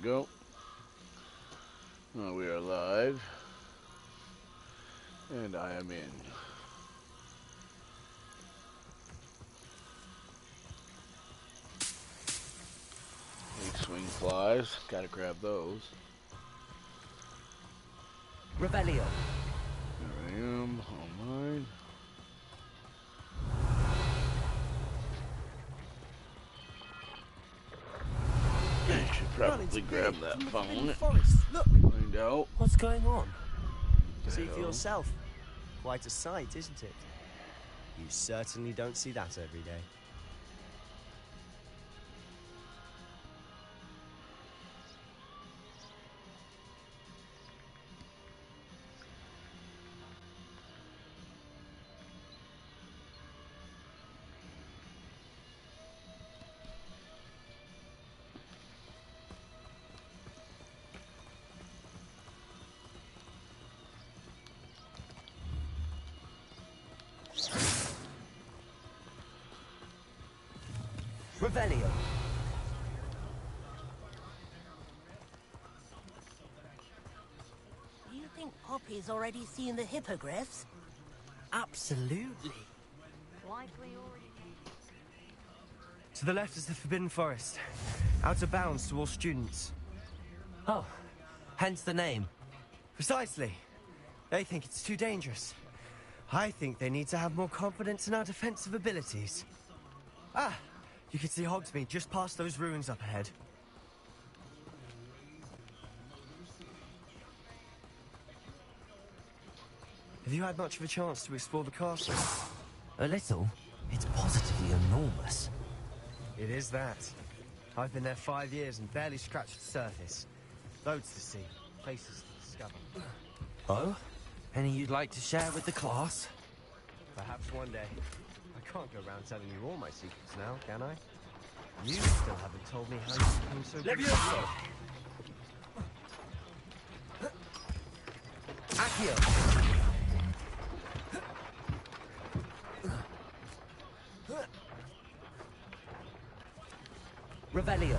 go. We are live. And I am in. Big swing flies. Gotta grab those. Revelio. There I am. Online. I should probably grab that phone. Look. Find out. What's going on? See for yourself. Quite a sight, isn't it? You certainly don't see that every day. Revelio. Do you think Poppy's already seen the hippogriffs? Absolutely. Likely already. To the left is the Forbidden Forest. Out of bounds to all students. Oh, hence the name. Precisely. They think it's too dangerous. I think they need to have more confidence in our defensive abilities. Ah, you can see Hogsmeade just past those ruins up ahead. Have you had much of a chance to explore the castle? A little. It's positively enormous. It is that. I've been there 5 years and barely scratched the surface. Loads to see, places to discover. Oh? Any you'd like to share with the class? Perhaps one day. I can't go around telling you all my secrets now, can I? You still haven't told me how you became so good. Levioso! Accio! Revelio.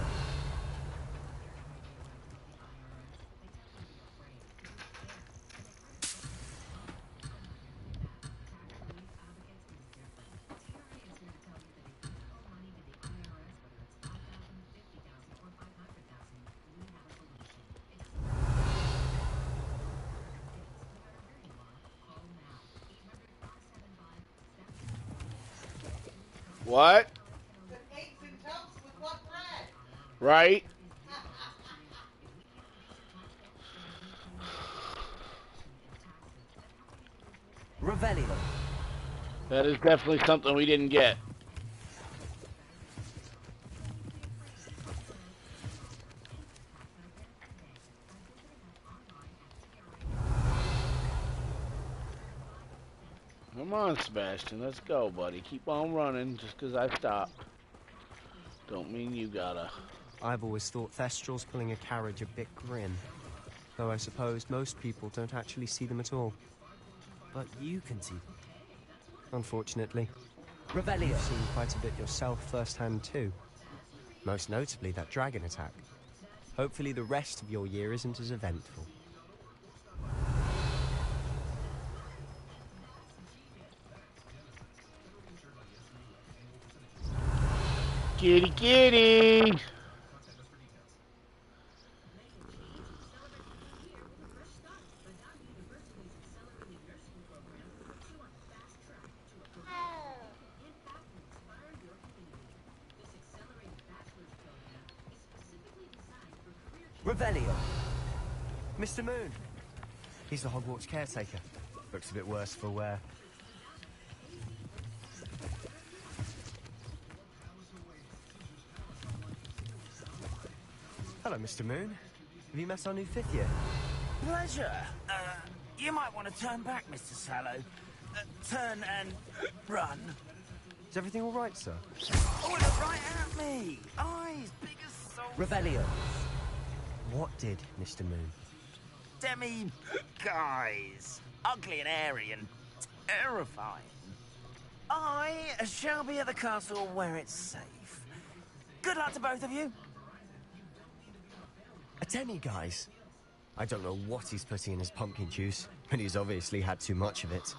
What? Right? Revelio. That is definitely something we didn't get. Come on, Sebastian. Let's go, buddy. Keep on running just because I stopped. Don't mean you gotta. I've always thought Thestrals pulling a carriage a bit grim. Though I suppose most people don't actually see them at all. But you can see them. Unfortunately. Revelio. You've seen quite a bit yourself firsthand too. Most notably that dragon attack. Hopefully the rest of your year isn't as eventful. Kitty, kitty! Revelio. Mr. Moon. He's the Hogwarts caretaker. Looks a bit worse for wear. Hello, Mr. Moon. Have you met our new 5th year? Pleasure. You might want to turn back, Mr. Sallow. Turn and run. Is everything all right, sir? Oh, look right at me. Eyes big as salt. Revelio. What did, Mr. Moon? Demi guys. Ugly and airy and terrifying. I shall be at the castle where it's safe. Good luck to both of you. A demi-guise. I don't know what he's putting in his pumpkin juice, but he's obviously had too much of it.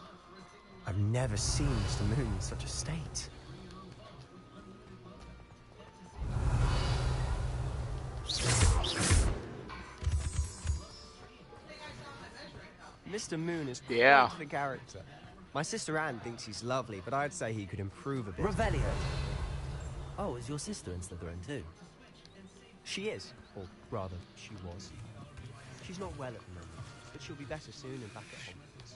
I've never seen Mr. Moon in such a state. Mr. Moon is Yeah. quite the character. My sister Anne thinks he's lovely, but I'd say he could improve a bit. Revelio. Oh, is your sister in Slytherin too? She is, or rather, she was. She's not well at the moment, but she'll be better soon and back at Hogwarts.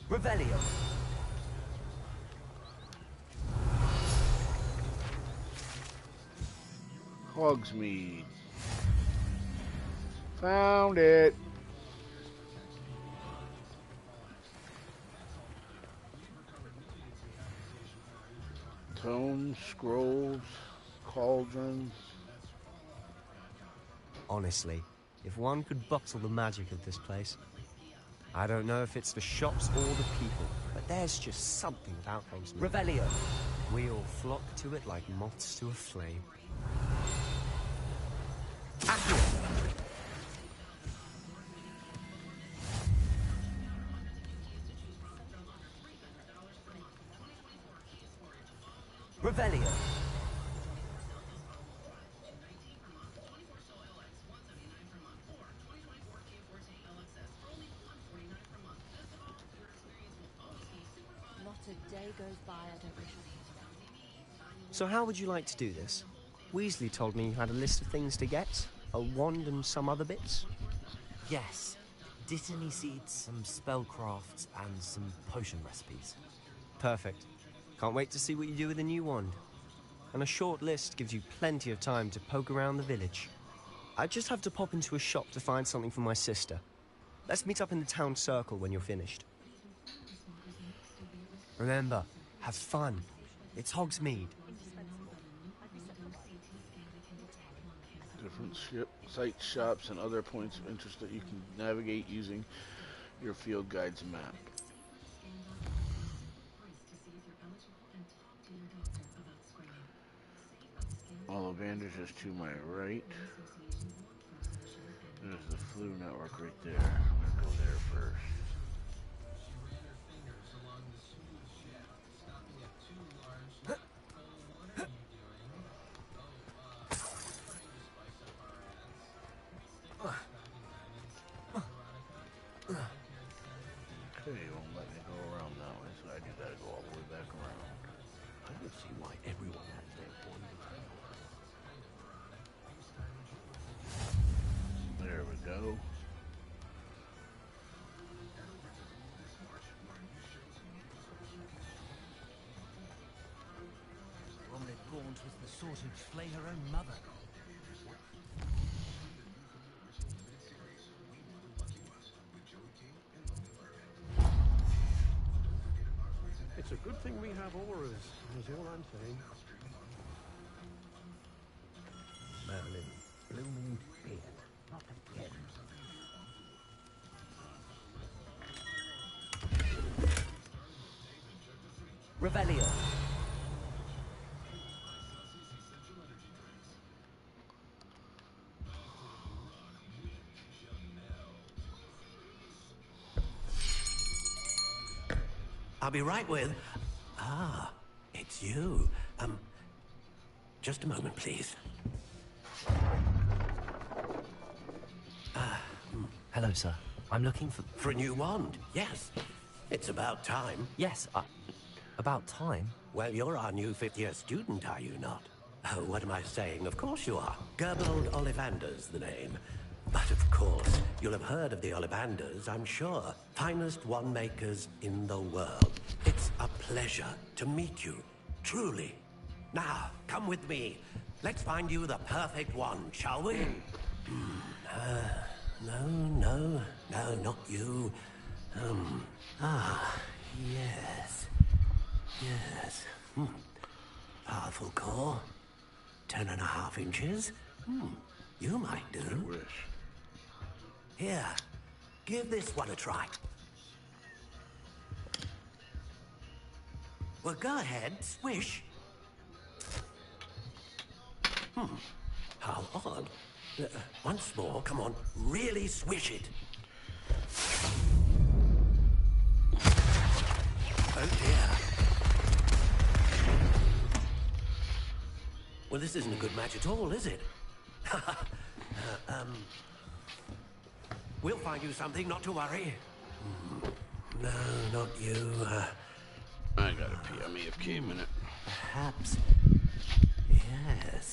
Revelio. Hogsmeade. Found it. Tomes, scrolls, cauldrons. Honestly, if one could bottle the magic of this place. I don't know if it's the shops or the people, but there's just something about Hogsmeade. Revelio. We all flock to it like moths to a flame. Revelio. Not a day goes by I don't wish I So how would you like to do this? Weasley told me you had a list of things to get, a wand and some other bits. Yes. Dittany seeds, some spellcrafts, and some potion recipes. Perfect. Can't wait to see what you do with the new wand. And a short list gives you plenty of time to poke around the village. I just have to pop into a shop to find something for my sister. Let's meet up in the town circle when you're finished. Remember, have fun. It's Hogsmeade. Different sites, shops, and other points of interest that you can navigate using your field guide's map. Ollivanders is to my right. There's the flu network right there. I'm gonna go there first. Okay, you won't let me go around that way, so I do gotta go all the way back around. I don't see why everyone has their point. There we go. Bromley Gaunt was the sort who'd flay her own mother. It's a good thing we have auras, is all I'm saying. Merlin, blooming beard, not again. Revelio. I'll be right with... Ah, it's you. Just a moment, please. Hello, sir. I'm looking for... For a new wand, yes. It's about time. Yes, about time. Well, you're our new fifth-year student, are you not? Oh, what am I saying? Of course you are. Gerbold Ollivander's the name. But of course, you'll have heard of the Ollivanders, I'm sure. Finest wand makers in the world. It's a pleasure to meet you, truly. Now, come with me. Let's find you the perfect wand, shall we? No, not you. Yes. Yes. Powerful core. 10.5 inches. You might do. I wish. Here, give this one a try. Well, go ahead, swish. How odd. Once more, come on, really swish it. Oh dear. Well, this isn't a good match at all, is it? We'll find you something, not to worry. No, not you. I gotta pee. I'm AFK a minute. Perhaps. Yes.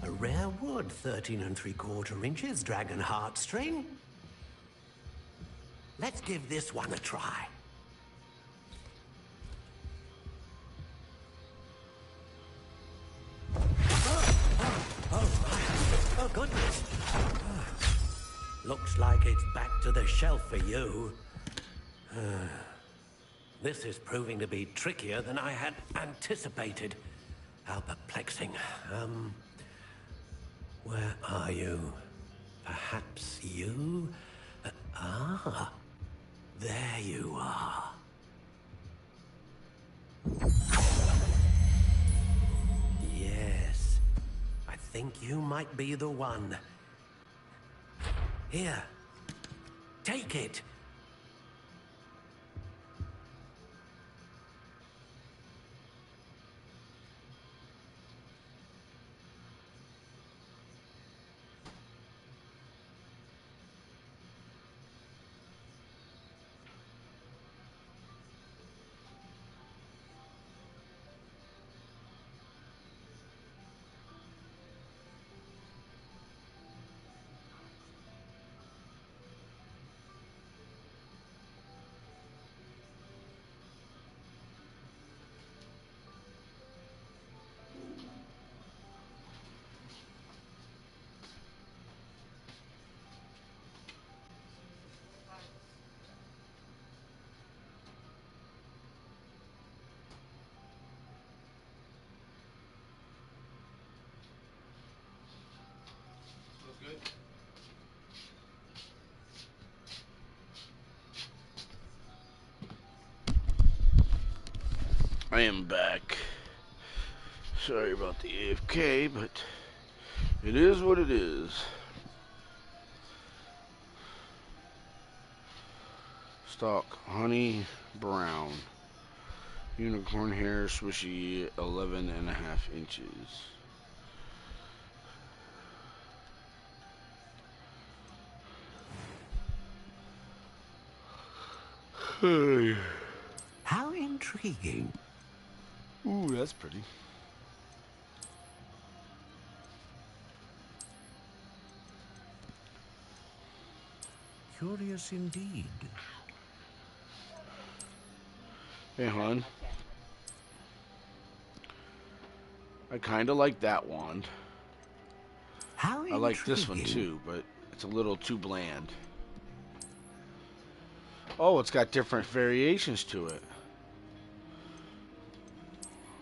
A rare wood, 13 3/4 inches, dragon heartstring. Let's give this one a try. Oh, goodness. Looks like it's back to the shelf for you. This is proving to be trickier than I had anticipated. How perplexing. Where are you? Perhaps you? There you are. Yes. I think you might be the one. Here. Take it. I am back. Sorry about the AFK, but it is what it is. Stock, honey, brown. Unicorn hair, swishy, 11.5 inches. Hey. How intriguing. Ooh, that's pretty. Curious indeed. Hey, hon. I kind of like that wand. How I like this one too, but it's a little too bland. Oh, it's got different variations to it.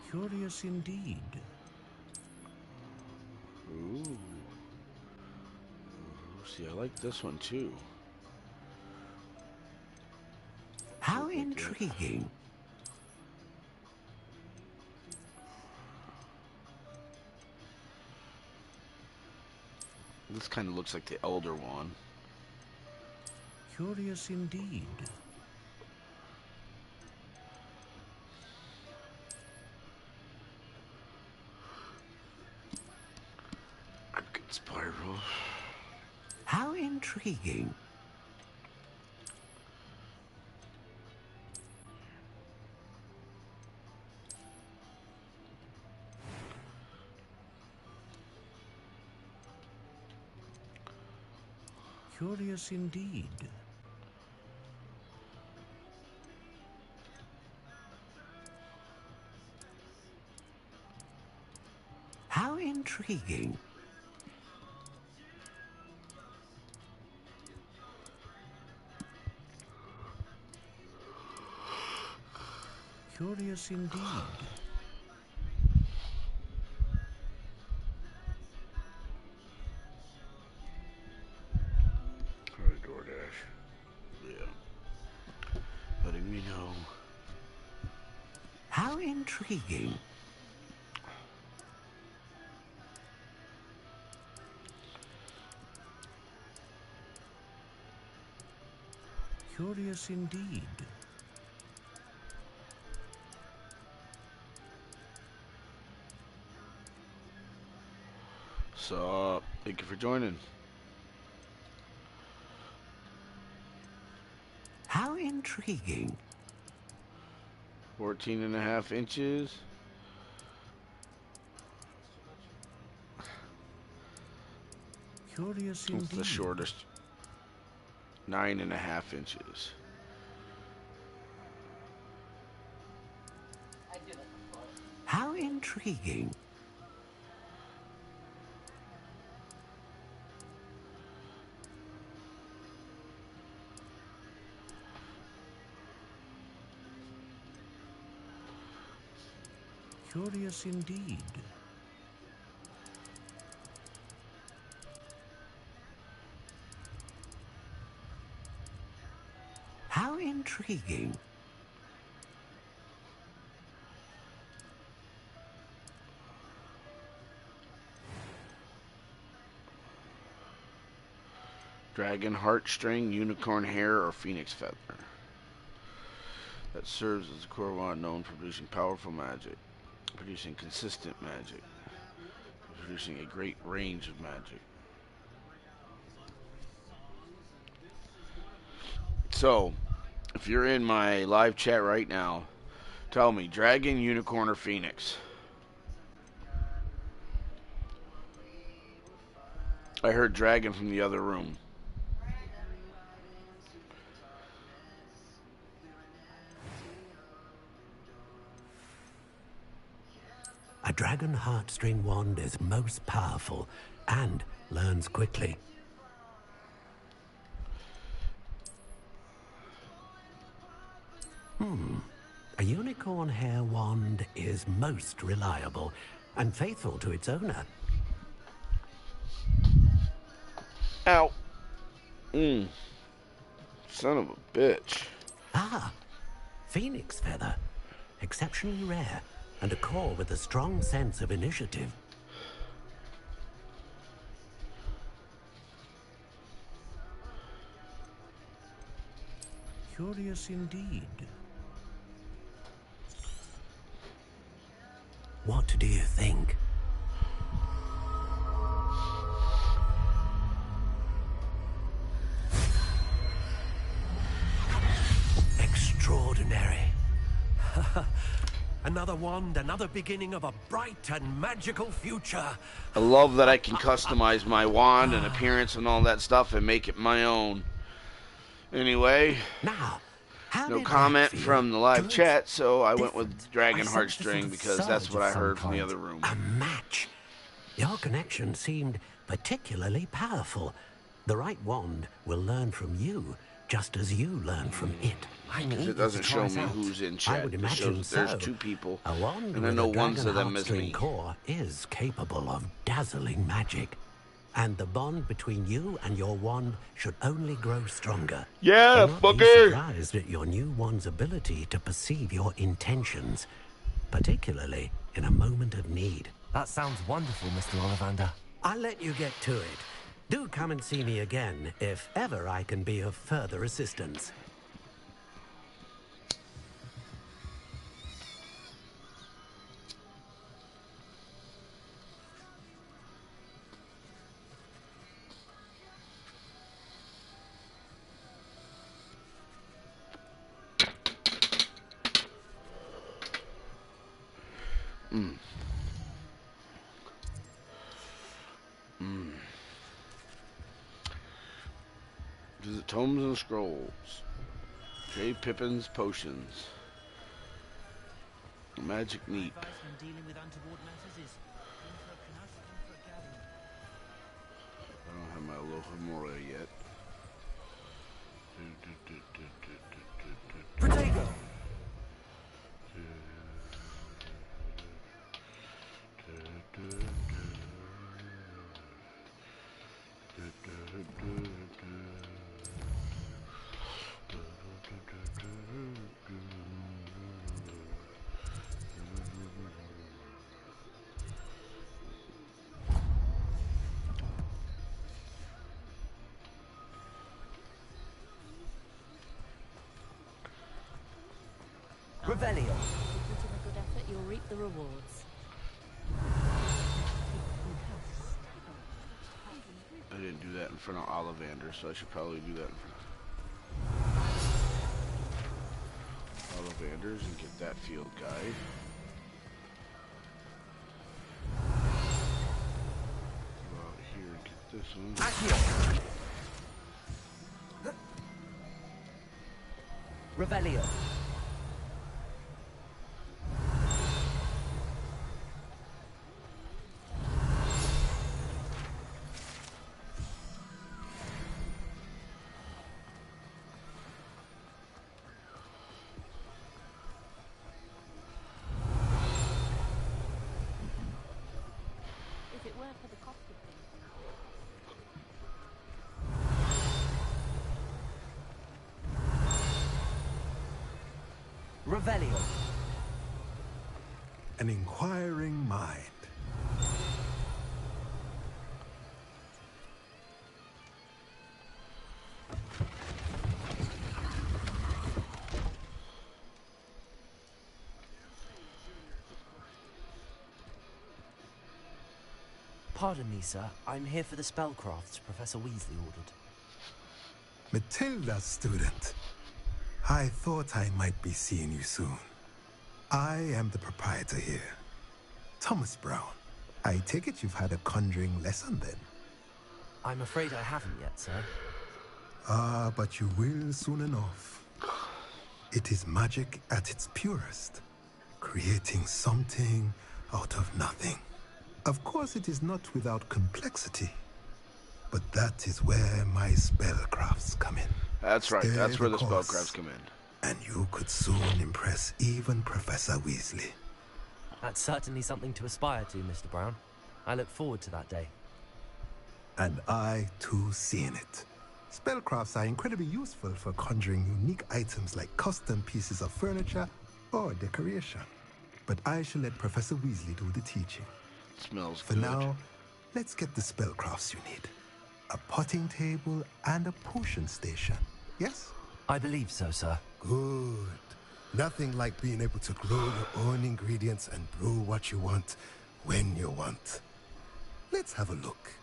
Curious indeed. Ooh. See, I like this one too. How intriguing. This kind of looks like the elder one. Curious indeed. Good spiral. How intriguing. Curious indeed. How intriguing. Curious indeed. Alright, DoorDash. Yeah. Letting me know. How intriguing. Curious indeed. So, thank you for joining. How intriguing. 14.5 inches. Curious It's indeed. the shortest. 9.5 inches. How intriguing. Curious indeed. How intriguing. Dragon heartstring, unicorn hair, or phoenix feather. That serves as a core wand known for producing powerful magic, producing consistent magic, producing a great range of magic. So, if you're in my live chat right now, tell me, dragon, unicorn, or phoenix? I heard dragon from the other room. A dragon heartstring wand is most powerful and learns quickly. A unicorn hair wand is most reliable and faithful to its owner. Ow. Son of a bitch. Ah, phoenix feather. Exceptionally rare and a core with a strong sense of initiative. Curious indeed. What do you think? Extraordinary. Another wand, another beginning of a bright and magical future. I love that I can customize my wand and appearance and all that stuff and make it my own. Anyway, Now, how no did comment that feel? from the live Good? chat, so I went with Different? dragon I sensed a sort heartstring of because surge that's what of I some heard from the kind. other room. A match. Your connection seemed particularly powerful. The right wand will learn from you, just as you learn from it. Because it doesn't show me who's in I chat. would It imagine shows that there's so. two people, A wand and I with know a one dragon of them is heartstring me. core is capable of dazzling magic. And the bond between you and your wand should only grow stronger. Yeah, Do not be fucker! surprised at your new wand's ability to perceive your intentions, particularly in a moment of need. That sounds wonderful, Mr. Ollivander. I'll let you get to it. Do come and see me again if ever I can be of further assistance. Visit Tomes and Scrolls. Trade Pippin's Potions. Magic Neep. I don't have my Aloha Mora yet. Protego! Revelio. If you put in a good effort, you'll reap the rewards. I didn't do that in front of Ollivander, so I should probably do that in front of Ollivanders and get that field guide. Go out here and get this one. Accio. Revelio. If it weren't for the cost of things. Revelio. An inquiring mind. Pardon me, sir. I'm here for the spellcrafts Professor Weasley ordered. Matilda's student. I thought I might be seeing you soon. I am the proprietor here, Thomas Brown. I take it you've had a conjuring lesson then? I'm afraid I haven't yet, sir. Ah, but you will soon enough. It is magic at its purest, creating something out of nothing. Of course, it is not without complexity, but that is where my spellcrafts come in. That's right, Stay that's where the course, spellcrafts come in. And you could soon impress even Professor Weasley. That's certainly something to aspire to, Mr. Brown. I look forward to that day. And I, too, seen it. Spellcrafts are incredibly useful for conjuring unique items like custom pieces of furniture or decoration. But I shall let Professor Weasley do the teaching. Smells For good. now, let's get the spellcrafts you need. A potting table and a potion station. Yes? I believe so, sir. Good. Nothing like being able to grow your own ingredients and brew what you want when you want. Let's have a look.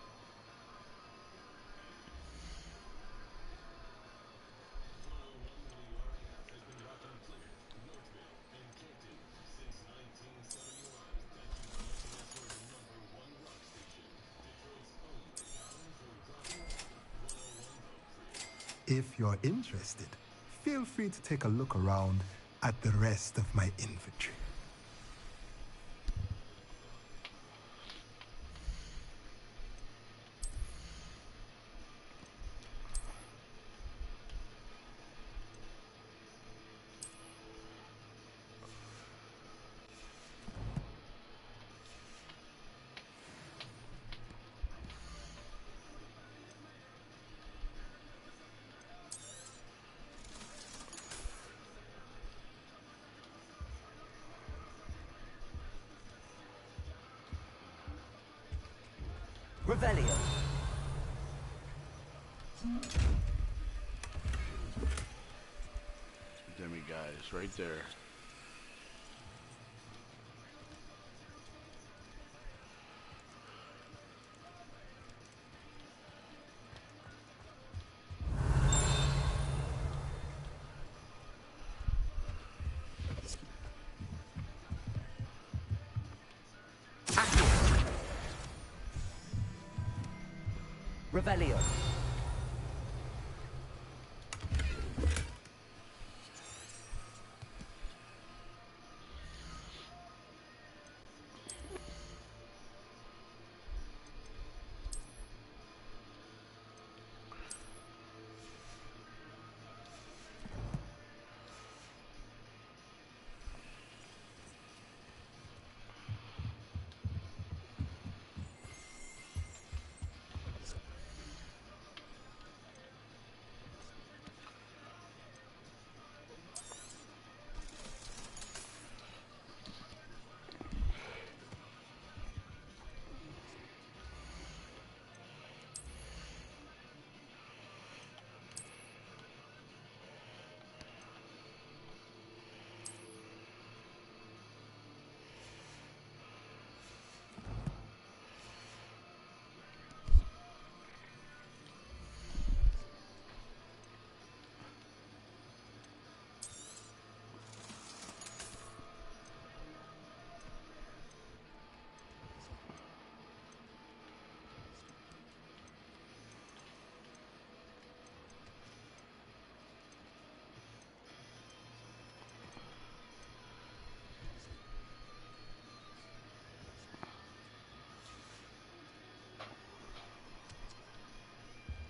If you're interested, feel free to take a look around at the rest of my inventory. Revelio. Demi-guys, right there. Revelio.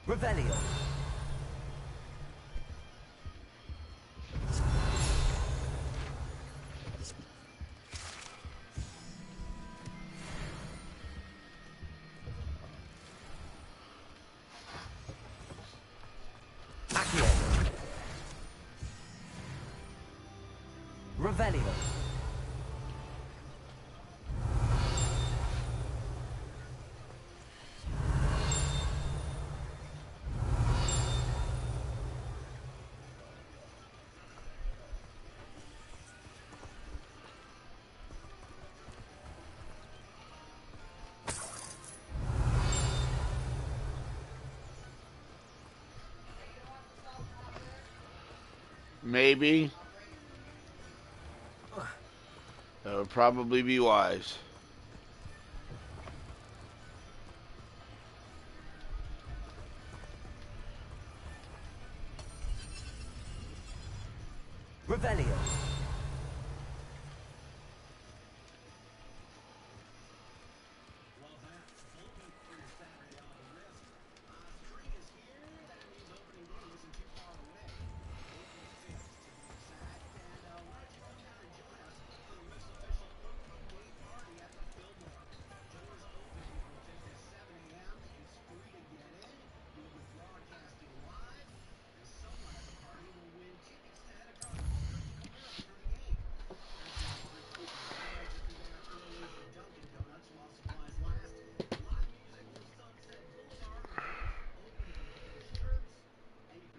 Revelio. Accio. Revelio. Maybe. That would probably be wise. Revelio.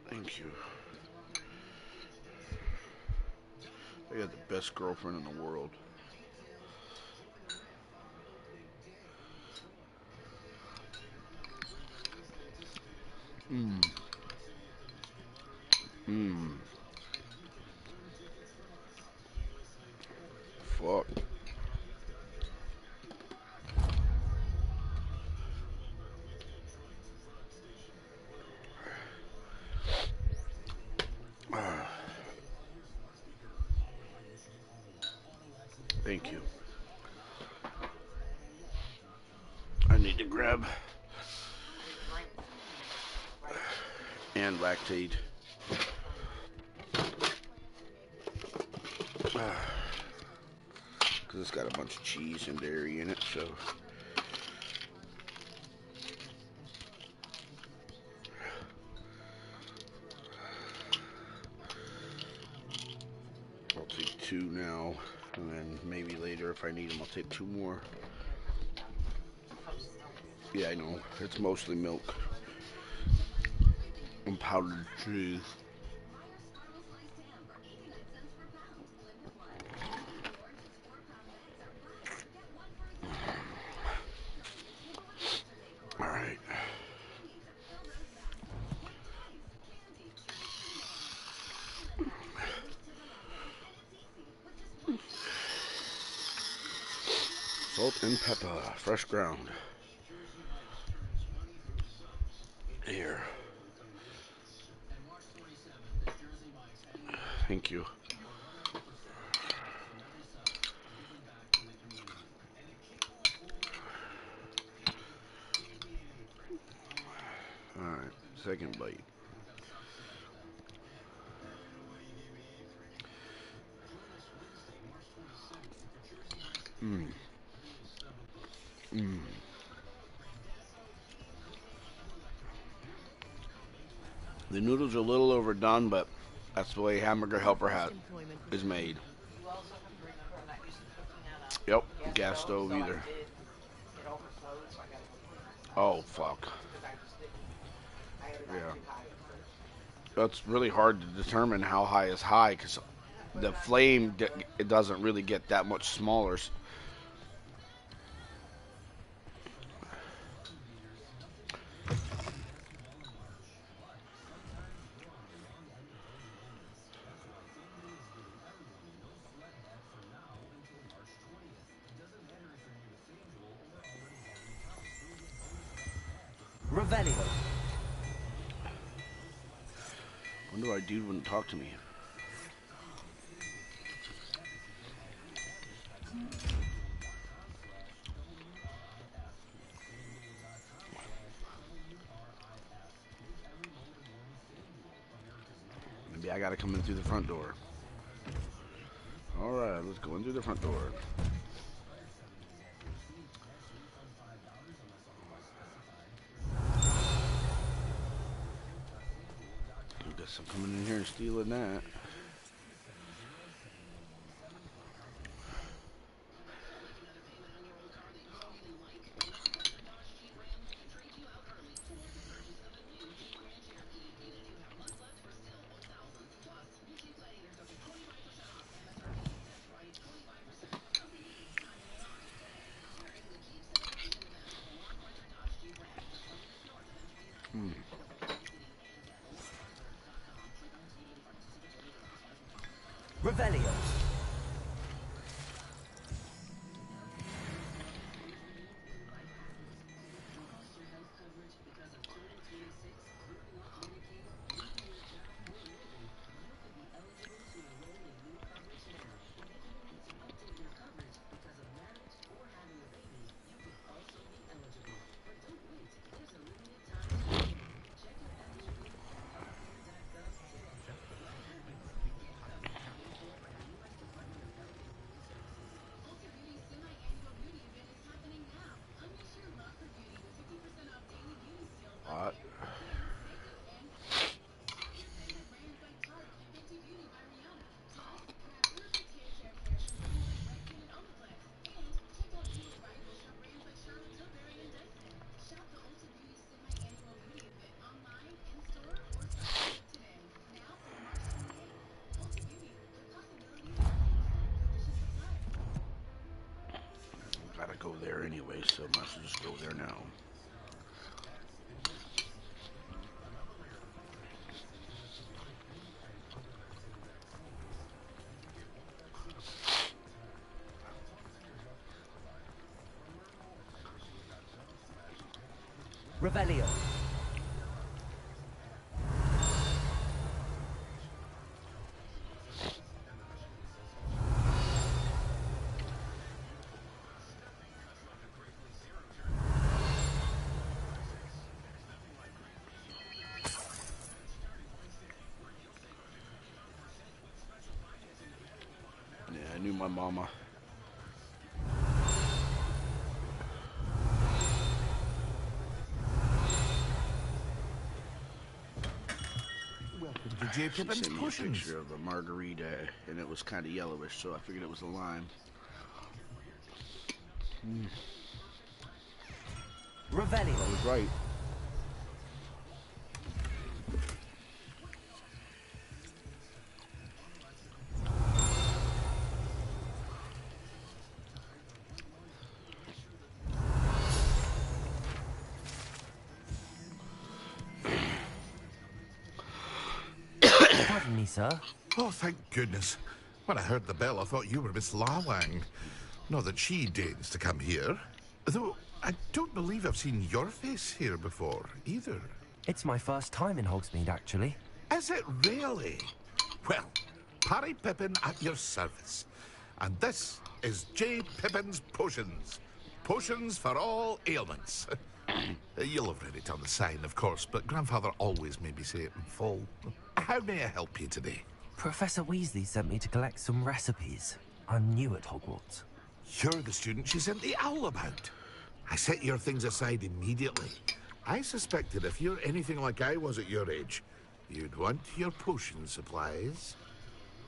Thank you. I got the best girlfriend in the world. Mmm. Mmm. Fuck. Thank you. I need to grab and lactate. Because it's got a bunch of cheese and dairy in it, so. I'll take 2 now, and then maybe later if I need them, I'll take 2 more. Yeah, I know. It's mostly milk and powdered cheese. All right. Salt and pepper, fresh ground. Here. Thank you. All right, second bite. Mmm. Mmm. The noodles are a little overdone, but that's the way Hamburger Helper is made. Yep, gas stove either. Oh, fuck. Yeah. It's really hard to determine how high is high because the flame, it doesn't really get that much smaller. Revelio. Wonder why dude wouldn't talk to me. Maybe I gotta come in through the front door. Alright, let's go in through the front door. I guess I'm coming in here and stealing that. Revelio. What? Gotta go there anyway, so I might as well just go there now. Revelio. Yeah, I knew my mama. Did you She Pippin's sent me a potions? picture of a margarita, and it was kind of yellowish, so I figured it was a lime. Revelio. I was right. Pardon me, sir. Oh, thank goodness. When I heard the bell, I thought you were Miss Lawang. Not that she deigns to come here. Though, I don't believe I've seen your face here before, either. It's my first time in Hogsmeade, actually. Is it really? Well, Parry Pippin at your service. And this is J. Pippin's Potions. Potions for all ailments. You'll have read it on the sign, of course, but Grandfather always made me say it in full. How may I help you today? Professor Weasley sent me to collect some recipes. I'm new at Hogwarts. You're the student she sent the owl about. I set your things aside immediately. I suspected if you're anything like I was at your age, you'd want your potion supplies.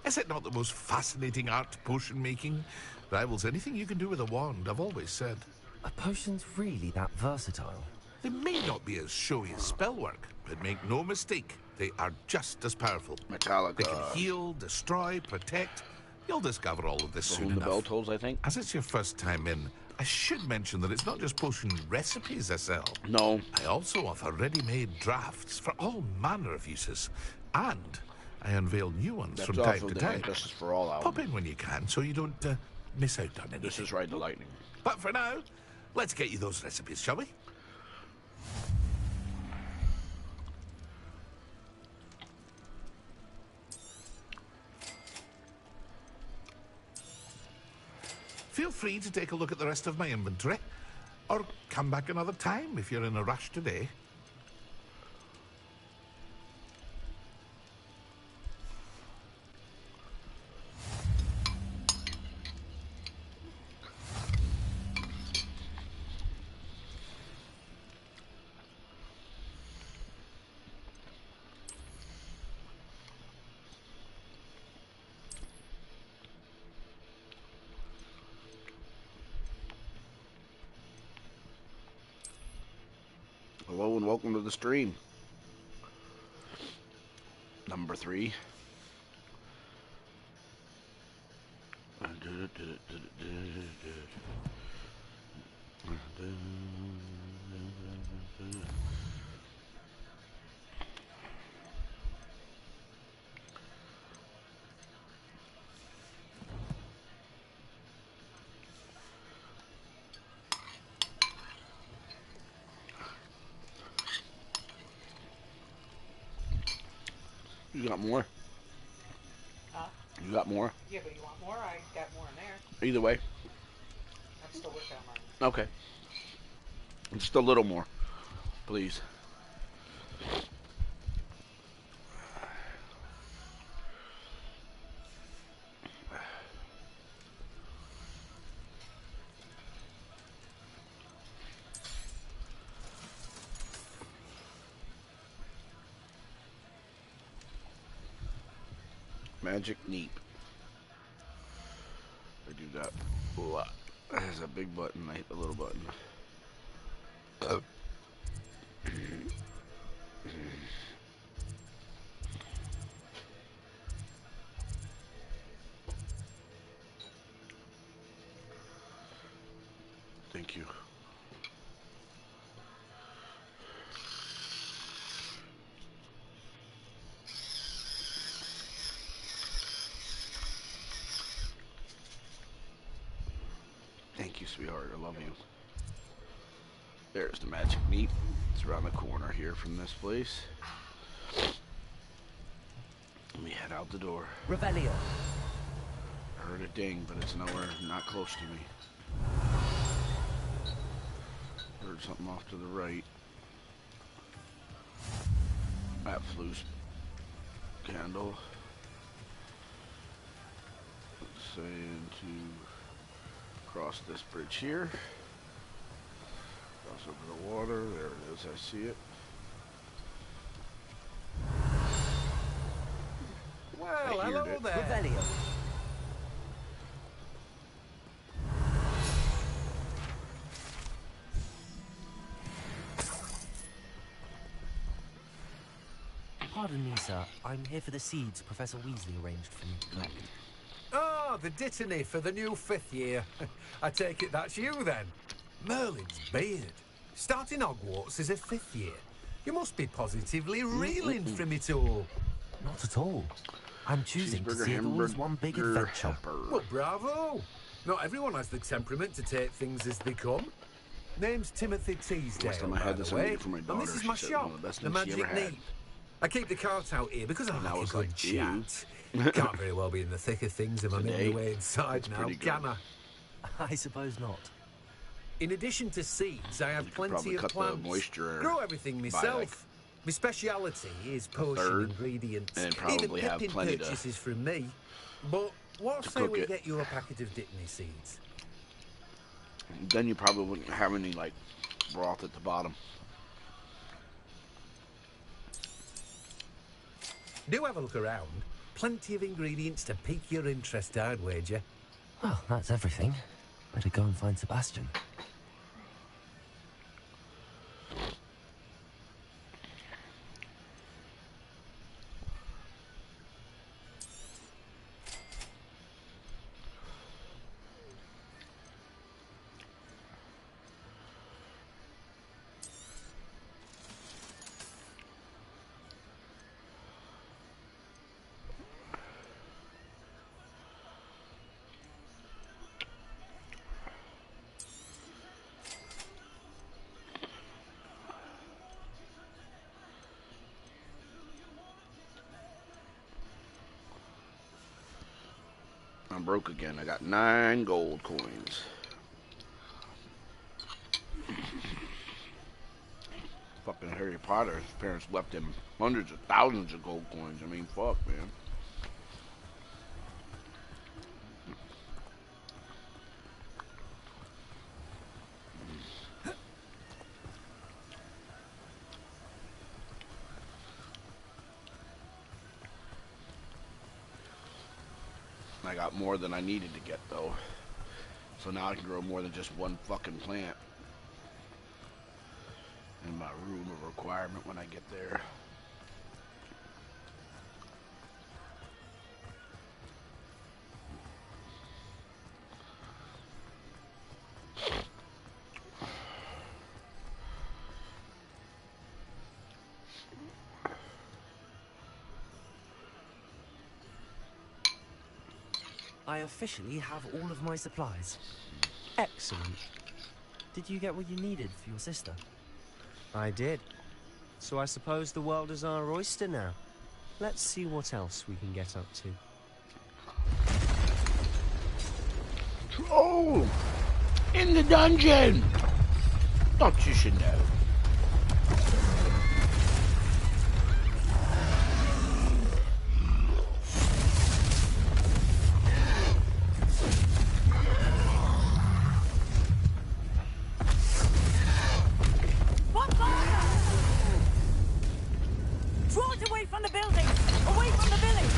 Is it not the most fascinating art, potion making? Rivals anything you can do with a wand, I've always said. Are potions really that versatile? They may not be as showy as spellwork, but make no mistake, they are just as powerful. Metallica. They can heal, destroy, protect. You'll discover all of this For soon whom the enough. bell tolls, I think. As it's your first time in, I should mention that it's not just potion recipes I sell. No. I also offer ready-made drafts for all manner of uses. And I unveil new ones That's from time also to the time. Justice for All album. Pop in when you can so you don't miss out on anything. This is Ride the Lightning. But for now, let's get you those recipes, shall we? Feel free to take a look at the rest of my inventory, or come back another time if you're in a rush today. Hello and welcome to the stream. Number 3. You got more? Huh? You got more? Yeah, but you want more? I got more in there. Either way. I'm still working on mine. Okay. Just a little more, please. Magic Neep. I do that a lot. There's a big button, I hit the little button. Thank you. Thank you, sweetheart. I love you. There's the Magic Neep. It's around the corner here from this place. Let me head out the door. Revelio. I heard a ding, but it's nowhere, not close to me. Heard something off to the right. That flu's candle. Let's say to cross this bridge here. Cross over the water. There it is. I see it. Well, I hello heard it. there. Revelio. Pardon me, sir. I'm here for the seeds Professor Weasley arranged for me to collect. Oh, the dittany for the new 5th year. I take it that's you, then. Merlin's beard. Starting Hogwarts as a 5th year. You must be positively reeling from it all. Not at all. I'm choosing to see it all as one big adventure. Well, bravo. Not everyone has the temperament to take things as they come. Name's Timothy Teasdale, Last time I by had the this, I way. made it for my And daughter. this is She my said shop, one of the best the things she Magic ever had. Neep. I keep the cart out here because I And I like a was good like, ew. chat. Can't very well be in the thick of things if I'm in Today, the way inside it's now, pretty good. can I? I suppose not. In addition to seeds, I have You could plenty probably of cut the plants. moisture Grow everything by, myself. like, My speciality is potion third, ingredients. and probably Even have pippin plenty to- purchases from me. But what to say cook we it. get you a packet of Dittany seeds? Then you probably wouldn't have any like broth at the bottom. Do have a look around. Plenty of ingredients to pique your interest, I'd wager. Well, that's everything. Better go and find Sebastian. I'm broke again. I got 9 gold coins. Fucking Harry Potter. His parents left him hundreds of thousands of gold coins. I mean, fuck, man. I got more than I needed to get, though. So now I can grow more than just one fucking plant in my my room of requirement when I get there. I officially have all of my supplies. Excellent. Did you get what you needed for your sister? I did. So I suppose the world is our oyster now. Let's see what else we can get up to. Oh! In the dungeon! Thought you should know. Draw it away from the building! Away from the village!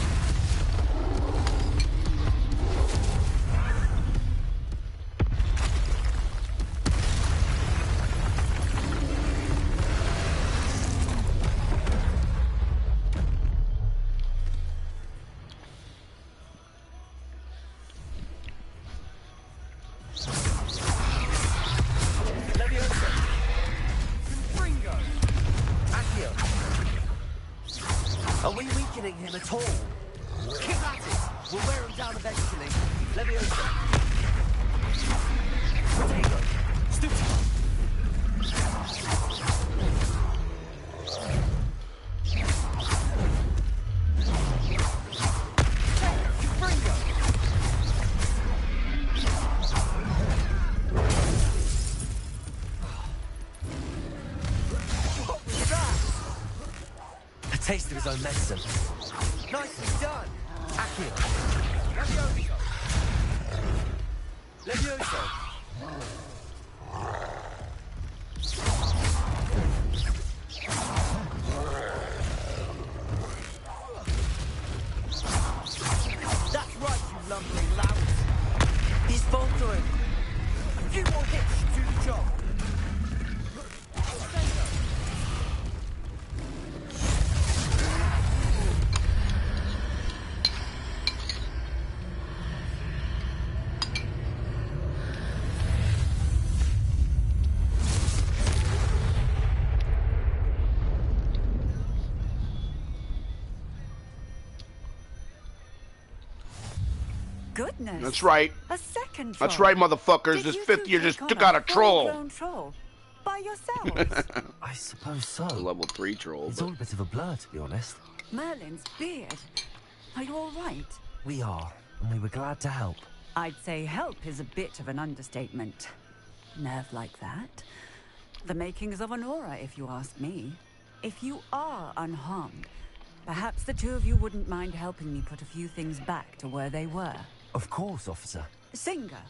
Are we weakening him at all? Keep at it! We'll wear him down eventually. Leviosa. Potato. Stupid. Taste of his own medicine. Nicely done! Accio. Levioso. Levioso. That's right, you lumbering lout. He's faltering. A few more hits to do the job. Goodness. That's right. A second troll. That's right, motherfuckers. This fifth year just took out a troll. Troll. By yourselves. I suppose so. A level 3 troll. It's all a bit of a blur, to be honest. Merlin's beard. Are you all right? We are, and we were glad to help. I'd say help is a bit of an understatement. Nerve like that. The makings of an aura, if you ask me. If you are unharmed, perhaps the two of you wouldn't mind helping me put a few things back to where they were. Of course, officer. Singer.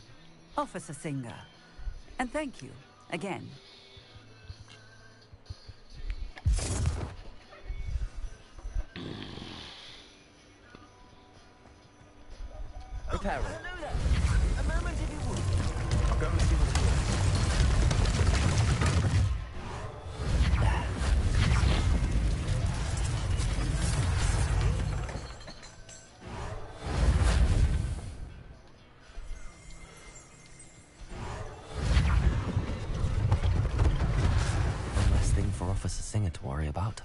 Officer Singer. And thank you, again. Repairer. A moment if you would. I'll go and see what's one less thing for Officer Singer to worry about.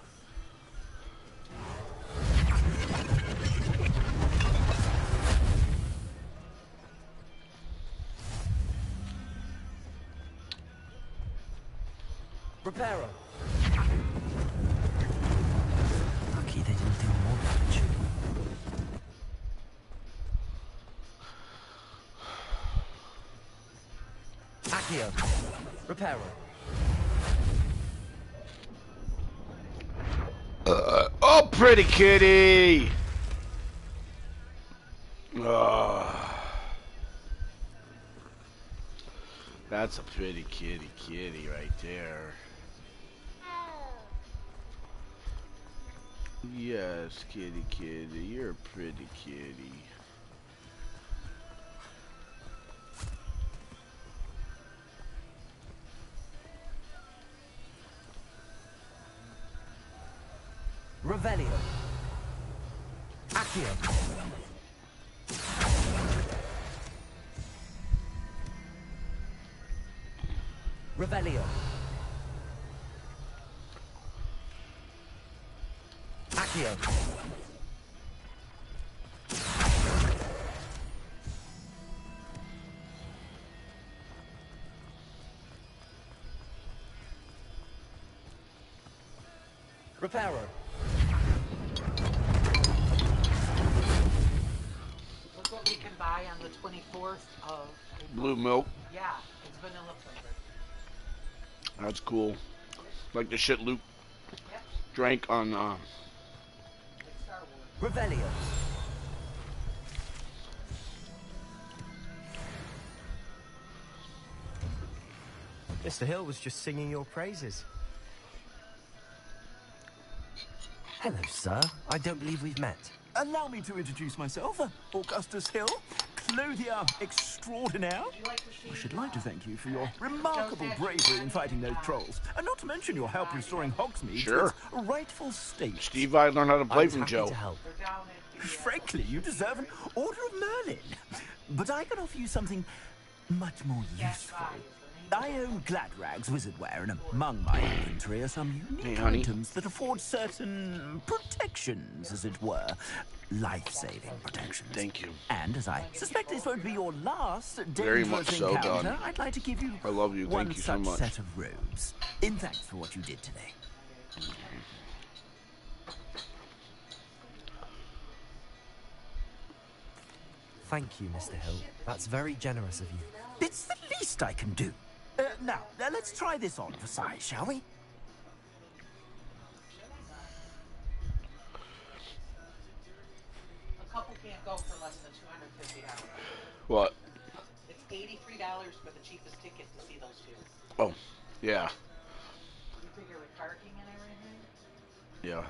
Repairer. Lucky they didn't do more damage. Accio. Repairer. Oh, pretty kitty! That's a pretty kitty right there. Yes, kitty, you're a pretty kitty. Revelio. Accio. Revelio. Accio. Reparo. Look what we can buy on the 24th of April. Blue milk. Yeah, it's vanilla flavored. That's cool. Like the shit Luke drank on It's Star Wars. Revelio. Mr. Hill was just singing your praises. Hello, sir. I don't believe we've met. Allow me to introduce myself, Augustus Hill, clothier extraordinaire. I should like to thank you for your remarkable bravery in fighting those trolls, and not to mention your help restoring Hogsmeade to its rightful state. Steve, I learned how to play from Joe. Frankly, you deserve an Order of Merlin. But I can offer you something much more useful. I own Gladrag's wizardware, and among my inventory are some unique items that afford certain protections, as it were. Life-saving protections. Thank you. And as I suspect this won't be your last Very much dangerous so, encounter, God. I'd like to give you I love you. one Thank you so such much. set of robes, in thanks for what you did today. Thank you, Mr. Hill. That's very generous of you. It's the least I can do. Now, let's try this on for size, shall we? A couple can't go for less than $250. What? It's $83 for the cheapest ticket to see those two. Oh, yeah. You figure with parking and everything? Yeah.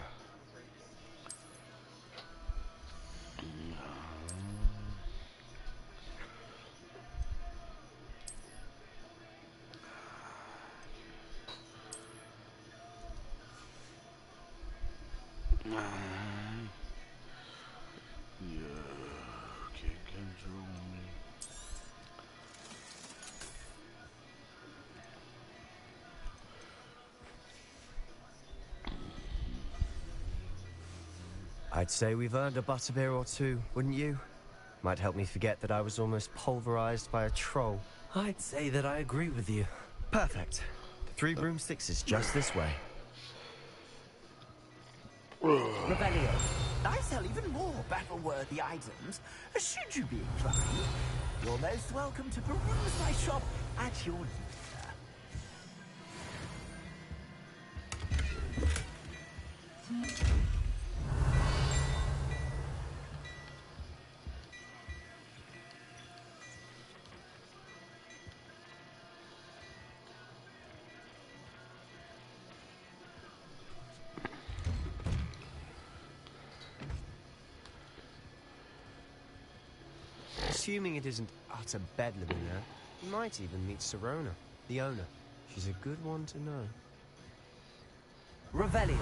Can't control me. I'd say we've earned a butterbeer or two, wouldn't you? Might help me forget that I was almost pulverized by a troll. I'd say that I agree with you. Perfect. The 3 broomsticks is just this way. Revelio. I sell even more battle-worthy items. Should you be inclined, you're most welcome to peruse my shop at your leisure. Assuming it isn't utter bedlam in there, you might even meet Serona, the owner. She's a good one to know. Revelio.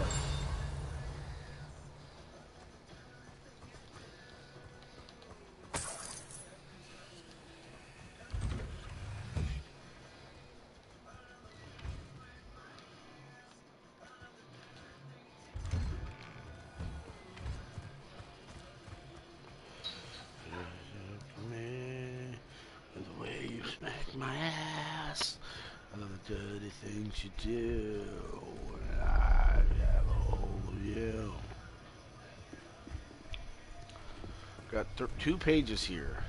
The way you smack my ass. I love the dirty things you do. And I have a hold of you. Got 2 pages here.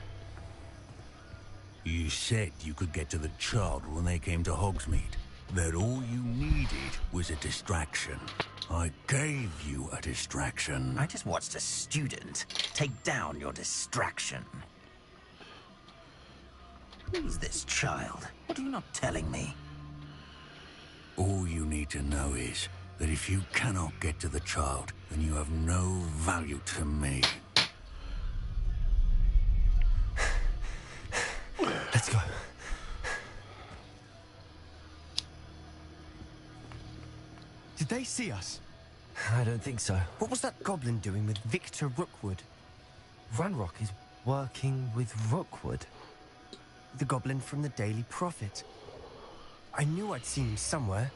You said you could get to the child when they came to Hogsmeade. That all you needed was a distraction. I gave you a distraction. I just watched a student take down your distraction. Who's this child? What are you not telling me? All you need to know is that if you cannot get to the child, then you have no value to me. Let's go. Did they see us? I don't think so. What was that goblin doing with Victor Rookwood? Ranrock is working with Rookwood. The goblin from the Daily Prophet. I knew I'd seen him somewhere.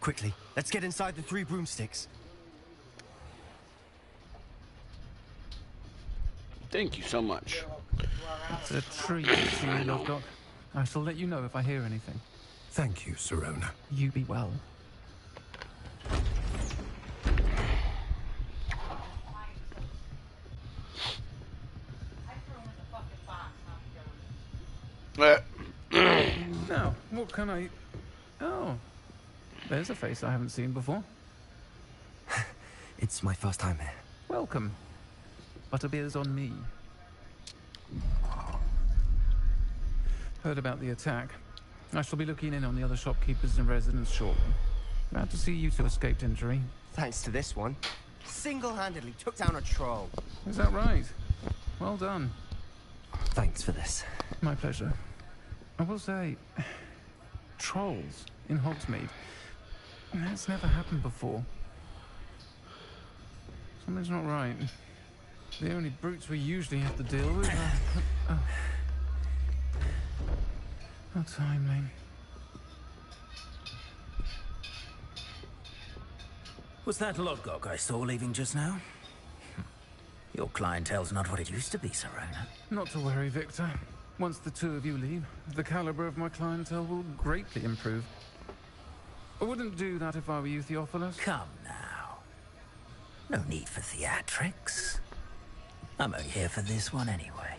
Quickly, let's get inside the 3 broomsticks. Thank you so much. It's a treat to see you, Lovedock. I shall let you know if I hear anything. Thank you, Serona. You be well. Now, what can I... Oh, there's a face I haven't seen before. It's my first time here. Welcome. Butterbeer's on me. Heard about the attack. I shall be looking in on the other shopkeepers and residents shortly. Glad to see you two escaped injury. Thanks to this one. Single-handedly took down a troll. Is that right? Well done. Thanks for this. My pleasure. I will say, trolls in Hogsmeade. That's never happened before. Something's not right. The only brutes we usually have to deal with are... How timely. Was that Lodgok I saw leaving just now? Your clientele's not what it used to be, Serona. Not to worry, Victor. Once the two of you leave, the caliber of my clientele will greatly improve. I wouldn't do that if I were you, Theophilus. Come now. No need for theatrics. I'm only here for this one anyway.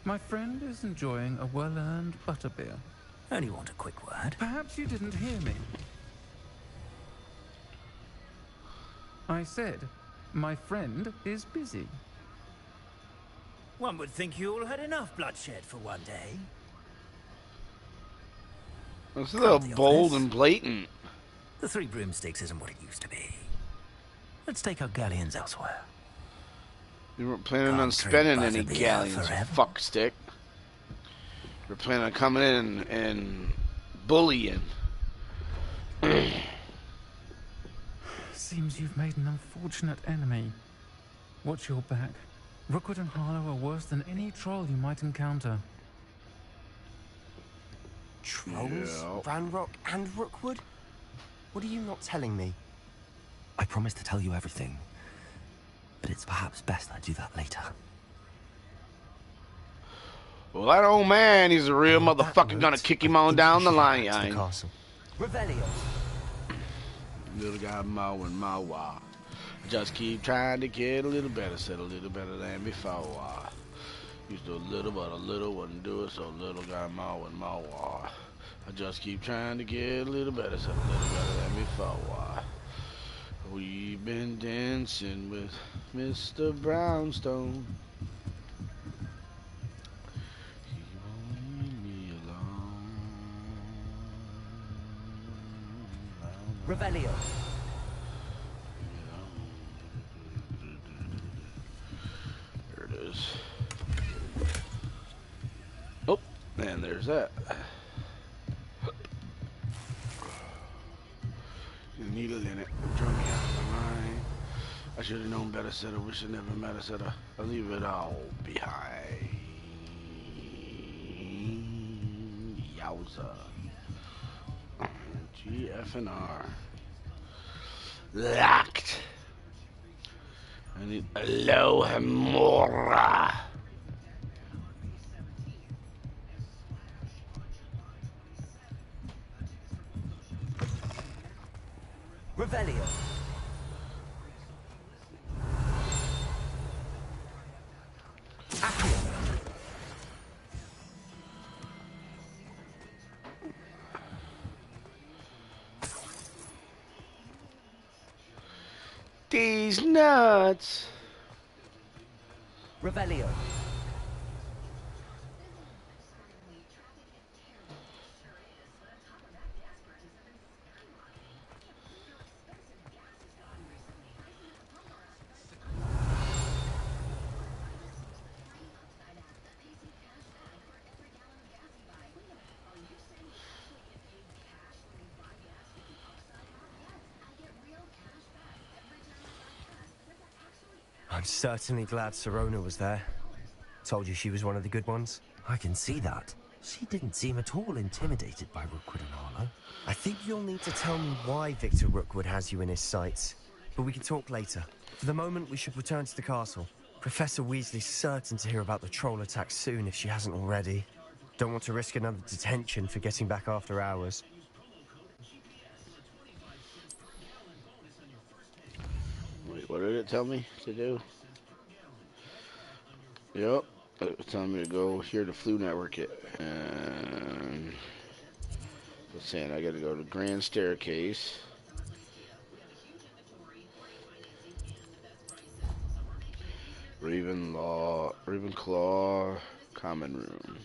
My friend is enjoying a well-earned butterbeer. Only want a quick word. Perhaps you didn't hear me. I said, my friend is busy. One would think you all had enough bloodshed for one day. It's a little bold and blatant. The 3 broomsticks isn't what it used to be. Let's take our galleons elsewhere. You weren't planning on spending any galleons, you fuckstick. You're planning on coming in and bullying. Seems you've made an unfortunate enemy. Watch your back. Rookwood and Harlow are worse than any troll you might encounter. Trolls? Yeah. Ranrock and Rookwood? What are you not telling me? I promised to tell you everything, but it's perhaps best I do that later. Well, that old man, he's a real motherfucker, gonna kick him on down the line. Revelio. Little guy mowing mower. Just keep trying to get a little better, said a little better than before. Used to do a little, but a little wouldn't do it, so little guy mowing mower. I just keep trying to get a little better, said a little better than before. We've been dancing with Mr. Brownstone. He won't leave me alone. Revelio. There it is. Oh, and there's that. A needle in it. Drove me out of my mind. I should have known better, said I wish I never met her, said I'll leave it all behind. Yowza. GFNR. Locked. I need Alohomora. Revelio. These nuts. Revelio. certainly glad Sirona was there. Told you she was one of the good ones. I can see that. She didn't seem at all intimidated by Rookwood and Harlow. I think you'll need to tell me why Victor Rookwood has you in his sights. But we can talk later. For the moment, we should return to the castle. Professor Weasley's certain to hear about the troll attack soon if she hasn't already. Don't want to risk another detention for getting back after hours. Wait, what did it tell me to do? Yep, it was telling me to go here to Flu Network it. And it's saying I gotta go to Grand Staircase. Ravenclaw, Common Room.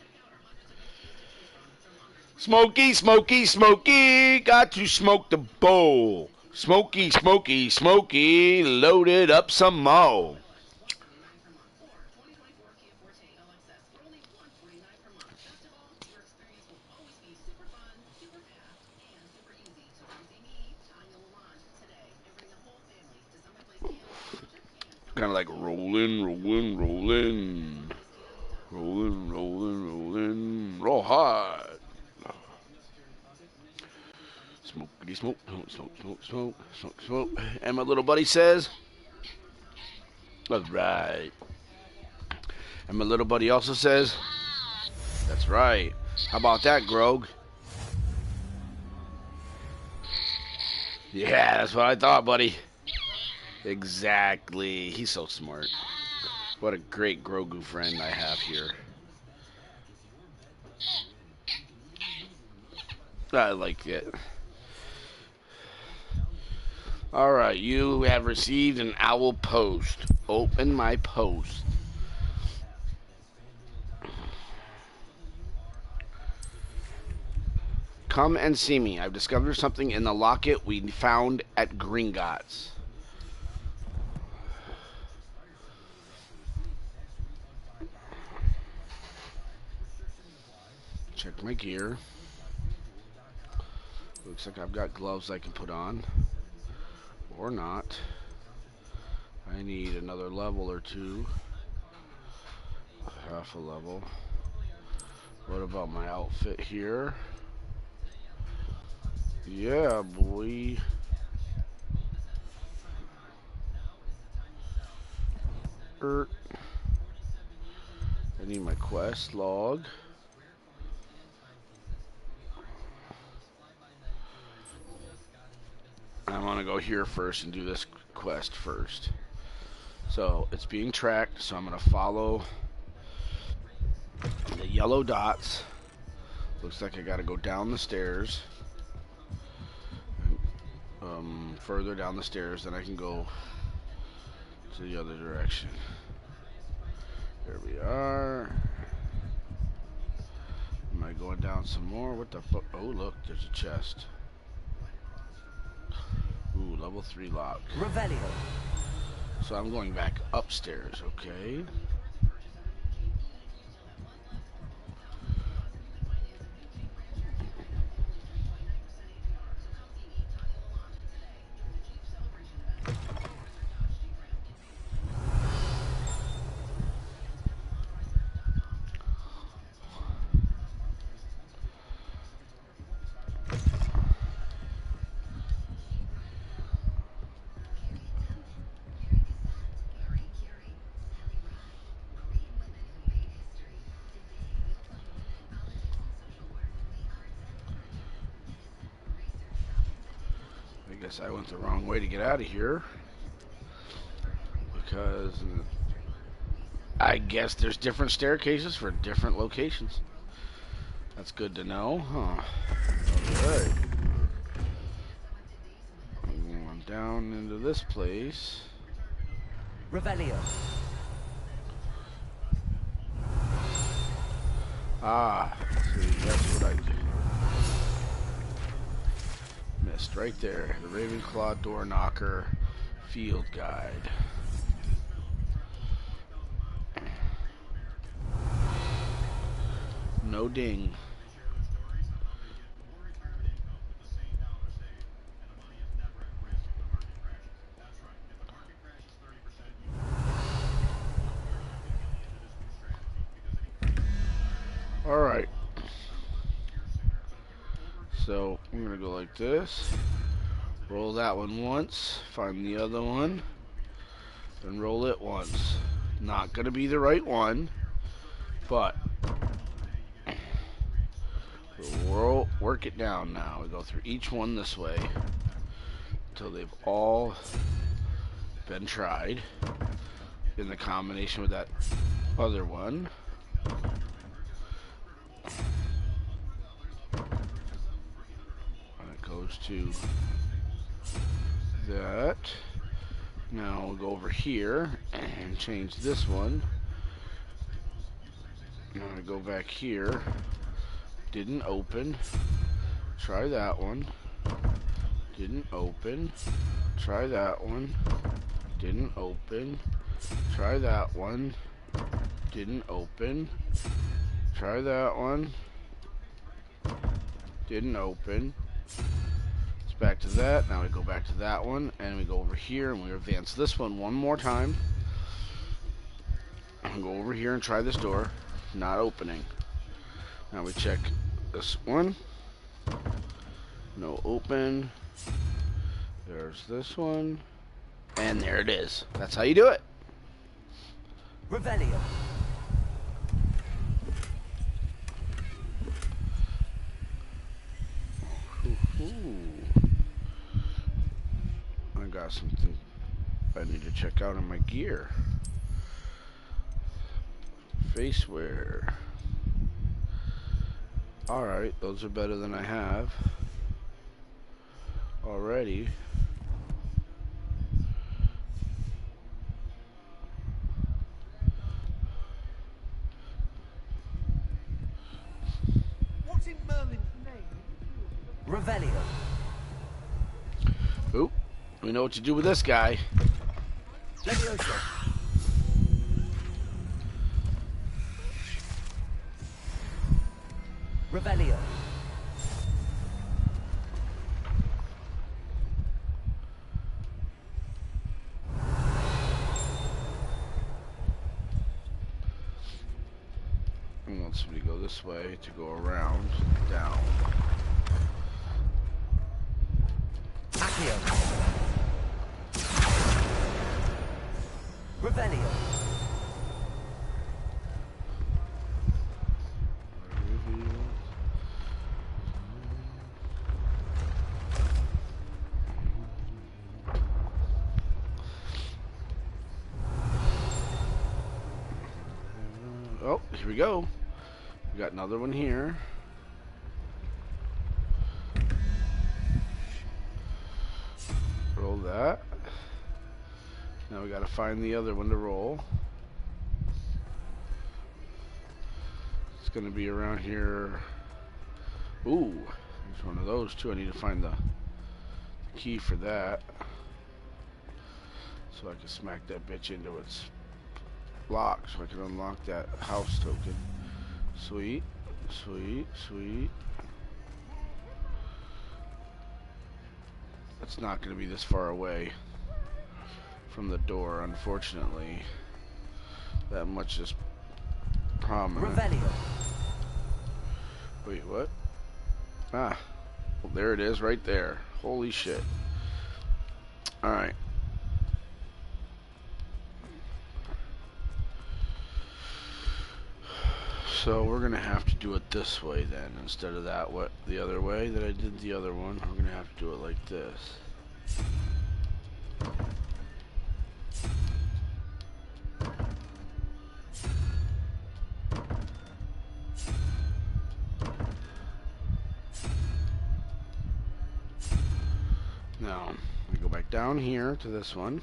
Smoky, smoky, smoky, got to smoke the bowl. Smoky, smoky, smoky, loaded up some more. Kind of like rolling, rolling, rolling. Rolling, rolling, rolling. Roll hard. Smokey smoke, smoke, smoke, smoke, smoke, smoke, smoke. And my little buddy says, that's right. And my little buddy also says, that's right. How about that, Grog? Yeah, that's what I thought, buddy. Exactly. He's so smart. What a great Grogu friend I have here. I like it. Alright, you have received an owl post. Open my post. Come and see me. I've discovered something in the locket we found at Gringotts. Check my gear. Looks like I've got gloves I can put on. Or not. I need another level or two. Half a level. What about my outfit here? Yeah, boy. I need my quest log. I'm gonna go here first and do this quest first. So it's being tracked, so I'm gonna follow the yellow dots. Looks like I gotta go down the stairs. Further down the stairs, then I can go to the other direction. There we are. Am I going down some more? What the fuck? Oh, look, there's a chest. Ooh, level 3 lock. Revelio. So I'm going back upstairs, okay. I guess I went the wrong way to get out of here. Because I guess there's different staircases for different locations. That's good to know, huh? Alright. I'm going down into this place. Revelio. Ah, see, that's what I did. Missed right there. The Ravenclaw door knocker field guide. No ding. So I'm gonna go like this. Roll that one once. Find the other one. And roll it once. Not gonna be the right one, but we'll work it down now. We go through each one this way until they've all been tried in the combination with that other one. And it goes to that. Now we'll go over here and change this one. Now I go back here. Didn't open. Try that one. Didn't open. Try that one. Didn't open. Try that one. Didn't open. Try that one. Didn't open. It's back to that. Now we go back to that one, and we go over here, and we advance this one more time. And go over here and try this door. Not opening. Now we check this one. No open. There's this one. And there it is. That's how you do it. Revelio. I got something I need to check out on my gear. Face wear. Alright, those are better than I have already. What's in Merlin's name? Revelio. Oop, we know what to do with this guy. Levioso. Revelio. He wants me to go this way to go around, down. Accio. Revelio. Oh, here we go. We got another one here. Roll that. Now we gotta find the other one to roll. It's gonna be around here. Ooh, there's one of those too. I need to find the key for that, so I can smack that bitch into its lock, so I can unlock that house token. Sweet, sweet, sweet. It's not going to be this far away from the door, unfortunately. That much is prominent. Revelio. Wait, what? Ah, well, there it is right there. Holy shit. Alright. So we're gonna have to do it this way then, instead of that the other way that I did the other one. We're gonna have to do it like this. Now, we go back down here to this one.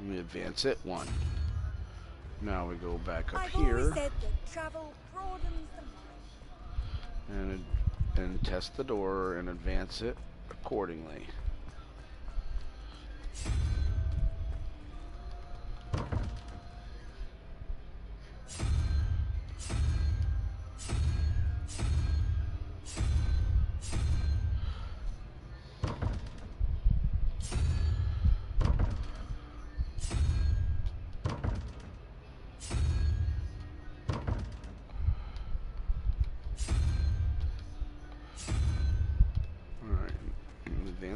Let me advance it. One. Now we go back up here said that travel broadens the mind. and test the door and advance it accordingly.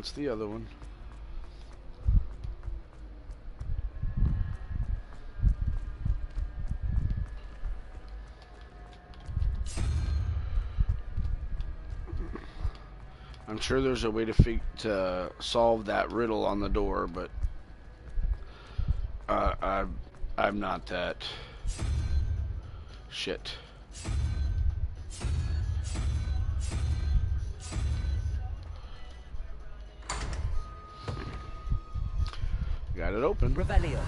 That's the other one. I'm sure there's a way to solve that riddle on the door, but I'm not that shit. Got it open. Revelio.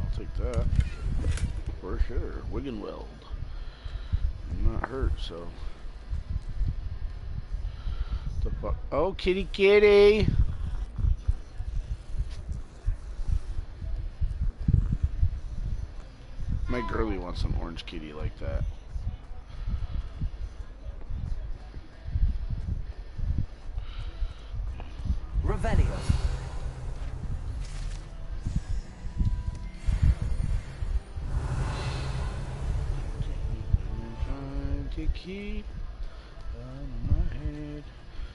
I'll take that for sure. Wiggenweld. I'm not hurt, so. The fuck? Oh, kitty, kitty. My girlie wants an orange kitty like that. Revelio. To keep on my head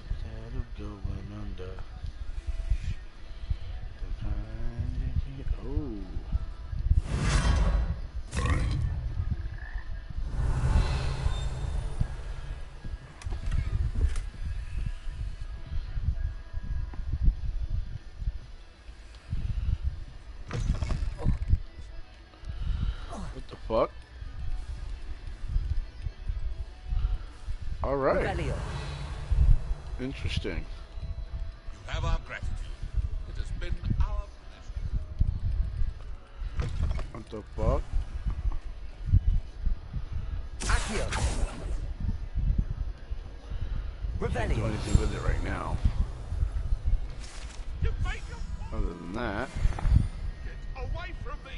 instead of going under. Oh. What the fuck? All right. Revelio. Interesting. You have our gratitude. It has been our pleasure. What the fuck? Accio. Can't do Revelio. anything with it right now. Other than that. Get away from me!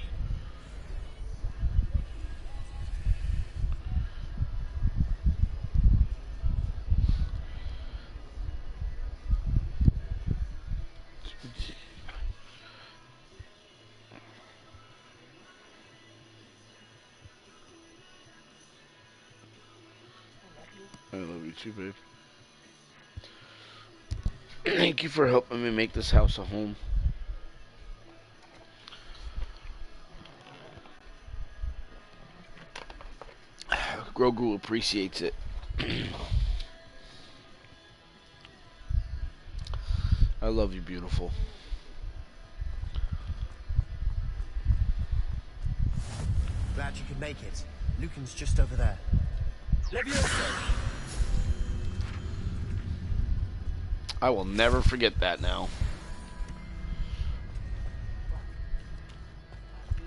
I love you too, babe. Thank you for helping me make this house a home. Grogu appreciates it. I love you, beautiful. Glad you could make it. Lucan's just over there. I will never forget that now.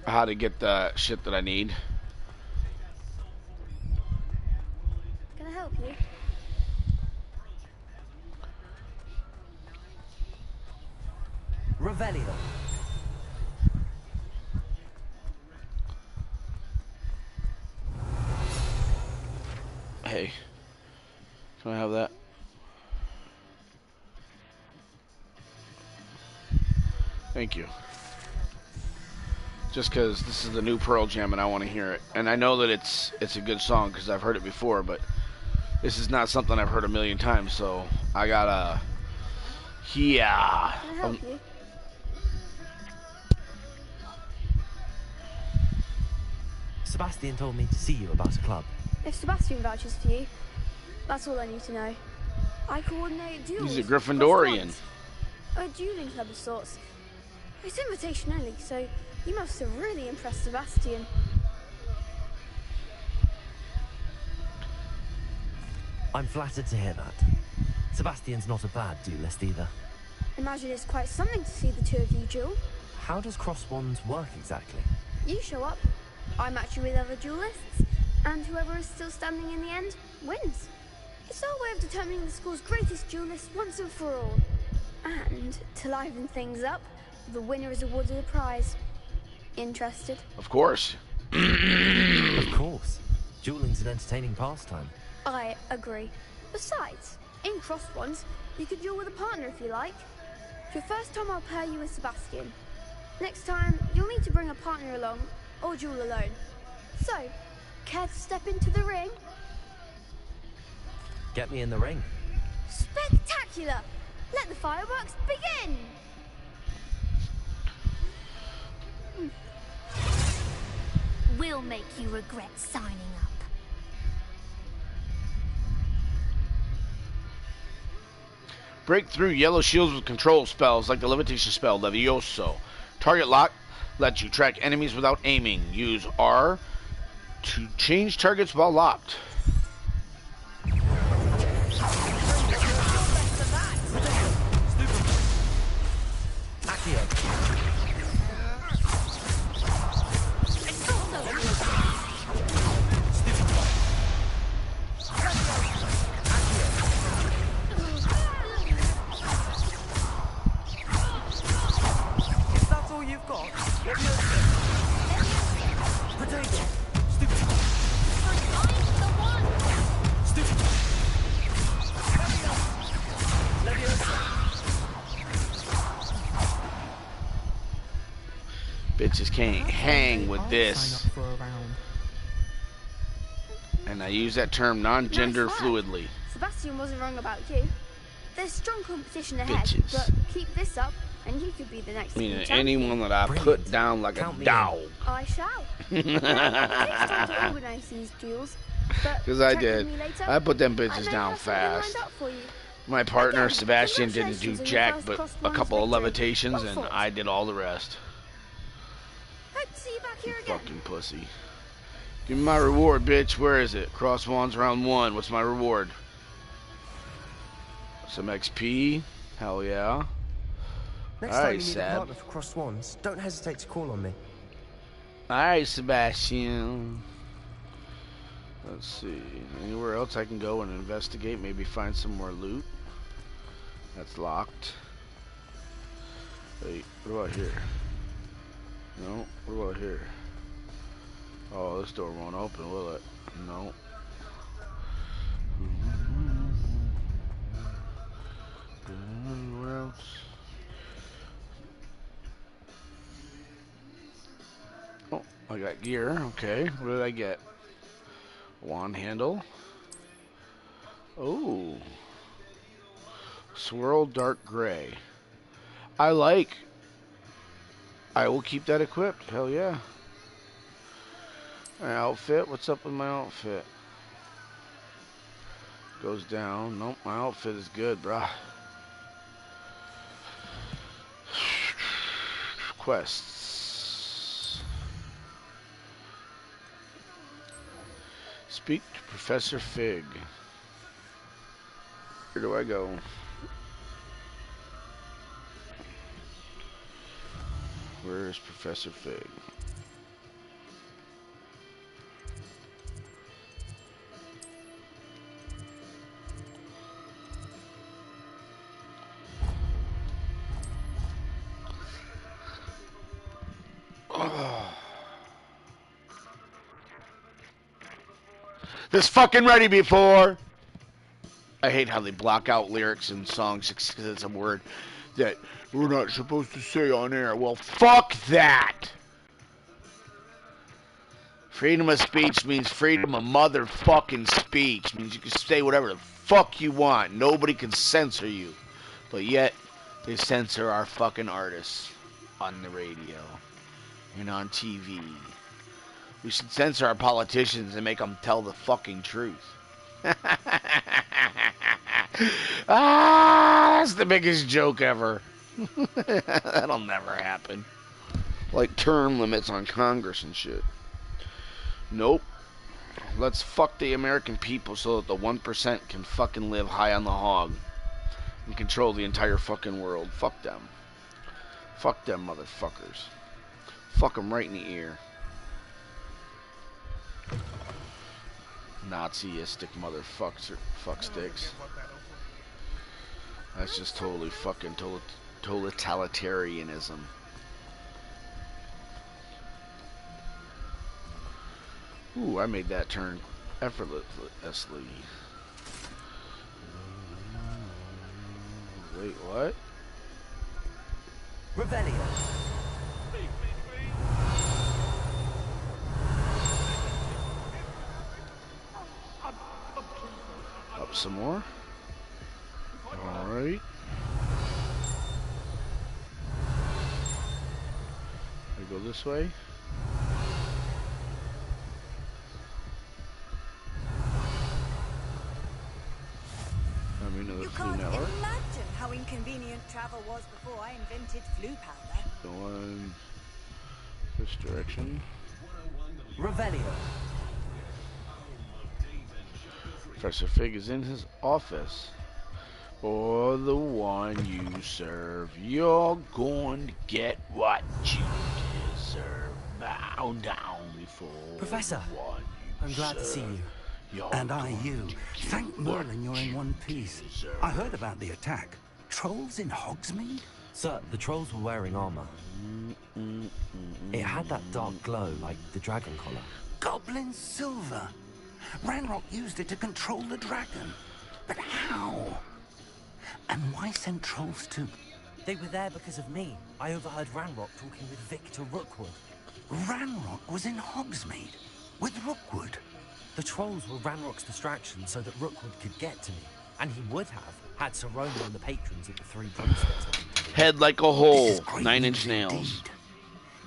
How to get the shit that I need. Can I help you? Revelio. Hey, can I have that? Thank you. Just because this is the new Pearl Jam and I want to hear it. And I know that it's a good song because I've heard it before, but this is not something I've heard a million times, so I gotta... Yeah. Can I help you? Sebastian told me to see you about a club. If Sebastian vouches for you, that's all I need to know. I coordinate duels. He's a Gryffindorian. A dueling club of sorts. It's invitation only, so you must have really impressed Sebastian. I'm flattered to hear that. Sebastian's not a bad duelist either. Imagine it's quite something to see the two of you duel. How does cross wands work exactly? You show up, I match you with other duelists, and whoever is still standing in the end wins. It's our way of determining the school's greatest duelist once and for all. And to liven things up, the winner is awarded a prize. Interested? Of course. Of course. Dueling's an entertaining pastime. I agree. Besides, in crossed ones, you could duel with a partner if you like. For your first time, I'll pair you with Sebastian. Next time, you'll need to bring a partner along, or duel alone. So, care to step into the ring? Get me in the ring. Spectacular! Let the fireworks begin! We'll make you regret signing up. Break through yellow shields with control spells like the levitation spell Levioso. Target lock lets you track enemies without aiming. Use R to change targets while locked. Bitches can't hang with this. And I use that term non-gender fluidly. Sebastian wasn't wrong about you. There's strong competition ahead, Bitches. but keep this up and you could be the next Meaning champion. anyone that I put down like a dog. I shall. It takes time to organise these duels, but Because I check with did. me later. I put them I bitches may down have something lined fast. up for you. My partner, Again, Sebastian, didn't do congratulations on your jack first but crossed a ones couple of victory. levitations, Well and fought. I did all the rest. Hope to see you back here again. Fucking pussy. Give me my reward, bitch. Where is it? Cross wands round 1. What's my reward? Some XP. Hell yeah. Next All time right, you need a Sab. partner for crossed wands, don't hesitate to call on me. Alright, Sebastian. Let's see. Anywhere else I can go and investigate? Maybe find some more loot? That's locked. Wait, what about here? No, what about here? Oh, this door won't open, will it? No. Where else? Oh, I got gear. Okay, what did I get? Wand handle. Oh. Swirl dark gray. I like. I will keep that equipped. Hell yeah. My outfit. What's up with my outfit? Goes down. Nope, my outfit is good, brah. Quests. Speak to Professor Fig. Where do I go? Where is Professor Fig? This fucking ready before. I hate how they block out lyrics in songs because it's a word that we're not supposed to say on air. Well, fuck that. Freedom of speech means freedom of motherfucking speech. Means you can say whatever the fuck you want. Nobody can censor you. But yet, they censor our fucking artists on the radio and on TV. We should censor our politicians and make them tell the fucking truth. That's the biggest joke ever. That'll never happen. Like term limits on Congress and shit. Nope. Let's fuck the American people so that the 1% can fucking live high on the hog and control the entire fucking world. Fuck them. Fuck them motherfuckers. Fuck them right in the ear. Naziistic fuck sticks. That's just totally fucking totalitarianism. Ooh, I made that turn effortlessly. Wait, what? Revelio. Up some more. Alright. I go this way. You can't imagine how inconvenient travel was before I invented flu powder. Going this direction. Revelio. Professor Fig is in his office. For the one you serve, you're going to get what you deserve. Bow down before Professor, the one I'm glad to see you. And I you. Thank Merlin you're in one piece. I heard about the attack. Trolls in Hogsmeade? Sir, the trolls were wearing armor. It had that dark glow, like the dragon collar. Goblin silver. Ranrock used it to control the dragon. But how? And why send trolls to... They were there because of me. I overheard Ranrock talking with Victor Rookwood. Ranrock was in Hogsmeade? With Rookwood? The trolls were Ranrock's distraction so that Rookwood could get to me. And he would have, had Sir Roma and the patrons at the Three Broomsticks. Head like a hole, 9-inch nails.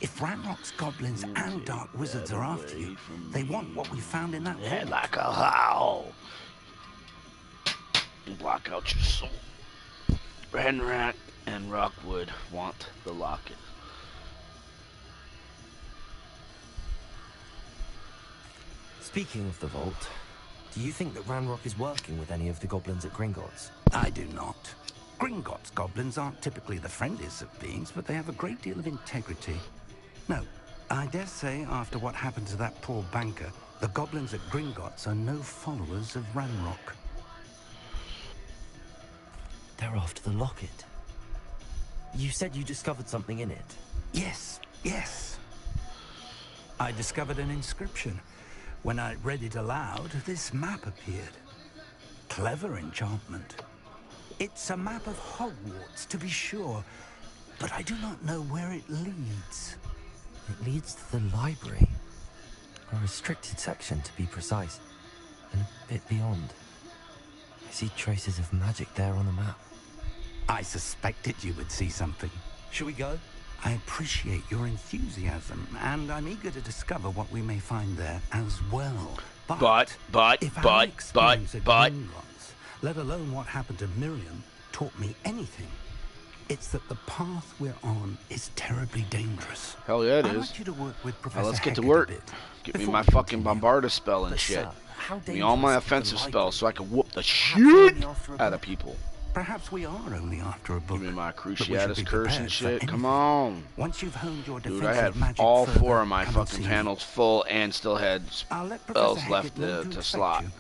If Ranrock's goblins and dark wizards are after you, they want what we found in that Head vault. like a hole. Block out your soul. Ranrock and Rockwood want the locket. Speaking of the vault, do you think that Ranrock is working with any of the goblins at Gringotts? I do not. Gringotts goblins aren't typically the friendliest of beings, but they have a great deal of integrity. No, I dare say after what happened to that poor banker, the goblins at Gringotts are no followers of Ranrock. They're after the locket. You said you discovered something in it. Yes, yes. I discovered an inscription. When I read it aloud, this map appeared. Clever enchantment. It's a map of Hogwarts, to be sure, but I do not know where it leads. It leads to the library. A restricted section, to be precise. And a bit beyond. I see traces of magic there on the map. I suspected you would see something. Shall we go? I appreciate your enthusiasm, and I'm eager to discover what we may find there as well. But if our experience at Gringotts, let alone what happened to Miriam, taught me anything, it's that the path we're on is terribly dangerous. Hell yeah, it I is. want you to work with Now Professor let's get to Hackett work. a bit. Get me Before my we fucking continue. Bombarda spell and But, shit. sir, how Give me all my dangerous is the offensive library? spells so I can whoop the Perhaps we're shit only after a out of book. people. Perhaps we are only after a book. Give me my but we should Cruciatus be curse prepared and for shit. Come anything. on. Once you've honed your Dude, defensive I had magic all further, 4 of my come and fucking see me. panels full and still had I'll let spells Professor left Hackett know to to expect slot. you.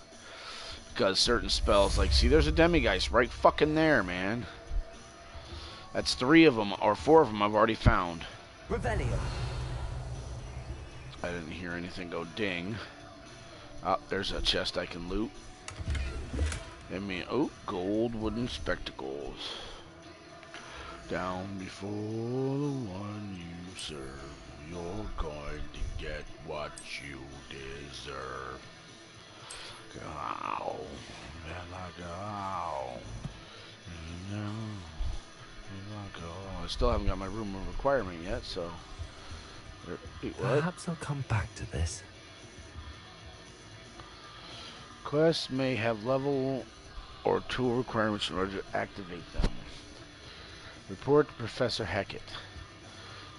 Because certain spells, like, see, there's a Demigeist right fucking there, man. That's 3 of them, or 4 of them I've already found. Revelio. I didn't hear anything go ding. Oh, there's a chest I can loot. Give me, oh, gold wooden spectacles. Down before the one you serve, you're going to get what you deserve. Ow. Ow. I still haven't got my room of requirement yet, so. Wait, what? Perhaps I'll come back to this. Quests may have level or tool requirements in order to activate them. Report to Professor Hackett.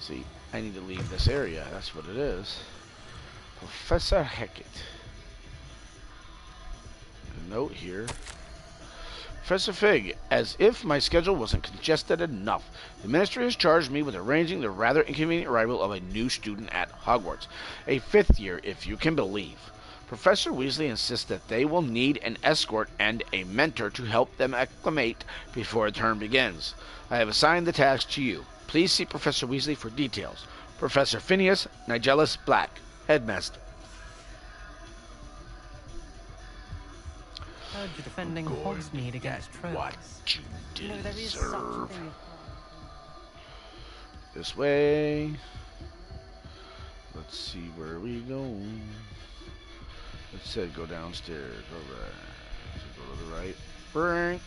See, I need to leave this area. That's what it is. Professor Hackett. A note here. Professor Fig, as if my schedule wasn't congested enough, the ministry has charged me with arranging the rather inconvenient arrival of a new student at Hogwarts. A 5th year, if you can believe. Professor Weasley insists that they will need an escort and a mentor to help them acclimate before a term begins. I have assigned the task to you. Please see Professor Weasley for details. Professor Phineas Nigellus Black, Headmaster. Heard you're defending Hogsmeade against trolls. What you No, there is such a deserve. thing. This way. Let's see where we go. It said go downstairs. Alright. So go to the right. Right.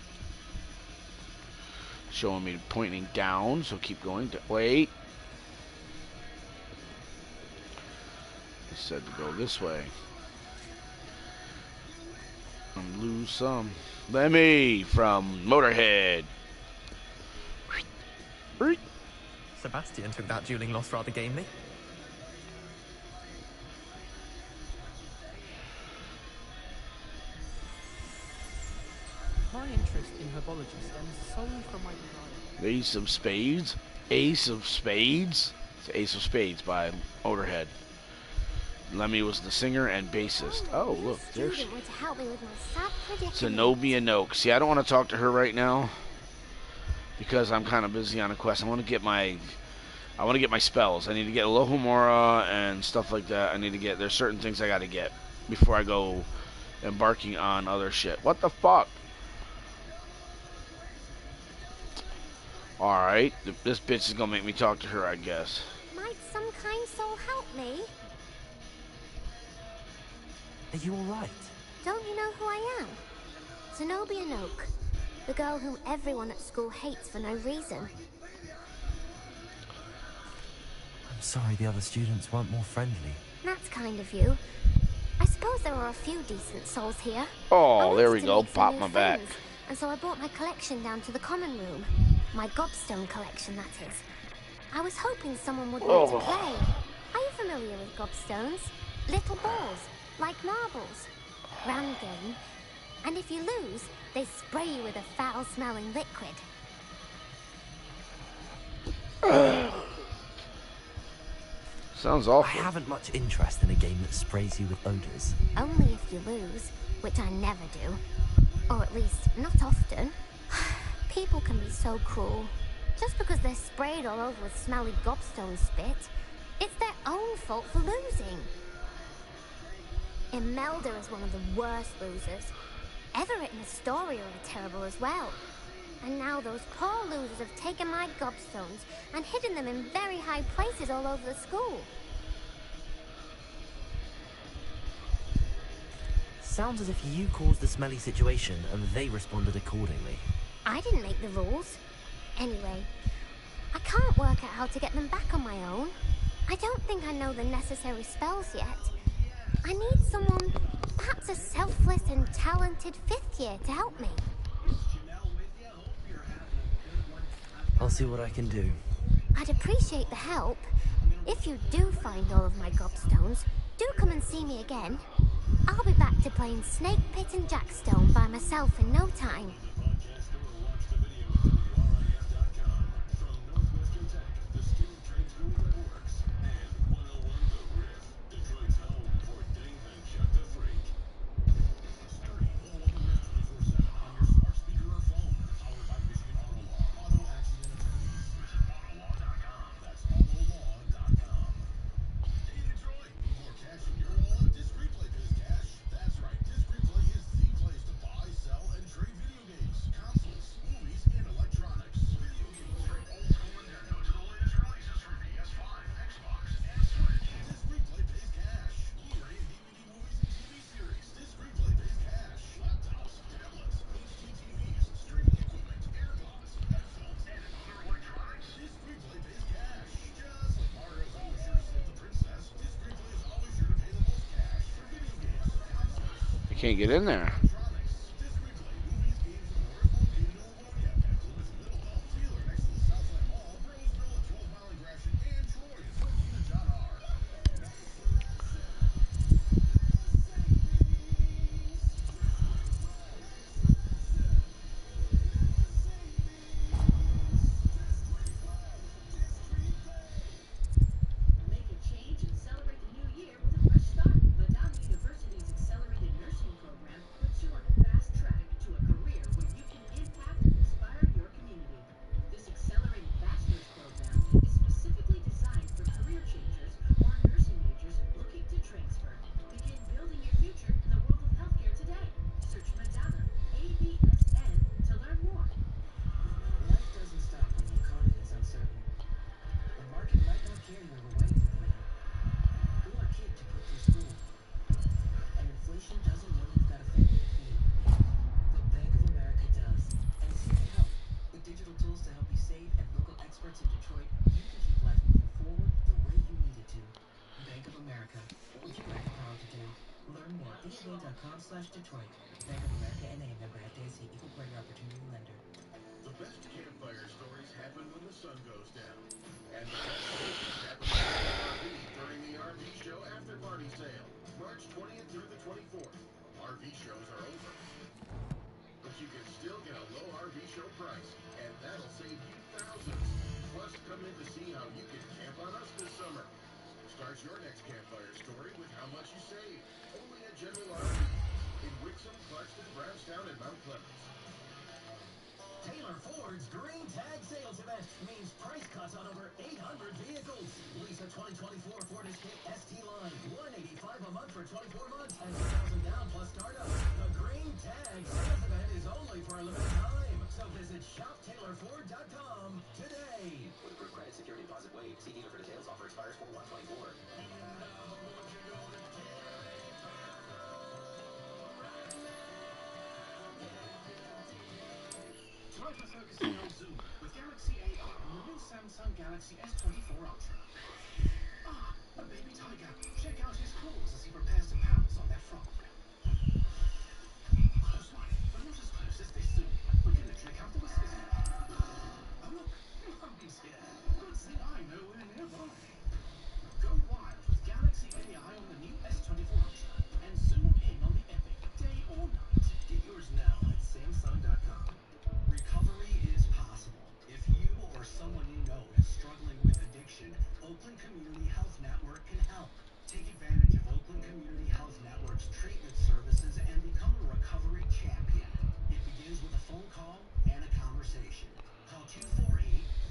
Showing me pointing down, so keep going. Wait. It said to go this way. And lose some. Lemmy from Motorhead. Sebastian took that dueling loss rather gamely. My interest in herbology stems solely from my desire. Ace of Spades. Ace of Spades. It's Ace of Spades by Motorhead. Lemmy was the singer and bassist. Oh, look, there's Zenobia Noak. See, I don't want to talk to her right now because I'm kind of busy on a quest. I want to get my spells. I need to get Alohomora and stuff like that. There's certain things I got to get before I go embarking on other shit. What the fuck? Alright, this bitch is gonna make me talk to her, I guess. Might some kind soul help me? Are you alright? Don't you know who I am? Zenobia Noak, the girl whom everyone at school hates for no reason. I'm sorry the other students weren't more friendly. That's kind of you. I suppose there are a few decent souls here. Oh, there we go. Pop my back. And so I brought my collection down to the common room. My gobstone collection, that is. I was hoping someone would want to play. Are you familiar with gobstones? Little balls, like marbles. Round game. And if you lose, they spray you with a foul-smelling liquid. Sounds awful. I haven't much interest in a game that sprays you with odors. Only if you lose, which I never do. Or at least, not often. People can be so cruel. Just because they're sprayed all over with smelly gobstone spit, it's their own fault for losing. Imelda is one of the worst losers. Everett and Astoria are terrible as well. And now those poor losers have taken my gobstones and hidden them in very high places all over the school. Sounds as if you caused the smelly situation and they responded accordingly. I didn't make the rules. Anyway, I can't work out how to get them back on my own. I don't think I know the necessary spells yet. I need someone, perhaps a selfless and talented 5th year to help me. I'll see what I can do. I'd appreciate the help. If you do find all of my gobstones, do come and see me again. I'll be back to playing Snake Pit and Jackstone by myself in no time. Can't get in there. Learn more at bofA.com/Detroit. Bank of America NA, member FDIC, equal credit opportunity lender. The best campfire stories happen when the sun goes down. And the best savings happen when you get an RV during the RV Show After Party Sale, March 20th through the 24th. RV shows are over, but you can still get a low RV show price, and that'll save you thousands. Plus, come in to see how you can camp on us this summer. Start your next campfire story with how much you save. Only at General RV in Wixom, Clarkston, Brownstown, and Mount Clemens. Taylor Ford's Green Tag Sales Event means price cuts on over 800 vehicles. Lease a 2024 Ford Escape ST Line, $185 a month for 24 months and $2,000 down plus startup. The Green Tag Sales Event is only for a limited time, so visit shoptaylorford.com today. With approved credit, security deposit waived. See dealer for details. Offer expires 4/1/24. Try for focusing on Zoom with Galaxy AI on the new Samsung Galaxy S24 Ultra. Ah, a baby tiger. Check out his claws as he prepares to pounce on that frog. Close one, but not as close as this Zoom. We're gonna check out the whiskers. Oh look, Mommy's here. Good thing I'm nowhere nearby. Go wild with Galaxy AI on the new S24 Ultra and zoom in on the epic, day or night. Get yours now at Samsung.com. Recovery is possible. If you or someone you know is struggling with addiction, Oakland Community Health Network can help. Take advantage of Oakland Community Health Network's treatment services and become a recovery champion. It begins with a phone call and a conversation. Call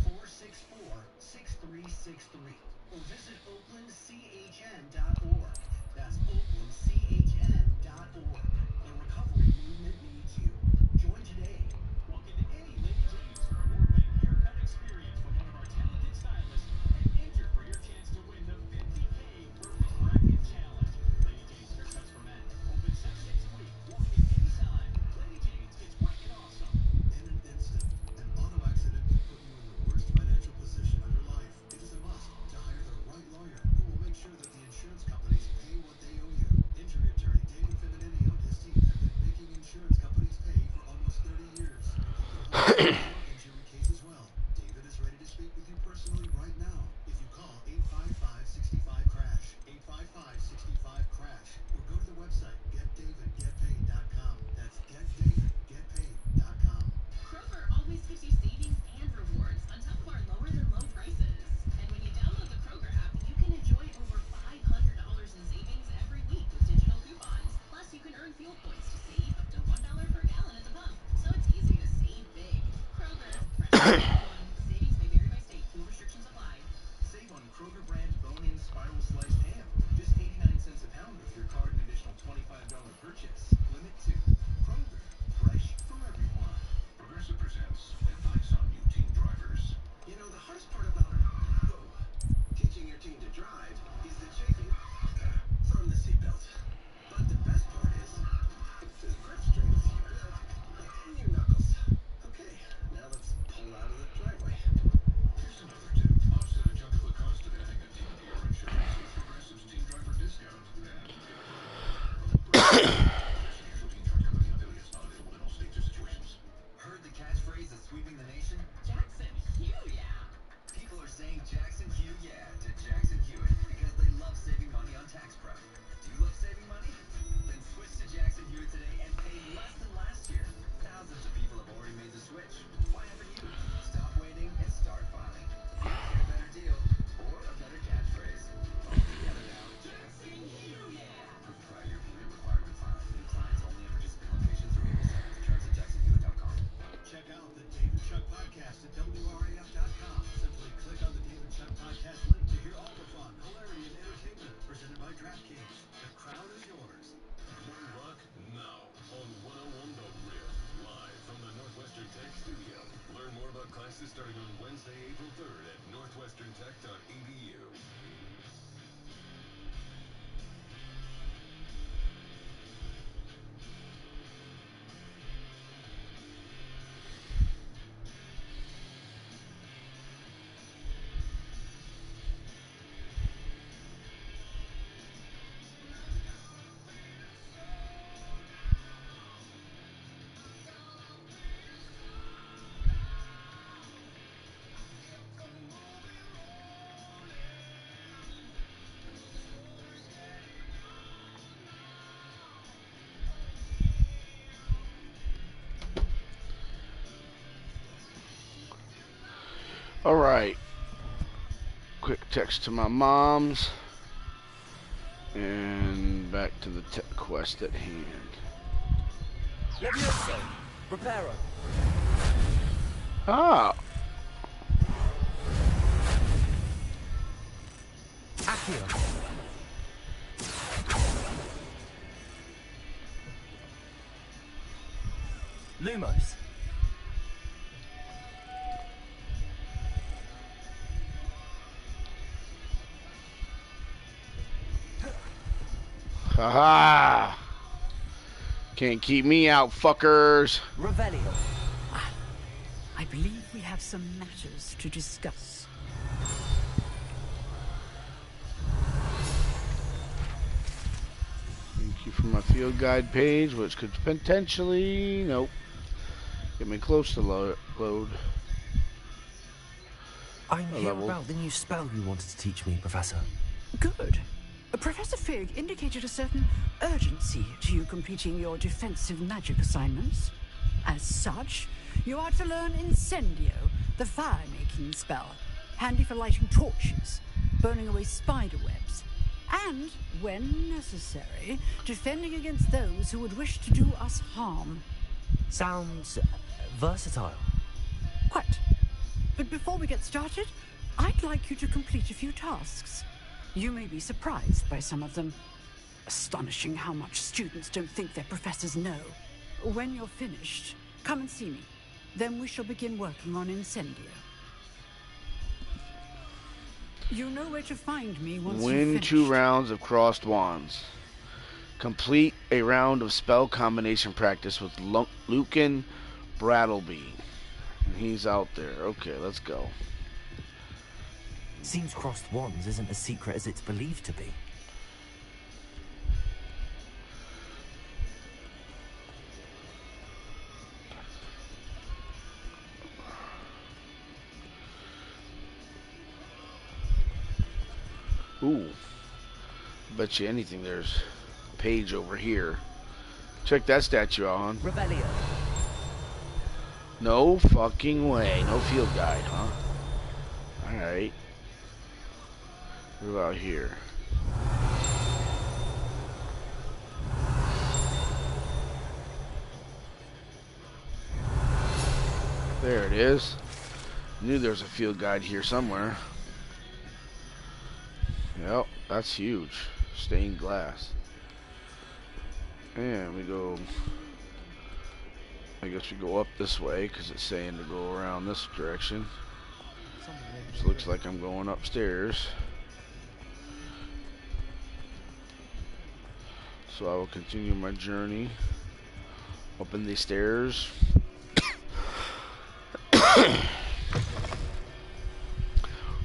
248-464-6363 or visit oaklandchn.org. That's oaklandchn.org. The recovery movement needs you. Join today. Walk into any Lady Jane's for award-winning haircut experience from one of our talented stylists and enter for your chance to win the 50K Perfect Bracket Challenge. Lady Jane's haircuts for men. Open 6 days a week. Walk in anytime. Lady Jane's, it's wicked awesome. In an instant, an auto accident can put you in the worst financial position of your life. It is a must to hire the right lawyer who will make sure that the insurance companies pay what they owe you. Injury attorney David Femininity and his team have been making insurance companies pay for almost 30 years. He can help you with your injury case as well. David is ready to speak with you personally right now. If you call 855-65-CRASH, 855-65-CRASH, or go to the website getdavidgetpaid.com. That's getdavidgetpaid.com. Kroger always gives you savings and rewards on top of our lower than low prices. And when you download the Kroger app, you can enjoy over $500 in savings every week with digital coupons. Plus, you can earn fuel points to save up to $1 per gallon at the pump. So it's easy to save big. Kroger, fresh for everyone. Savings may vary by state. Fuel restrictions apply. Save on Kroger brand bone-in spiral sliced ham. Just 89 cents a pound with your card and additional $25 purchase. Limit 2. Kroger. Fresh for everyone. Progressive presents advice on new teen drivers. You know, the hardest part about teaching your teen to drive is the chafing from the seatbelt. But the best part is the grip strength. In your knuckles. Okay, now let's pull out of the driveway. Here's another tip. Offset a chunk of the cost of adding a teen to your insurance with Progressive's teen driver discount. National Teen Truck Company affiliates not available in all states or situations. Heard the catchphrase that's sweeping the nation? Jackson, Hugh, yeah. People are saying Jackson Hugh yeah to Jackson Hewitt because they love saving money on tax prep. Do you love saving money? Then switch to Jackson Hewitt today and pay less than last year. Thousands of people have already made the switch. Why haven't you? Stop waiting and start filing. Get a better deal or a better catchphrase. All together now. Jackson Hugh yeah. Prior period requirement filing. New clients only at participant locations through April 7th. Terms at jacksonhewitt.com. Check out the David Chuck Podcast at WRAF.com. Simply click on the David Chuck Podcast link to hear all the fun, hilarity, and entertainment presented by DraftKings. The crown is yours. Learn luck now on 101 The Rip, live from the Northwestern Tech studio. Learn more about classes starting on Wednesday, April 3rd at northwesterntech.edu. Alright. Quick text to my mom's. And back to the quest at hand. Levioso, Reparo. Ah. Accio. Lumos. Haha! Can't keep me out, fuckers. Revelio. I believe we have some matters to discuss. Thank you for my field guide page, which could potentially, nope, get me close to load. I'm here about the new spell you wanted to teach me, Professor. Good. Professor Fig indicated a certain urgency to you completing your defensive magic assignments. As such, you are to learn Incendio, the fire-making spell, handy for lighting torches, burning away spider webs, and, when necessary, defending against those who would wish to do us harm. Sounds versatile. Quite. But before we get started, I'd like you to complete a few tasks. You may be surprised by some of them. Astonishing how much students don't think their professors know. When you're finished, come and see me. Then we shall begin working on Incendio. You know where to find me once you've Win finished. 2 rounds of crossed wands. Complete a round of spell combination practice with Lucan Brattleby. He's out there. Okay, let's go. Seems crossed wands isn't as secret as it's believed to be. Ooh. Bet you anything there's a page over here. Check that statue out, hon. Revelio. No fucking way. No field guide, huh? Alright. What about here? There it is. Knew there was a field guide here somewhere. Yep, that's huge. Stained glass. And we go... I guess we go up this way because it's saying to go around this direction. So looks like I'm going upstairs. So I will continue my journey up in these stairs.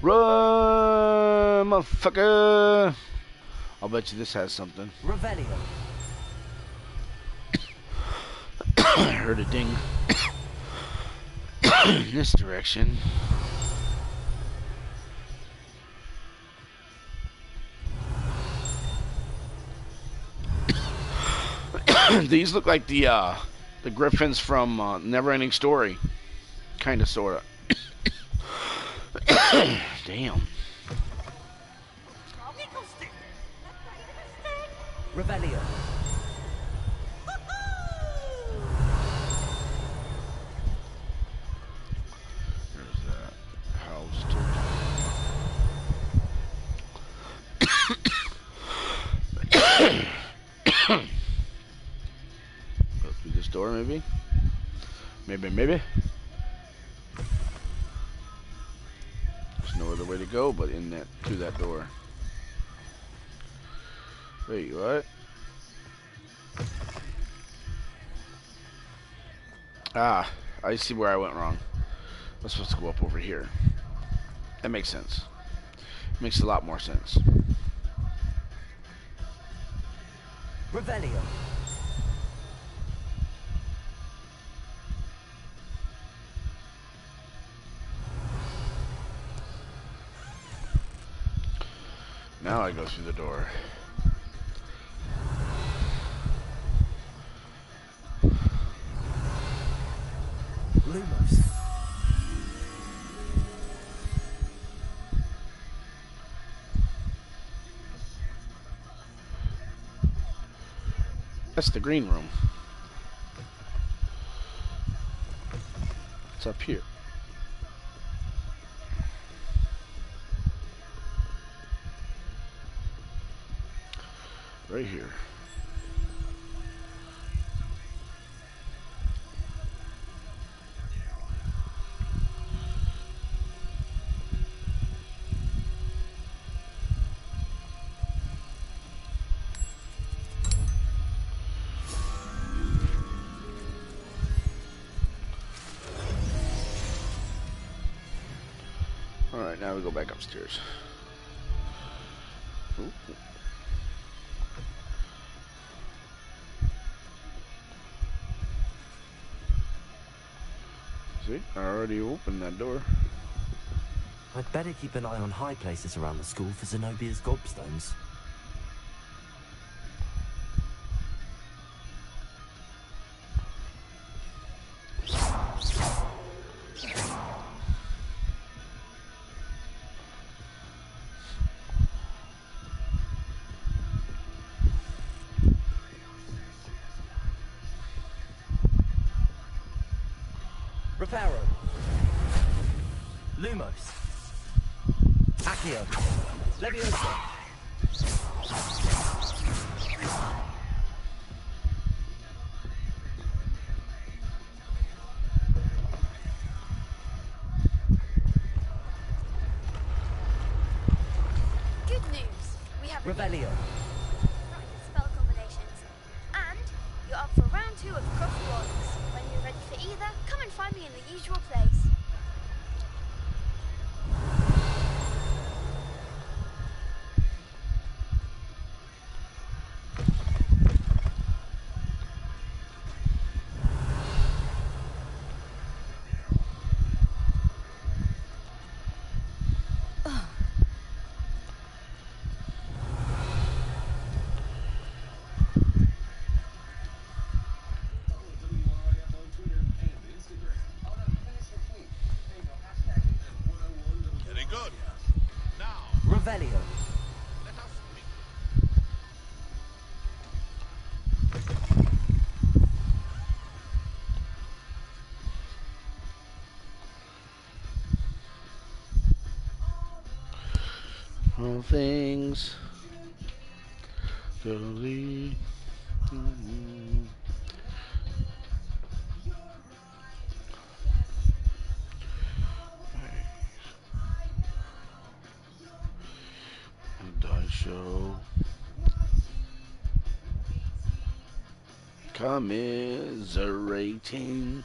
Run, motherfucker! I'll bet you this has something. Revelio. I heard a ding in this direction. These look like the griffins from Neverending Story, kind of, sorta. Damn. Revelio. There's that house. Go through this door, maybe? Maybe. There's no other way to go but in that, through that door. Wait, what? Ah, I see where I went wrong. I'm supposed to go up over here. That makes sense. Makes a lot more sense. Revelio. Now I go through the door. Lumos. That's the green room. It's up here. Right here. Alright, now we go back upstairs. Ooh. See, I already opened that door. I'd better keep an eye on high places around the school for Zenobia's gobstones. Reparo. Lumos. Accio. Leviosa. Good news. We have Revelio. spell combinations. And you're up for round 2 of Crosswords. When you're ready for either, come and find me in the usual place. Very good. Now, Revelio. let us speak. All things slowly. And I show commiserating.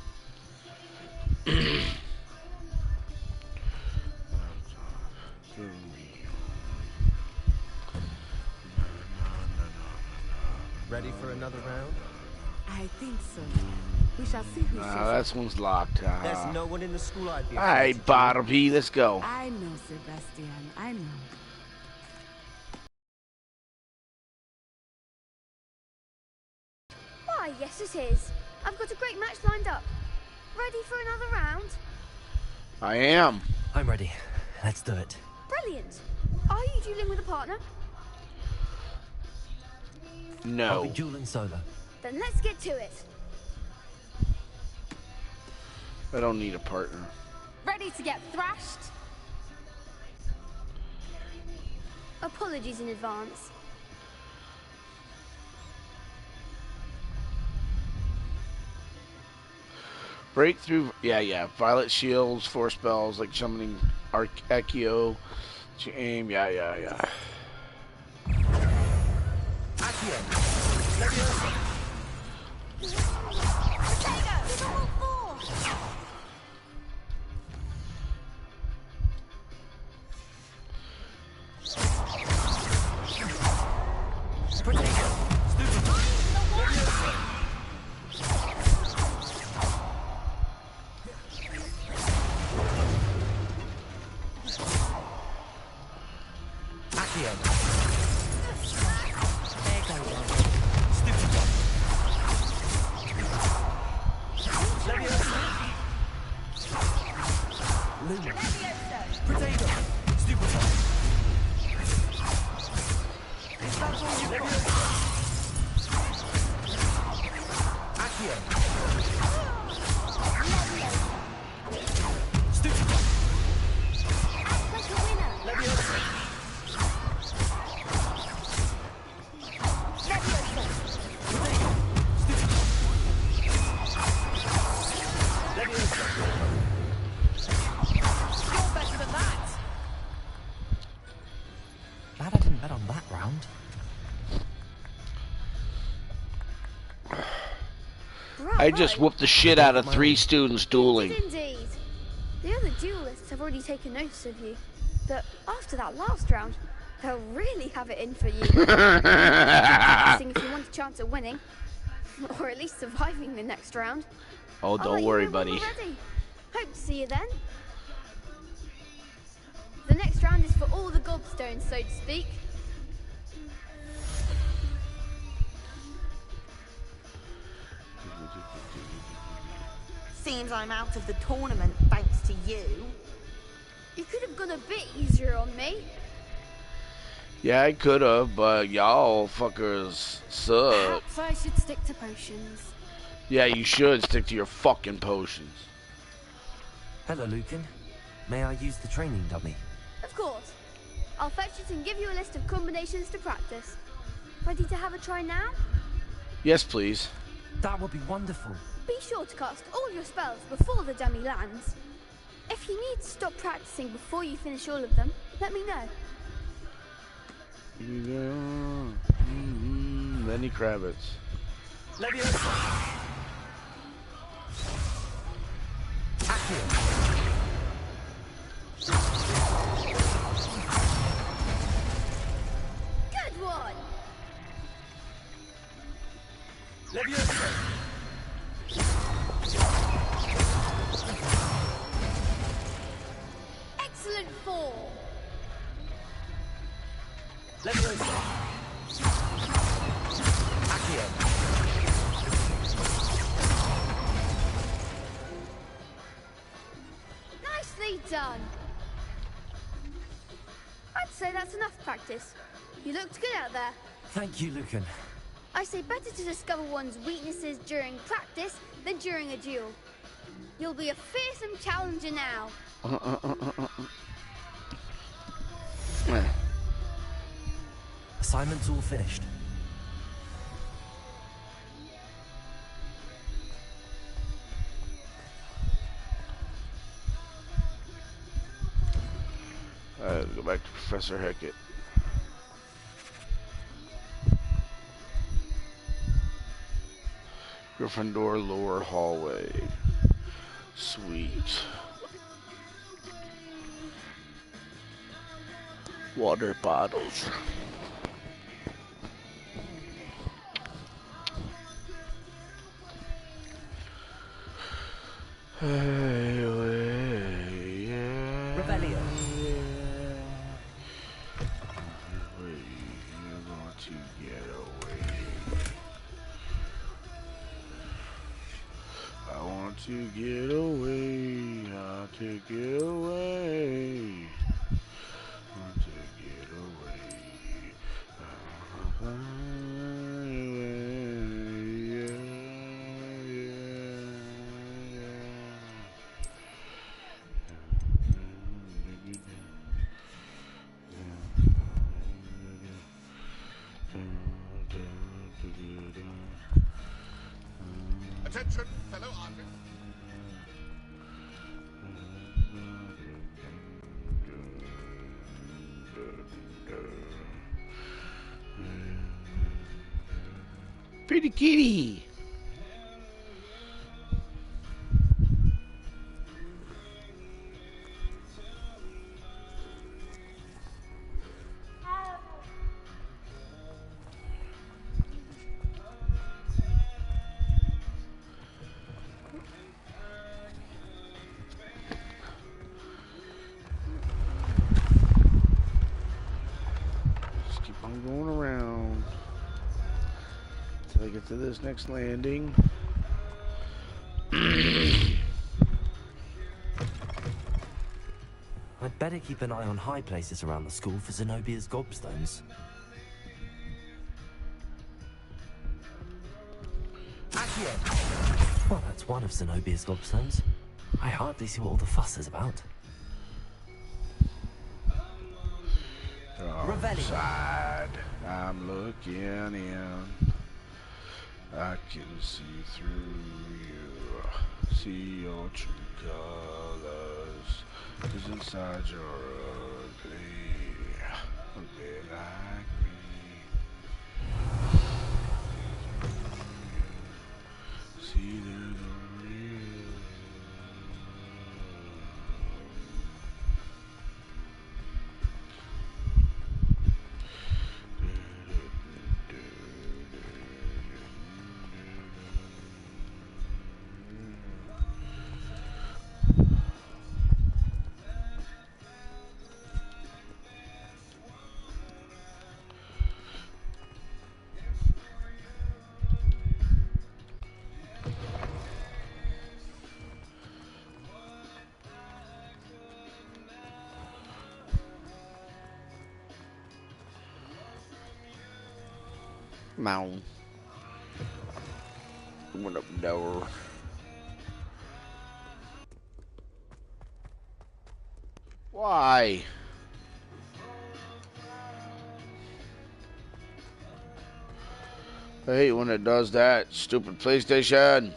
Ready for another round? I think so. We shall see who Nah, says that one's locked. There's no one in the school I'd be Hey, afraid to Barby, let's go. I know, Sebastian. I know. Why, yes it is. I've got a great match lined up. Ready for another round? I am. I'm ready. Let's do it. Brilliant. Are you dueling with a partner? I'll No. be dueling solo. Then let's get to it. I don't need a partner. Ready to get thrashed? Apologies in advance. Breakthrough. Yeah. Violet shields, 4 spells, like summoning Accio. To aim. Yeah. Accio. Leviosa. Glad I didn't bet on that round. I just whooped the shit out of 3 students dueling. Indeed. The other duelists have already taken notice of you. But after that last round, they'll really have it in for you. Practicing if you want a chance at winning. Or at least surviving the next round. Oh, don't worry, buddy. Hope to see you then. The next round is for all the gobstones, so to speak. Seems I'm out of the tournament thanks to you. You could have gone a bit easier on me. Yeah, I could have, but y'all fuckers suck. Perhaps I should stick to potions. Yeah, you should stick to your fucking potions. Hello, Lucan. May I use the training dummy? Of course. I'll fetch it and give you a list of combinations to practice. Ready to have a try now? Yes, please. That would be wonderful. Be sure to cast all your spells before the dummy lands. If you need to stop practicing before you finish all of them, let me know. Lenny Kravitz. Good one! Excellent form! Nicely done! I'd say that's enough practice. You looked good out there. Thank you, Lucan. I say better to discover one's weaknesses during practice than during a duel. You'll be a fearsome challenger now. Assignment's all finished. Go back to Professor Heckett. Gryffindor lower hallway. Sweet. Water bottles. Rebellion. To get away, how to get away, how to get away, Attention, fellow artists. Pretty kitty. Just keep on going around till I get to this next landing. I'd better keep an eye on high places around the school for Zenobia's gobstones. Accio. Well, that's one of Zenobia's gobstones. I hardly see what all the fuss is about. Outside, I'm looking in. I can see through you, see your true colors. 'Cause inside you're ugly, ugly like me. See there's a real. Mound. Went up the door. Why? I hate when it does that. Stupid PlayStation.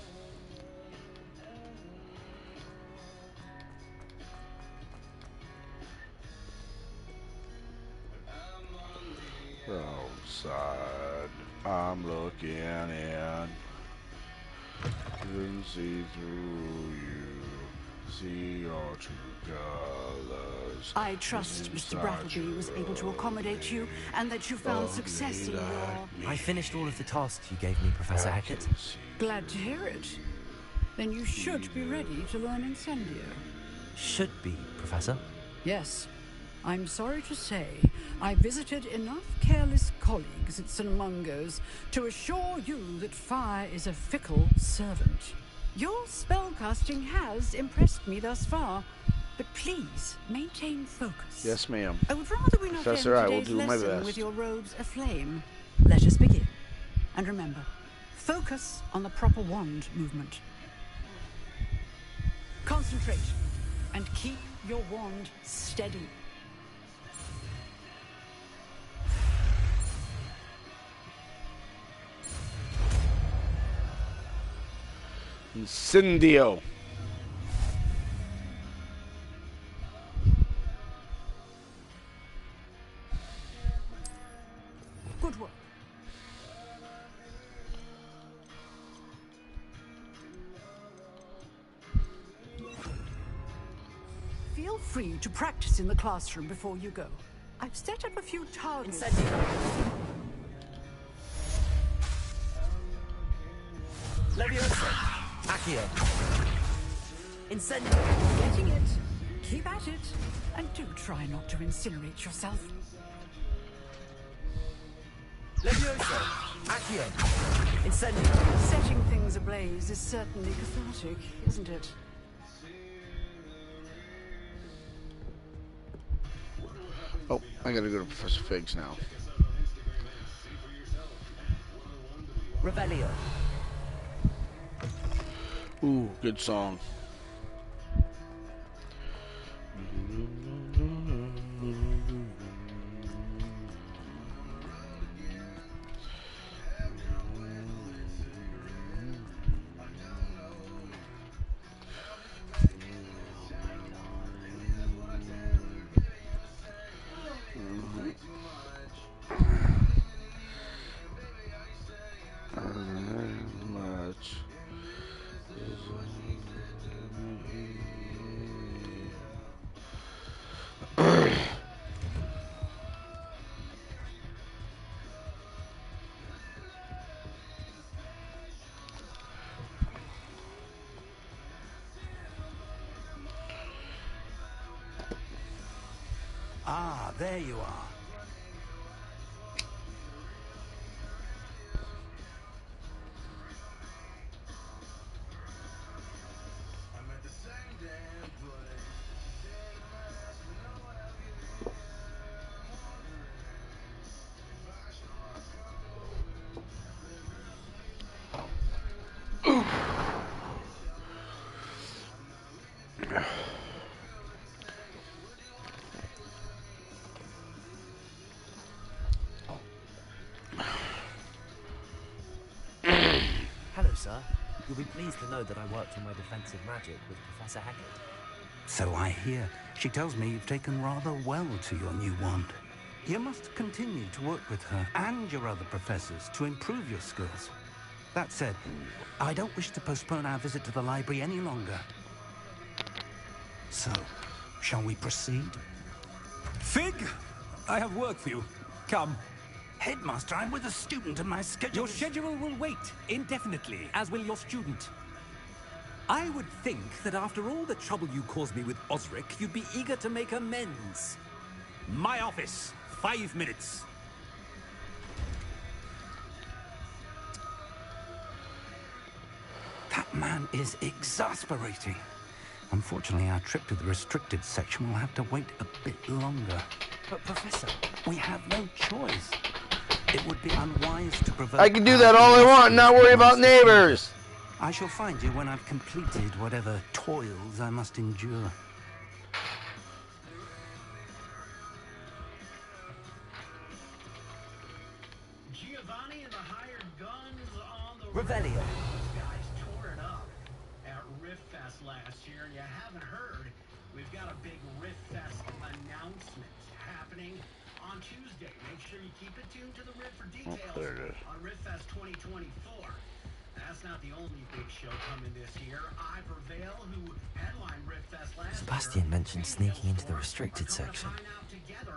Outside, I'm looking in. Can see through you, see your true colors. I trust Mr. Brattleby was able to accommodate you and that you found success in your... I finished all of the tasks you gave me, Professor Hackett. Glad to hear it. Then you should be ready to learn Incendio. Should be, Professor. Yes. I'm sorry to say, I visited enough careless colleagues at St. Mungo's to assure you that fire is a fickle servant. Your spellcasting has impressed me thus far, but please maintain focus. Yes, ma'am. I would rather we not Professor, end I will today's do my lesson best. with your robes aflame. Let us begin. And remember, focus on the proper wand movement. Concentrate and keep your wand steady. Incendio. Good work. Feel free to practice in the classroom before you go. I've set up a few targets. Leviosa! Accio! Incendio! Getting it. Keep at it. And do try not to incinerate yourself. Leviosa! Accio! Incendio! Setting things ablaze is certainly cathartic, isn't it? Oh, I gotta go to Professor Fig's now. Revelio. Ooh, good song. Ah, there you are. sir. You'll be pleased to know that I worked on my defensive magic with Professor Heckett. So I hear. She tells me you've taken rather well to your new wand. You must continue to work with her and your other professors to improve your skills. That said, I don't wish to postpone our visit to the library any longer. So, shall we proceed? Fig! I have work for you. Come. Headmaster, I'm with a student and my schedule... Your schedule will wait indefinitely, as will your student. I would think that after all the trouble you caused me with Osric, you'd be eager to make amends. My office, 5 minutes. That man is exasperating. Unfortunately, our trip to the restricted section will have to wait a bit longer. But, Professor... We have no choice. It would be unwise to provoke... I can do that all I want and not worry about neighbors. I shall find you when I've completed whatever toils I must endure. Giovanni and the hired guns on the Revelio. These guys tore it up at Riffest last year, and you haven't heard. We've got a big Riffest announcement happening on Tuesday. Make sure you keep it tuned to the Riff for details on Riffest 2024. That's not the only big show coming this year. I Prevail, who headlined Riffest last Sebastian mentioned sneaking into the restricted section.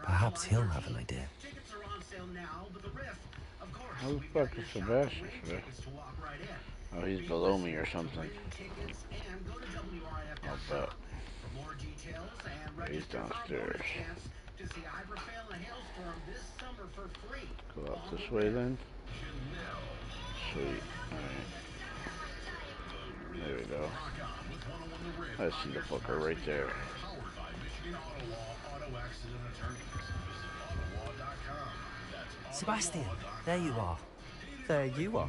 Perhaps he'll have an idea. Tickets are on sale now, but the Riff, of course, How the fuck is Sebastian? Oh, he's below me or something. I'll bet. More details and He's downstairs. to see Ibervale and Hailstorm this summer for free. Go up this way then. Sweet. Alright. There we go. I see the fucker right there. Sebastian, there you are. There you are.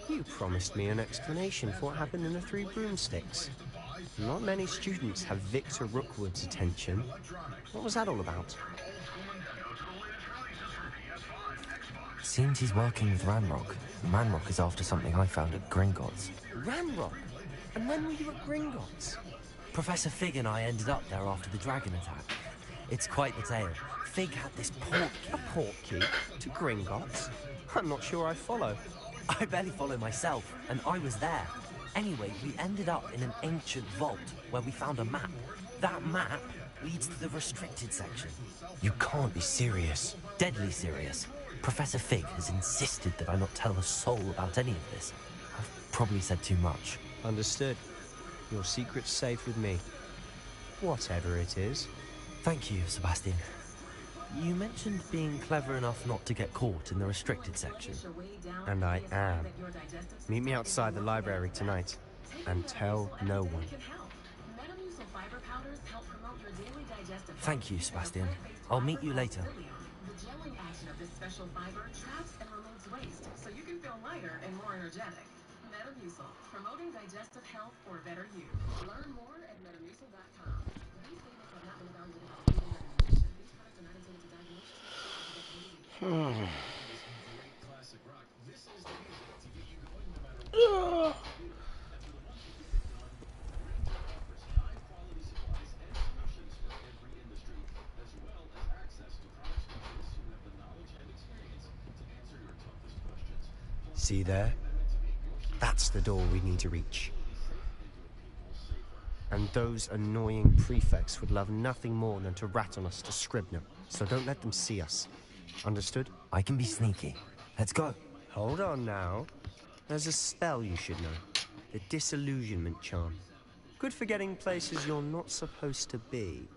You promised me an explanation for what happened in the Three Broomsticks. Not many students have Victor Rookwood's attention. What was that all about? Seems he's working with Ranrock. Ranrock is after something I found at Gringotts. Ranrock? And when were you at Gringotts? Professor Fig and I ended up there after the dragon attack. It's quite the tale. Fig had this portkey. A portkey? To Gringotts? I'm not sure I follow. I barely follow myself, and I was there. Anyway, we ended up in an ancient vault where we found a map. That map leads to the restricted section. You can't be serious. Deadly serious. Professor Fig has insisted that I not tell a soul about any of this. I've probably said too much. Understood. Your secret's safe with me. Whatever it is. Thank you, Sebastian. You mentioned being clever enough not to get caught in the restricted section. And I am. Meet me outside the library tonight. And tell no one. Thank you, Sebastian. I'll meet you later. The gelling action of this special fiber traps and removes waste, so you can feel lighter and more energetic. Metamucil, promoting digestive health for better you. Learn more at metamucil.com. These labels have not been evaluated by the Food and Drug Administration. These products are not intended to diagnose, treat, or prevent Great classic rock. This is the music to get you going no matter what. See there? That's the door we need to reach. And those annoying prefects would love nothing more than to rat on us to Scribner, so don't let them see us. Understood? I can be sneaky. Let's go. Hold on now. There's a spell you should know. The Disillusionment Charm. Good for getting places you're not supposed to be.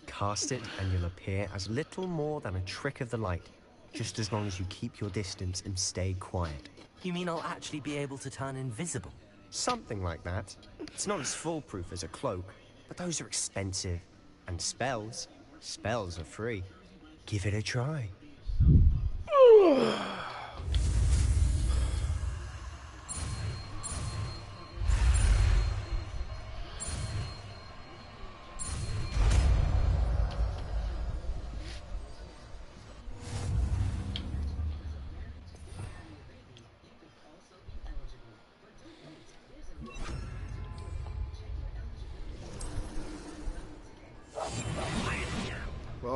Cast it and you'll appear as little more than a trick of the light, just as long as you keep your distance and stay quiet. You mean I'll actually be able to turn invisible? Something like that. It's not as foolproof as a cloak, but those are expensive. And spells are free. Give it a try.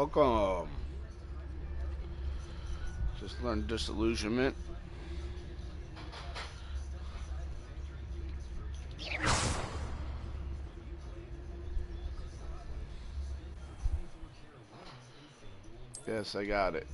Welcome. Just learned disillusionment. Yes, I got it.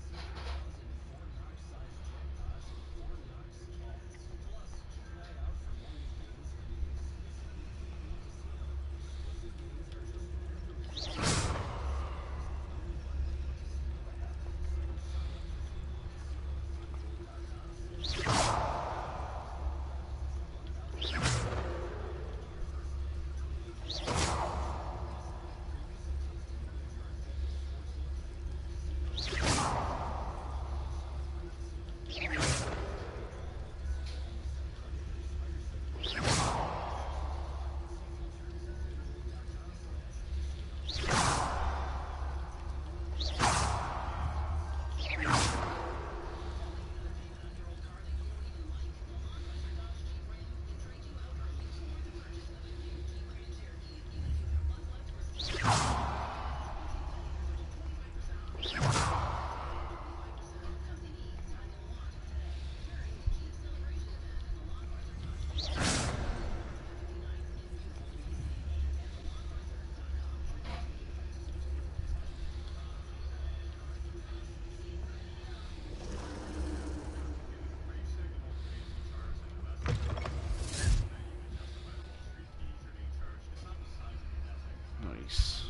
Nice.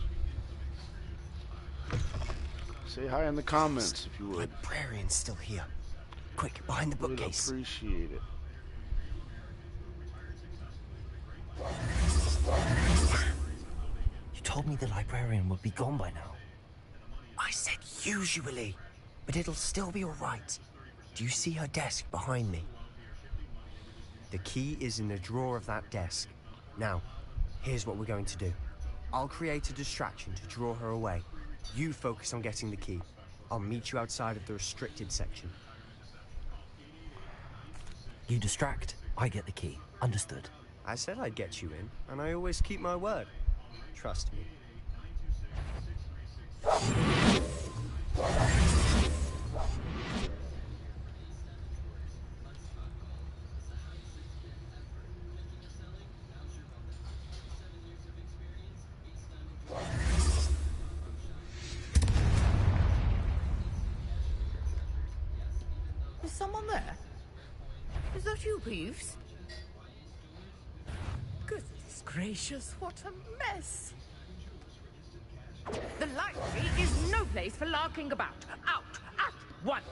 Say hi in the comments if you would. Librarian's still here. Quick, behind the bookcase. Would appreciate it. You told me the librarian would be gone by now. I said usually, but it'll still be all right. Do you see her desk behind me? The key is in the drawer of that desk. Now, here's what we're going to do. I'll create a distraction to draw her away. You focus on getting the key. I'll meet you outside of the restricted section. You distract, I get the key. Understood. I said I'd get you in, and I always keep my word. Trust me. Is someone there? Is that you, Peeves? Goodness gracious, what a mess! The library is no place for larking about. Out at once!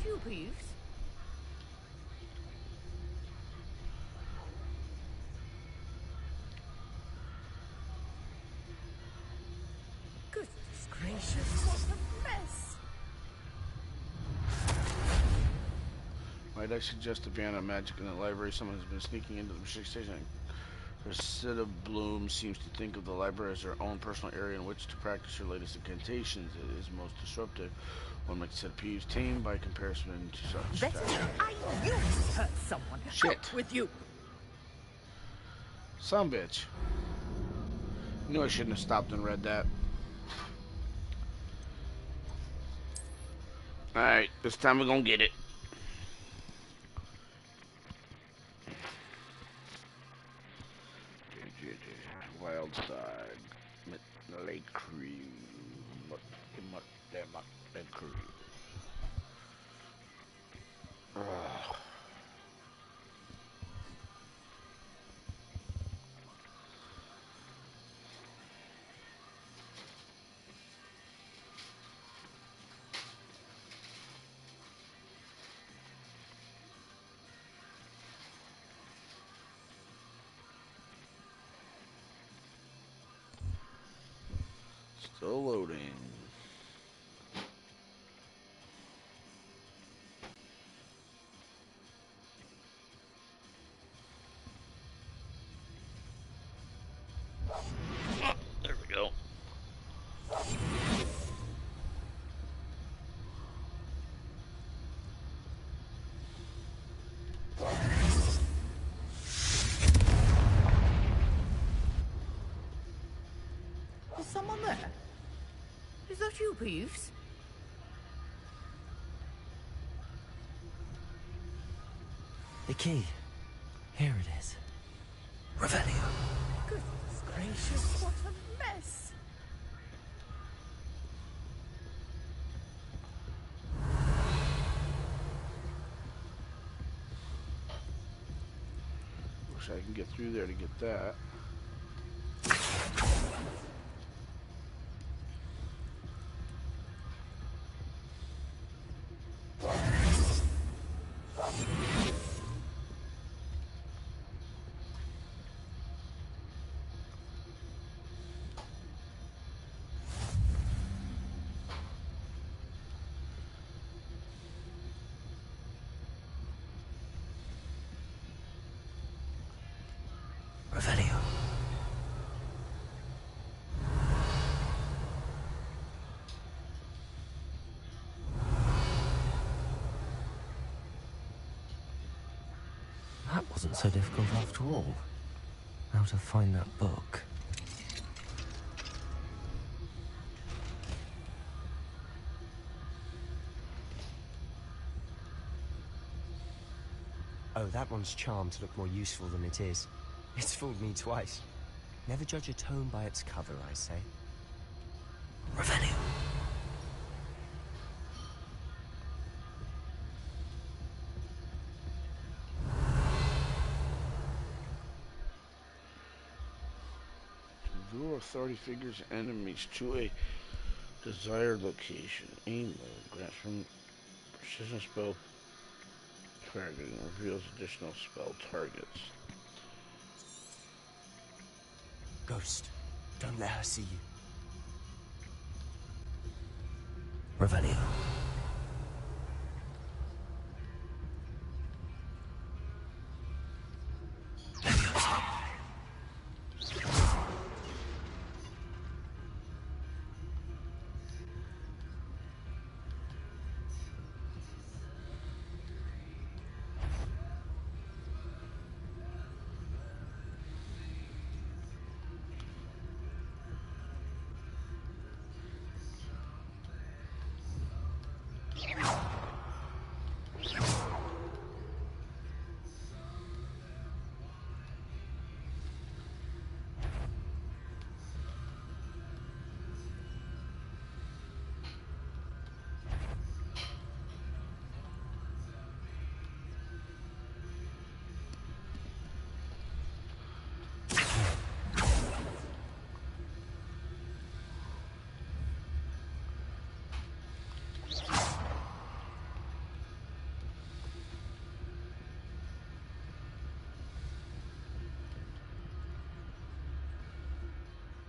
You, Peeves? Goodness gracious, what a mess! Might I suggest a ban on magic in the library? Someone has been sneaking into the restricted section. Priscilla Bloom seems to think of the library as her own personal area in which to practice her latest incantations. It is most disruptive. One might set Peeves tame by comparison to such. Betty, I knew you hurt someone. Shit. Out with you. Some bitch. Knew I shouldn't have stopped and read that. Alright, this time we're gonna get it. Wild side. Lake Crew. Lake Crew. Still loading. There we go. Is someone there? Is that you, Peeves? The key. Here it is. Revelio. Goodness gracious, what a mess! Wish I can get through there to get that. Revelio. That wasn't so difficult after all. How to find that book. Oh, that one's charmed to look more useful than it is. It's fooled me twice. Never judge a tome by its cover, I say. Revelio. Lure authority figures enemies to a desired location. Aim mode grants from precision spell targeting, reveals additional spell targets. Ghost, don't let her see you. Revelio.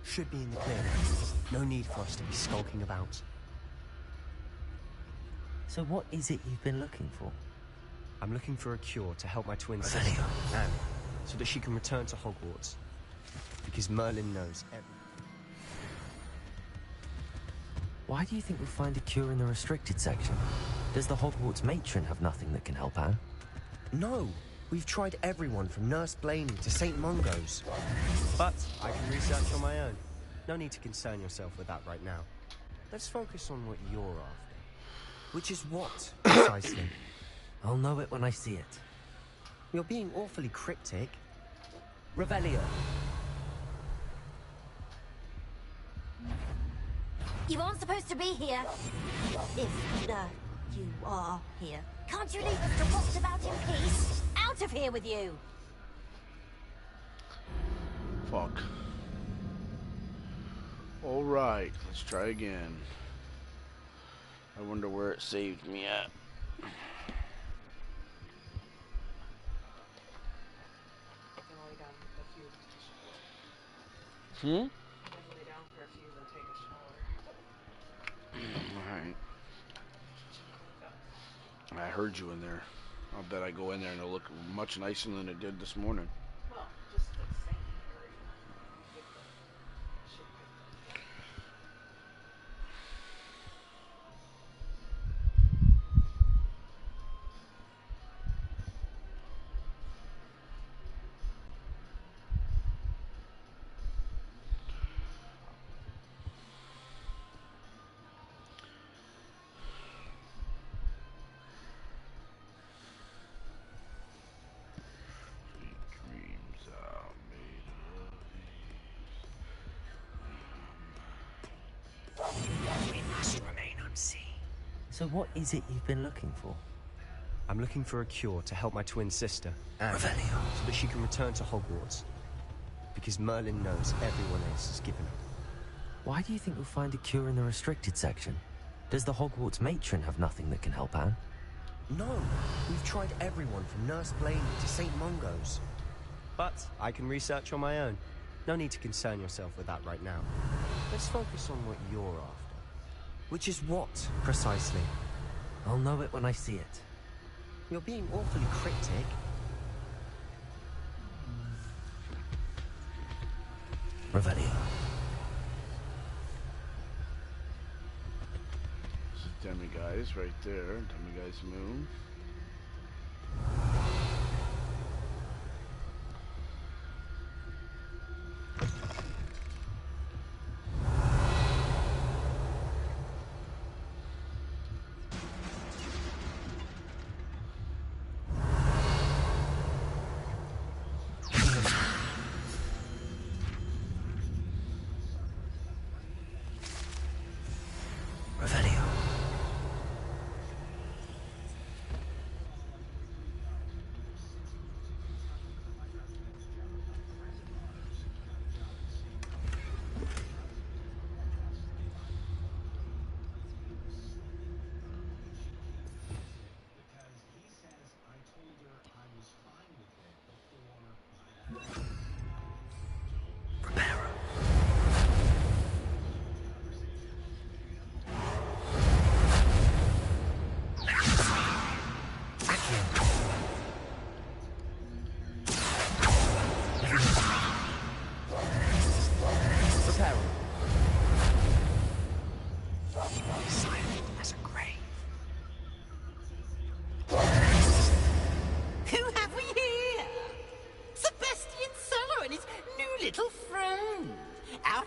Should be in the clear. No need for us to be skulking about. So what is it you've been looking for? I'm looking for a cure to help my twin sister, Anne, so that she can return to Hogwarts. Because Merlin knows everything. Why do you think we'll find a cure in the restricted section? Does the Hogwarts matron have nothing that can help Anne? No, We've tried everyone from Nurse Blaney to St. Mungo's. But I can research on my own. No need to concern yourself with that right now. Let's focus on what you're after. Which is what, precisely? I'll know it when I see it. You're being awfully cryptic. Revelio. You aren't supposed to be here. If, you are here. Can't you leave us to walk about in peace? Out of here with you! Fuck. Alright, let's try again. I wonder where it saved me at. Hmm? Alright. I heard you in there. I'll bet I go in there and it'll look much nicer than it did this morning. Well, just the same area. We must remain unseen. So what is it you've been looking for? I'm looking for a cure to help my twin sister, Anne, so that she can return to Hogwarts. Because Merlin knows everyone else has given up. Why do you think you'll find a cure in the restricted section? Does the Hogwarts matron have nothing that can help Anne? No, we've tried everyone from Nurse Blaney to St. Mungo's. But I can research on my own. No need to concern yourself with that right now. Let's focus on what you're after. Which is what, precisely? I'll know it when I see it. You're being awfully cryptic. Revelio. Demiguise right there. Demiguise moon. Revelio.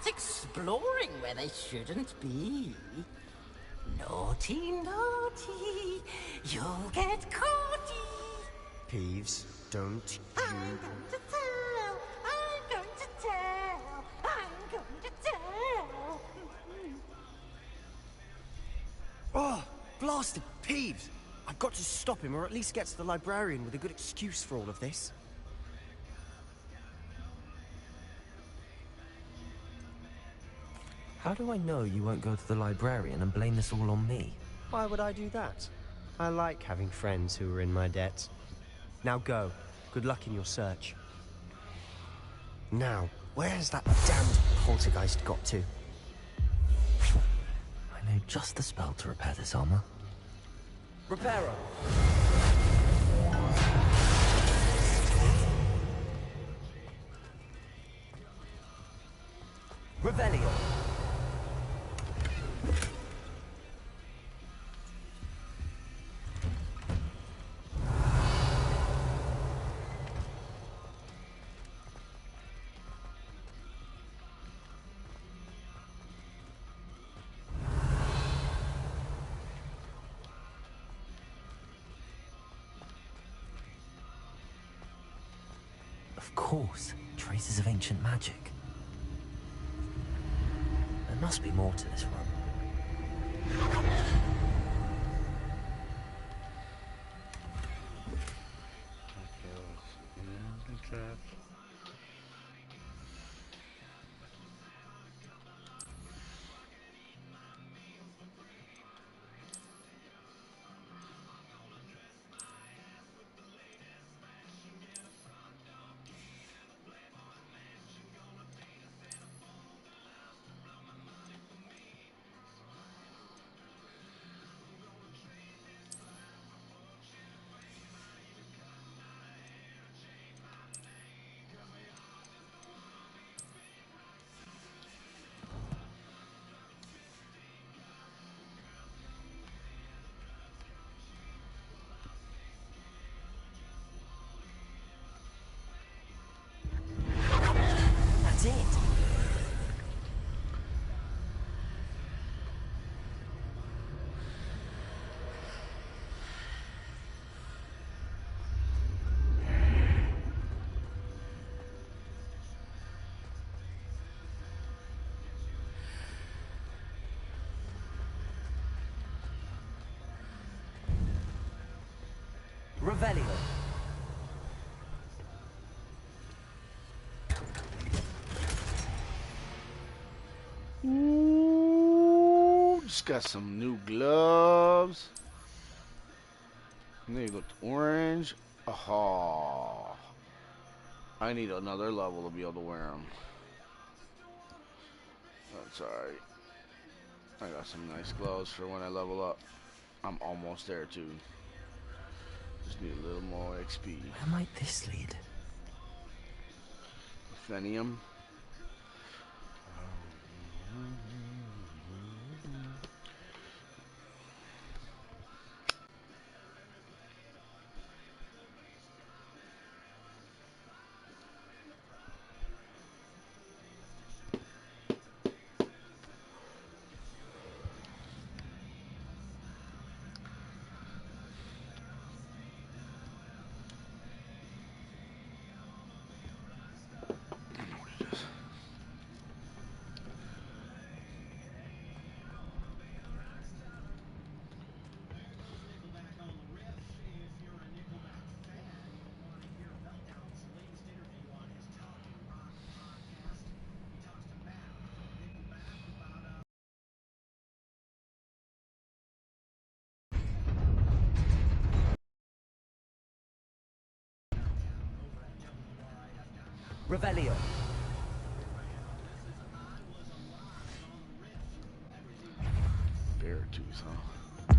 Exploring where they shouldn't be. Naughty, naughty, you'll get caughty. Peeves, don't you... I'm going to tell, I'm going to tell, I'm going to tell. Oh, blasted Peeves! I've got to stop him, or at least get to the librarian with a good excuse for all of this. How do I know you won't go to the librarian and blame this all on me? Why would I do that? I like having friends who are in my debt. Now go. Good luck in your search. Now, where has that damned poltergeist got to? I know just the spell to repair this armor. Reparo! Revelio! Of course, traces of ancient magic. There must be more to this room. That's it. Revelio. Ooh, just got some new gloves. And they look orange. Aha. I need another level to be able to wear them. That's alright. I got some nice gloves for when I level up. I'm almost there too. Just need a little more XP. Where might this lead? Phenium. Revelio. Bear tooth, huh?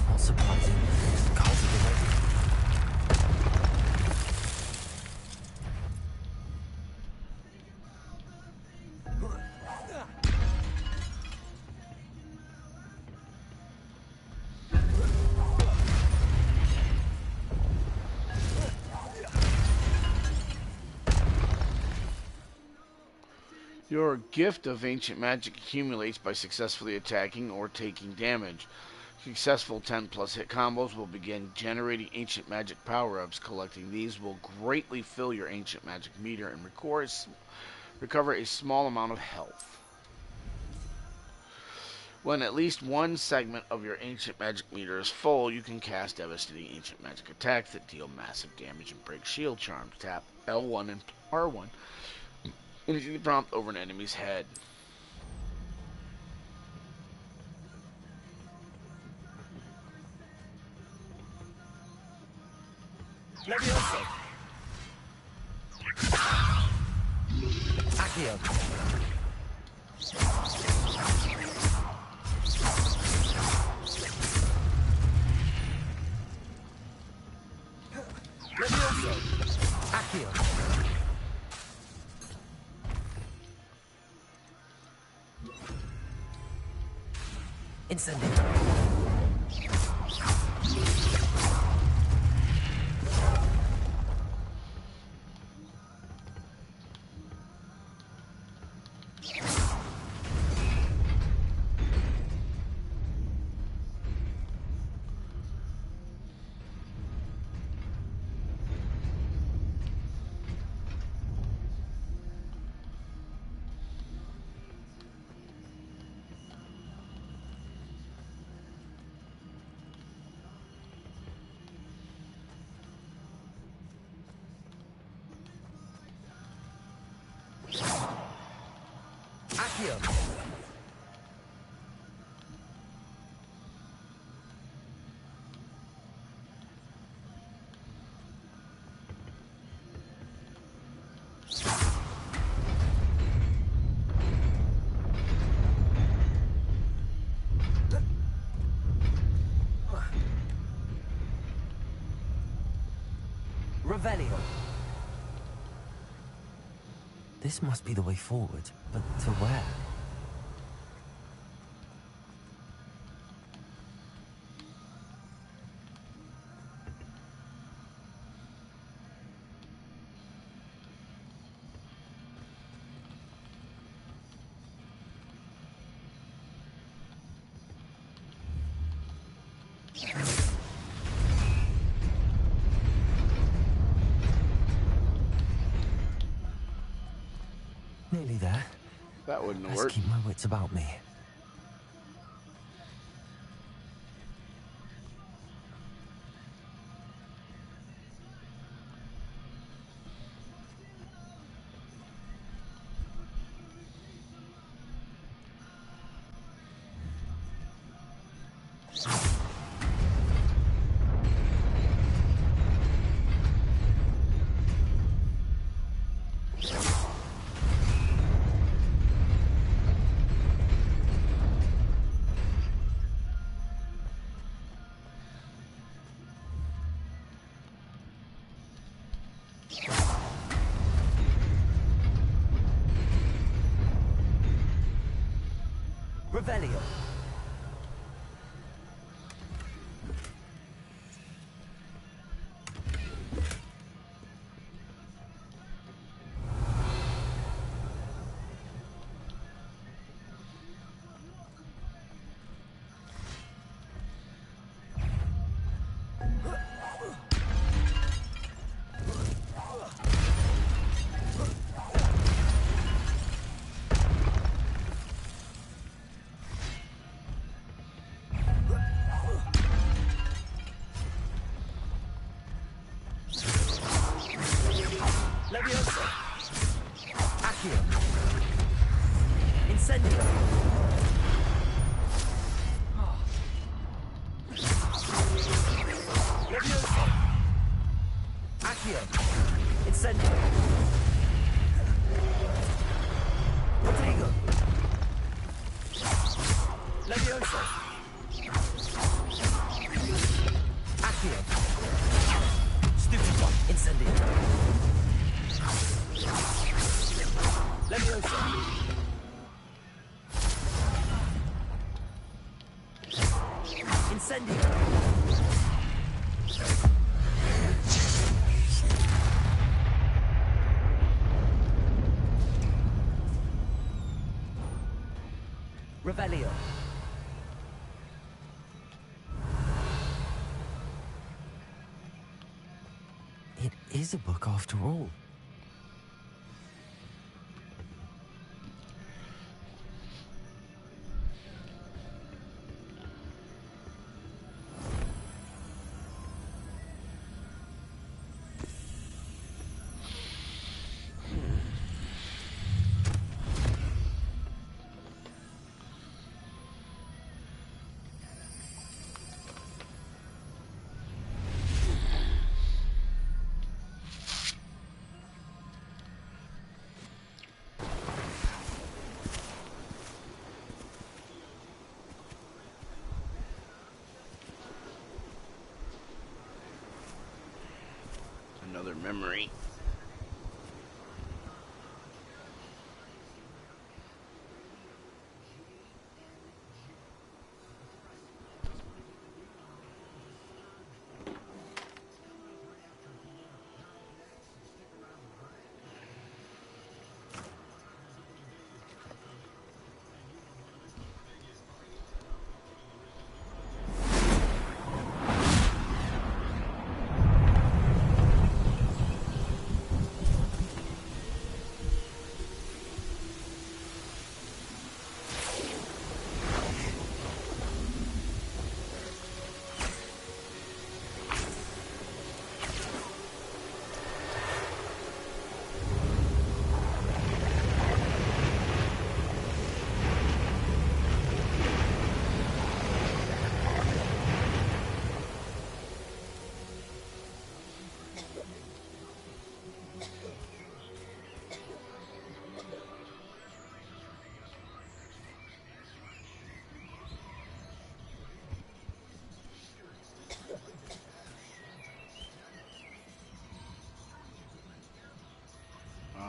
Not surprising. The cards have been ready. Your gift of ancient magic accumulates by successfully attacking or taking damage. Successful 10+ hit combos will begin generating ancient magic power-ups. Collecting these will greatly fill your ancient magic meter and recover a small amount of health. When at least one segment of your ancient magic meter is full, you can cast devastating ancient magic attacks that deal massive damage and break shield charms. Tap L1 and R1 into the prompt over an enemy's head. Levioso. Accio. Levioso. Accio. Incendio. Accio. Revelio. This must be the way forward, but to where? Nearly there. That wouldn't Let's work. keep my wits about me. Revelio. Leviosa. Accio. Incendio. Leviosa. Accio. Incendio. Protego. Leviosa. Accio. Stupid one. Incendio. Leviosa. Incendio. Revelio. It is a book after all. Another memory.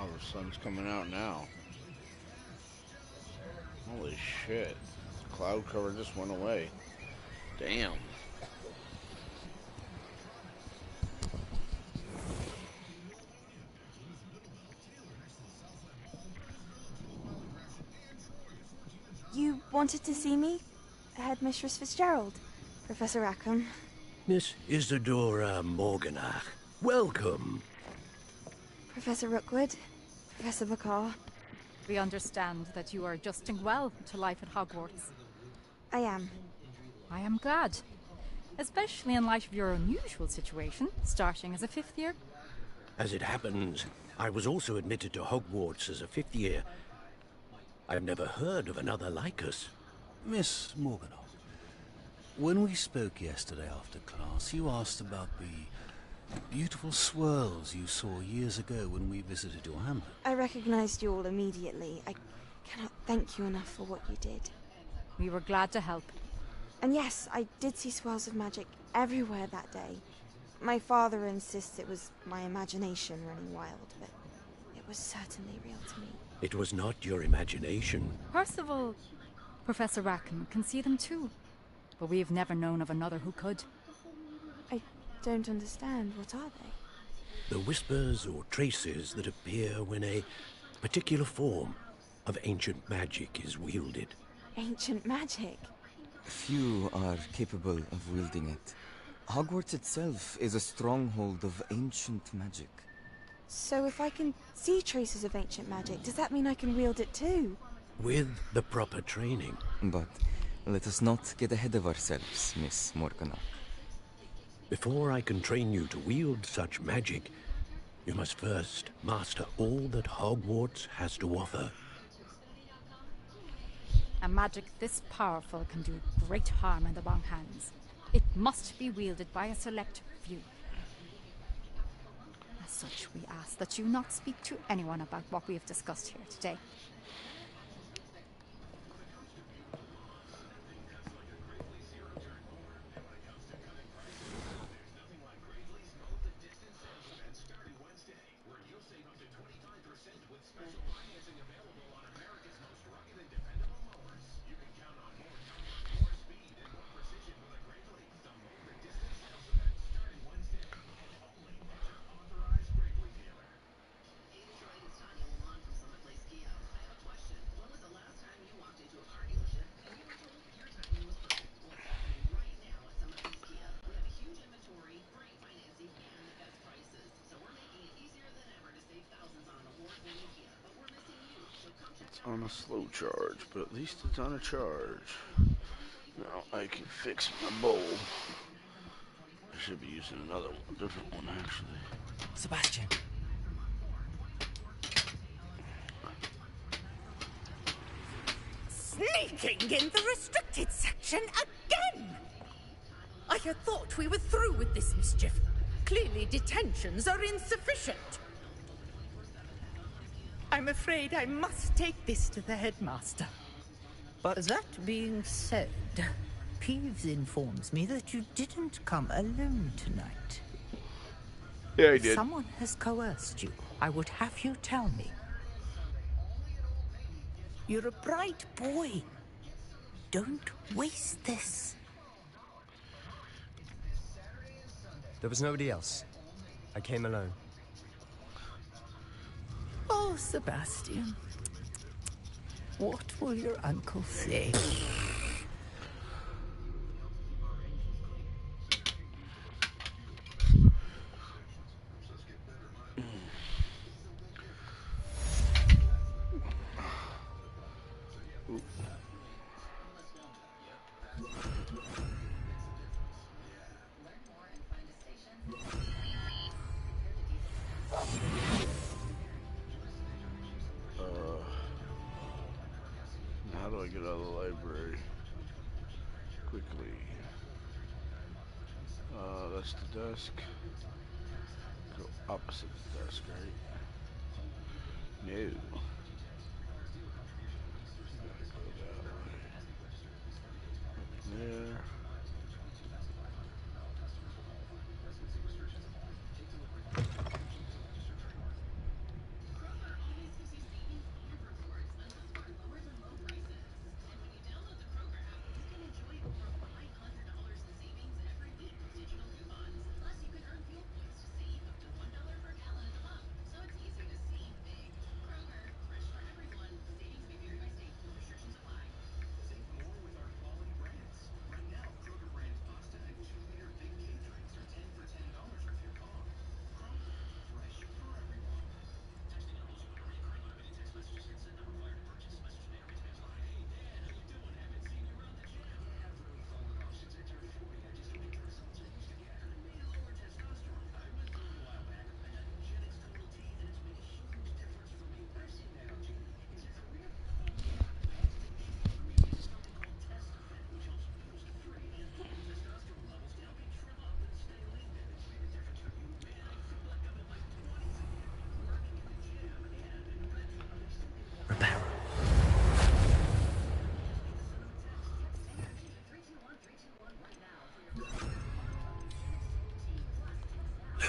Oh, the sun's coming out now. Holy shit. The cloud cover just went away. Damn. You wanted to see me? Headmistress Fitzgerald? Professor Rackham? Miss Isadora Morganach, welcome. Professor Rookwood? Professor Bakar? We understand that you are adjusting well to life at Hogwarts. I am. I am glad. Especially in light of your unusual situation, starting as a 5th year. As it happens, I was also admitted to Hogwarts as a 5th year. I've never heard of another like us. Miss Morganoff, when we spoke yesterday after class, you asked about the beautiful swirls you saw years ago when we visited your hamlet. I recognized you all immediately. I cannot thank you enough for what you did. We were glad to help. And yes, I did see swirls of magic everywhere that day. My father insists it was my imagination running wild, but it was certainly real to me. It was not your imagination. Percival, Professor Rackham can see them too. But we've never known of another who could. I don't understand. What are they? The whispers or traces that appear when a particular form of ancient magic is wielded. Ancient magic? Few are capable of wielding it. Hogwarts itself is a stronghold of ancient magic. So if I can see traces of ancient magic, does that mean I can wield it too? With the proper training. But let us not get ahead of ourselves, Miss Morganoff. Before I can train you to wield such magic, you must first master all that Hogwarts has to offer. A magic this powerful can do great harm in the wrong hands. It must be wielded by a select few. As such, we ask that you not speak to anyone about what we have discussed here today. On a slow charge, but at least it's on a charge. Now I can fix my bowl. I should be using another one, different one actually. Sebastian. Sneaking in the restricted section again! I had thought we were through with this mischief. Clearly detentions are insufficient. I'm afraid I must take this to the headmaster. But that being said, Peeves informs me that you didn't come alone tonight. Yeah, I If did. someone has coerced you, I would have you tell me. You're a bright boy. Don't waste this. There was nobody else. I came alone. Oh, Sebastian. What will your uncle say? How do I get out of the library quickly? That's the desk. Go opposite the desk, right? No. There.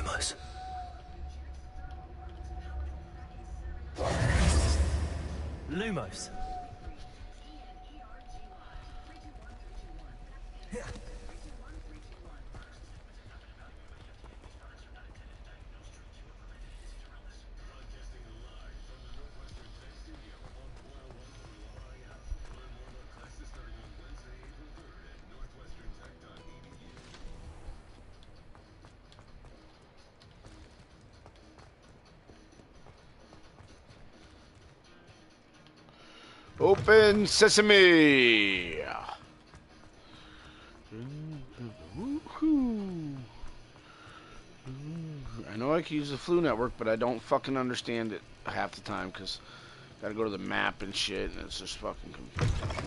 Lumos. Lumos. Open sesame. I know I can use the Flu Network, but I don't fucking understand it half the time because gotta go to the map and shit, and it's just fucking confusing.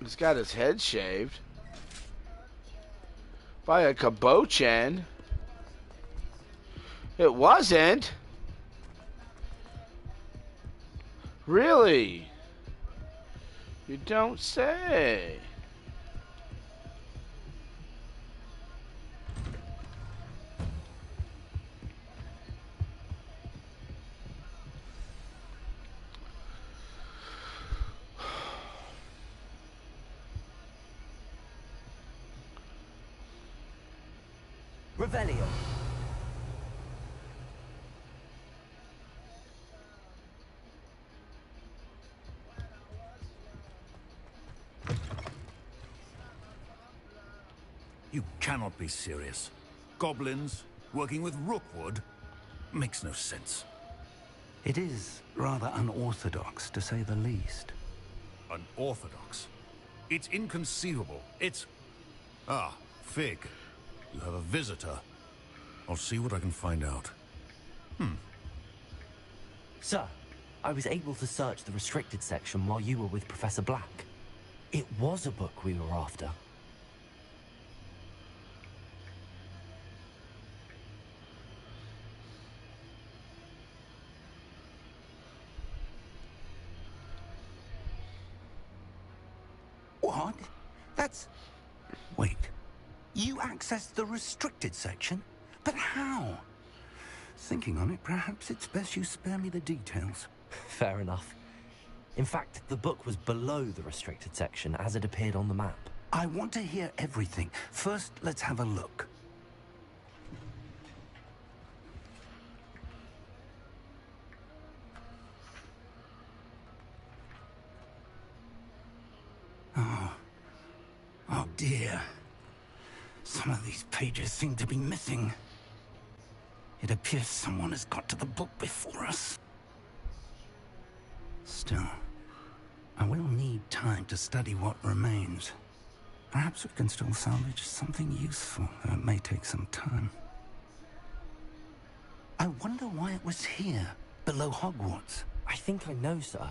He's got his head shaved by a Kabochan. It wasn't. Really? You don't say. Revelio. You cannot be serious. Goblins working with Rookwood makes no sense. It is rather unorthodox, to say the least. Unorthodox? It's inconceivable. It's... Ah, Fig. You have a visitor. I'll see what I can find out. Sir, I was able to search the restricted section while you were with Professor Black. It was a book we were after. What? That's... Wait. You accessed the restricted section? But how? Thinking on it, perhaps it's best you spare me the details. Fair enough. In fact, the book was below the restricted section as it appeared on the map. I want to hear everything. First, let's have a look. Oh dear. Some of these pages seem to be missing. It appears someone has got to the book before us. Still, I will need time to study what remains. Perhaps we can still salvage something useful, though it may take some time. I wonder why it was here, below Hogwarts. I think I know, sir.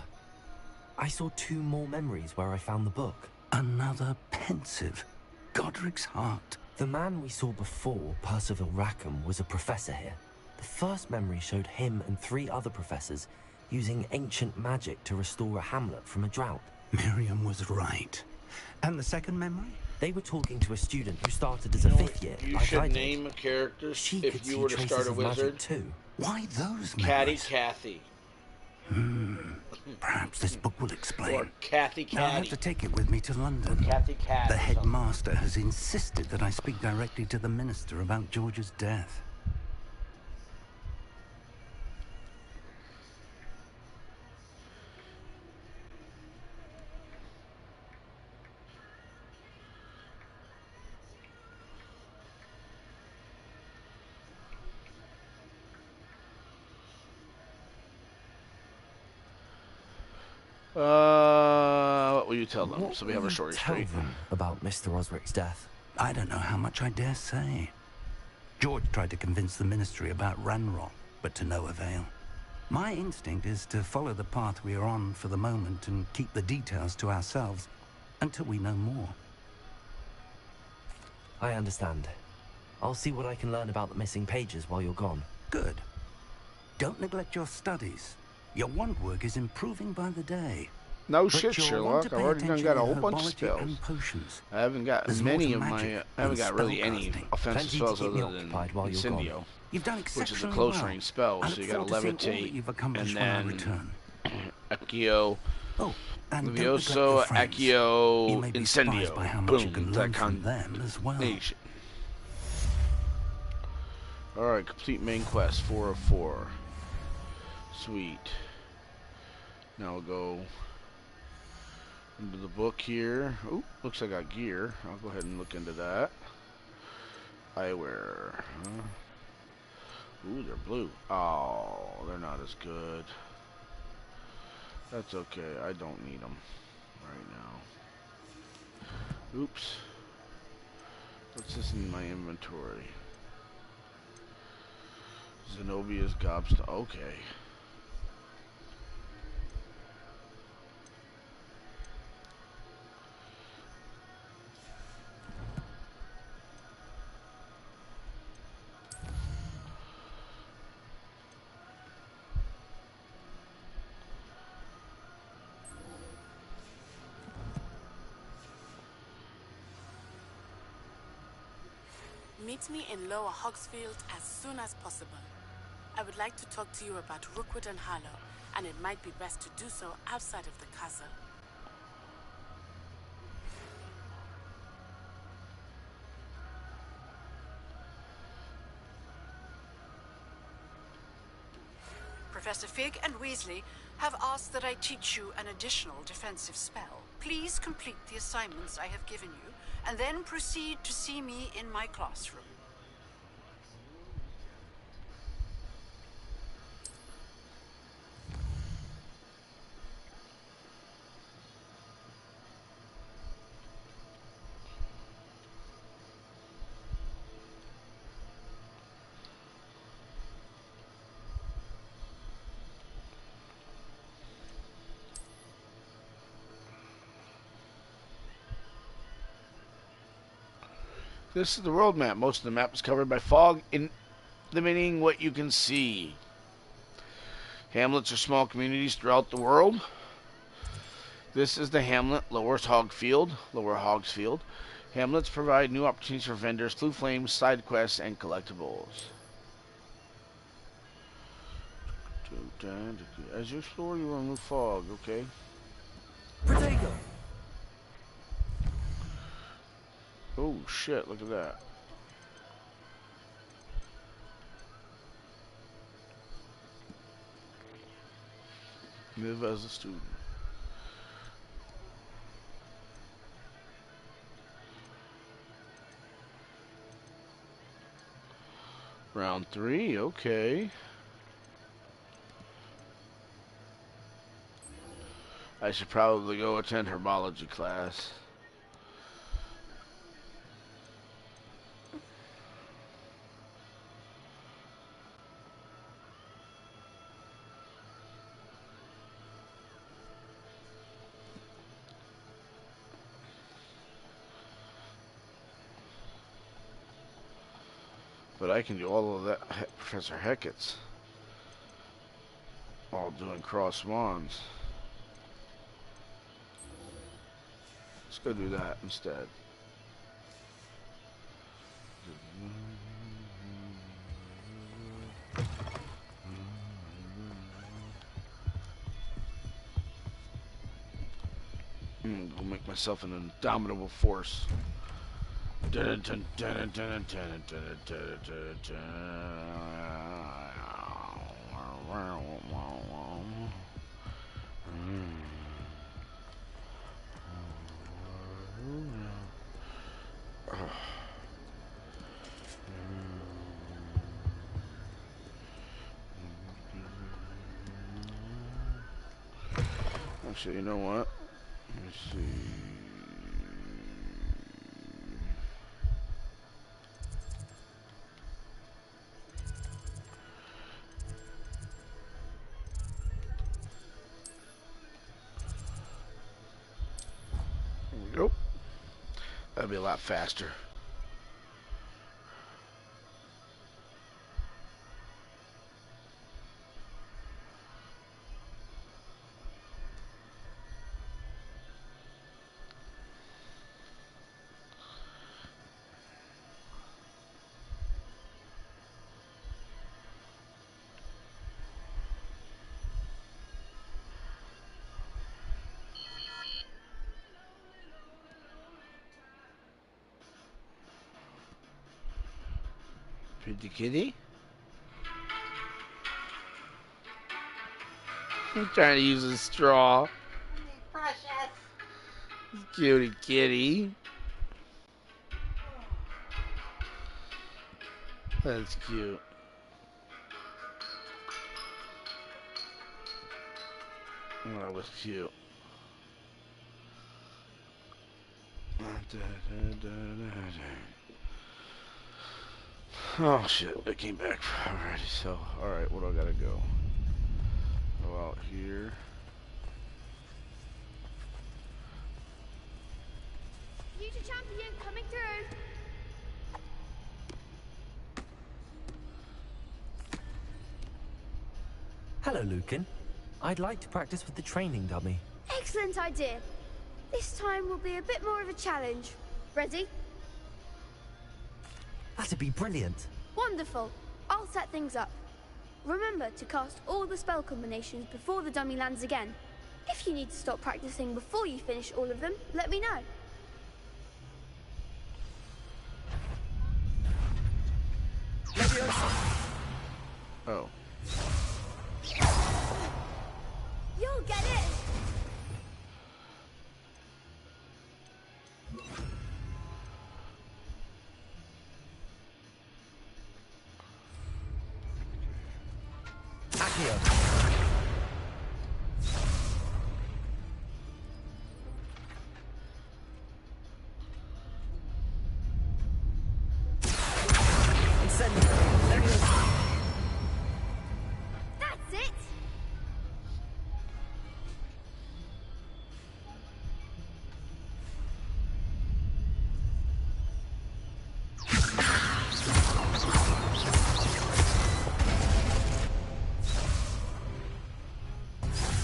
I saw 2 more memories where I found the book. Another pensive. Godric's heart. The man we saw before, Percival Rackham, was a professor here. The first memory showed him and 3 other professors using ancient magic to restore a hamlet from a drought. Miriam was right. And the second memory? They were talking to a student who started as a 5th year. You like should I did. name a character She if could you see were to traces start a of magic wizard. too. Why those Catty memories? Cathy. Perhaps this book will explain. Or Cathy Now I have Catty. to take it with me to London. Cathy Cat. The headmaster has insisted that I speak directly to the minister about George's death. What will you tell them? What So we have will our you story tell straight. them about Mr. Osric's death? I don't know how much I dare say. George tried to convince the ministry about Ranrock, but to no avail. My instinct is to follow the path we are on for the moment and keep the details to ourselves until we know more. I understand. I'll see what I can learn about the missing pages while you're gone. Good. Don't neglect your studies. Your wand work is improving by the day. No But shit, you'll want Sherlock. to I've pay already done attention got a in whole bunch of herbology spells. and potions. I haven't got There's more many to of magic my. I haven't than got really any spellcasting. offensive Plenty to spells keep me other than occupied while you're gone. Incendio, You've done which is a exceptionally close well. range spell. I So look you got to forward to seeing all that levitate, you've and accomplished when I then return. Accio, Oh, and don't neglect your Levioso, friends. You Accio, may be surprised by how Incendio. much you Boom. can That learn from them as well. combination. All right, complete main quest 4 of 4. Sweet. Now we'll go into the book here. Ooh, looks like I got gear. I'll go ahead and look into that. Eyewear. Huh? Ooh, they're blue. Oh, they're not as good. That's okay. I don't need them right now. Oops. What's this in my inventory? Zenobia's gobstone. Okay. Meet me in Lower Hogsfield as soon as possible. I would like to talk to you about Rookwood and Harlow, and it might be best to do so outside of the castle. Professor Fig and Weasley have asked that I teach you an additional defensive spell. Please complete the assignments I have given you, and then proceed to see me in my classroom. This is the world map. Most of the map is covered by fog, limiting what you can see. Hamlets are small communities throughout the world. This is the hamlet, Lower Hogsfield. Hamlets provide new opportunities for vendors, clue flames, side quests, and collectibles. As you explore, you will remove fog, okay? Protego! Oh shit, look at that. Live as a student. Round 3, okay. I should probably go attend herbology class. But I can do all of that, Professor Heckett's. All doing cross wands. Let's go do that instead. Go make myself an indomitable force. Actually, you know what? Let me see. There we go. That'll be a lot faster. Pretty kitty. I'm trying to use a straw. Precious. Cutie kitty. That's cute. That was cute. Oh shit, I came back already, so alright, what do I gotta go? Go out here. Future champion coming through. Hello, Lucan. I'd like to practice with the training dummy. Excellent idea. This time will be a bit more of a challenge. Ready? That'd be brilliant. Wonderful. I'll set things up. Remember to cast all the spell combinations before the dummy lands again. If you need to stop practicing before you finish all of them, let me know. Oh. You'll get it! That's it!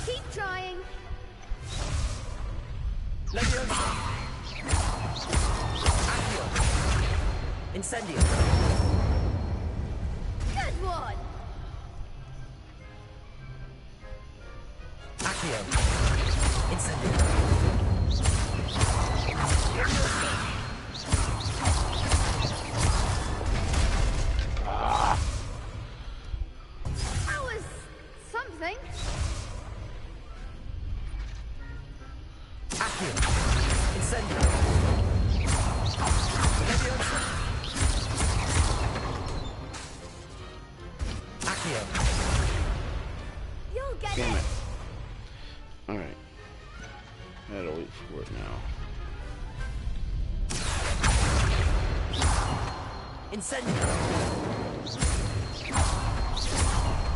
Keep trying. Incendio. Good one! Accio. Incendio. That was something. Accio. Incendio. Accio. You'll get Damn it. it. Alright. I gotta wait for it now. Incendio.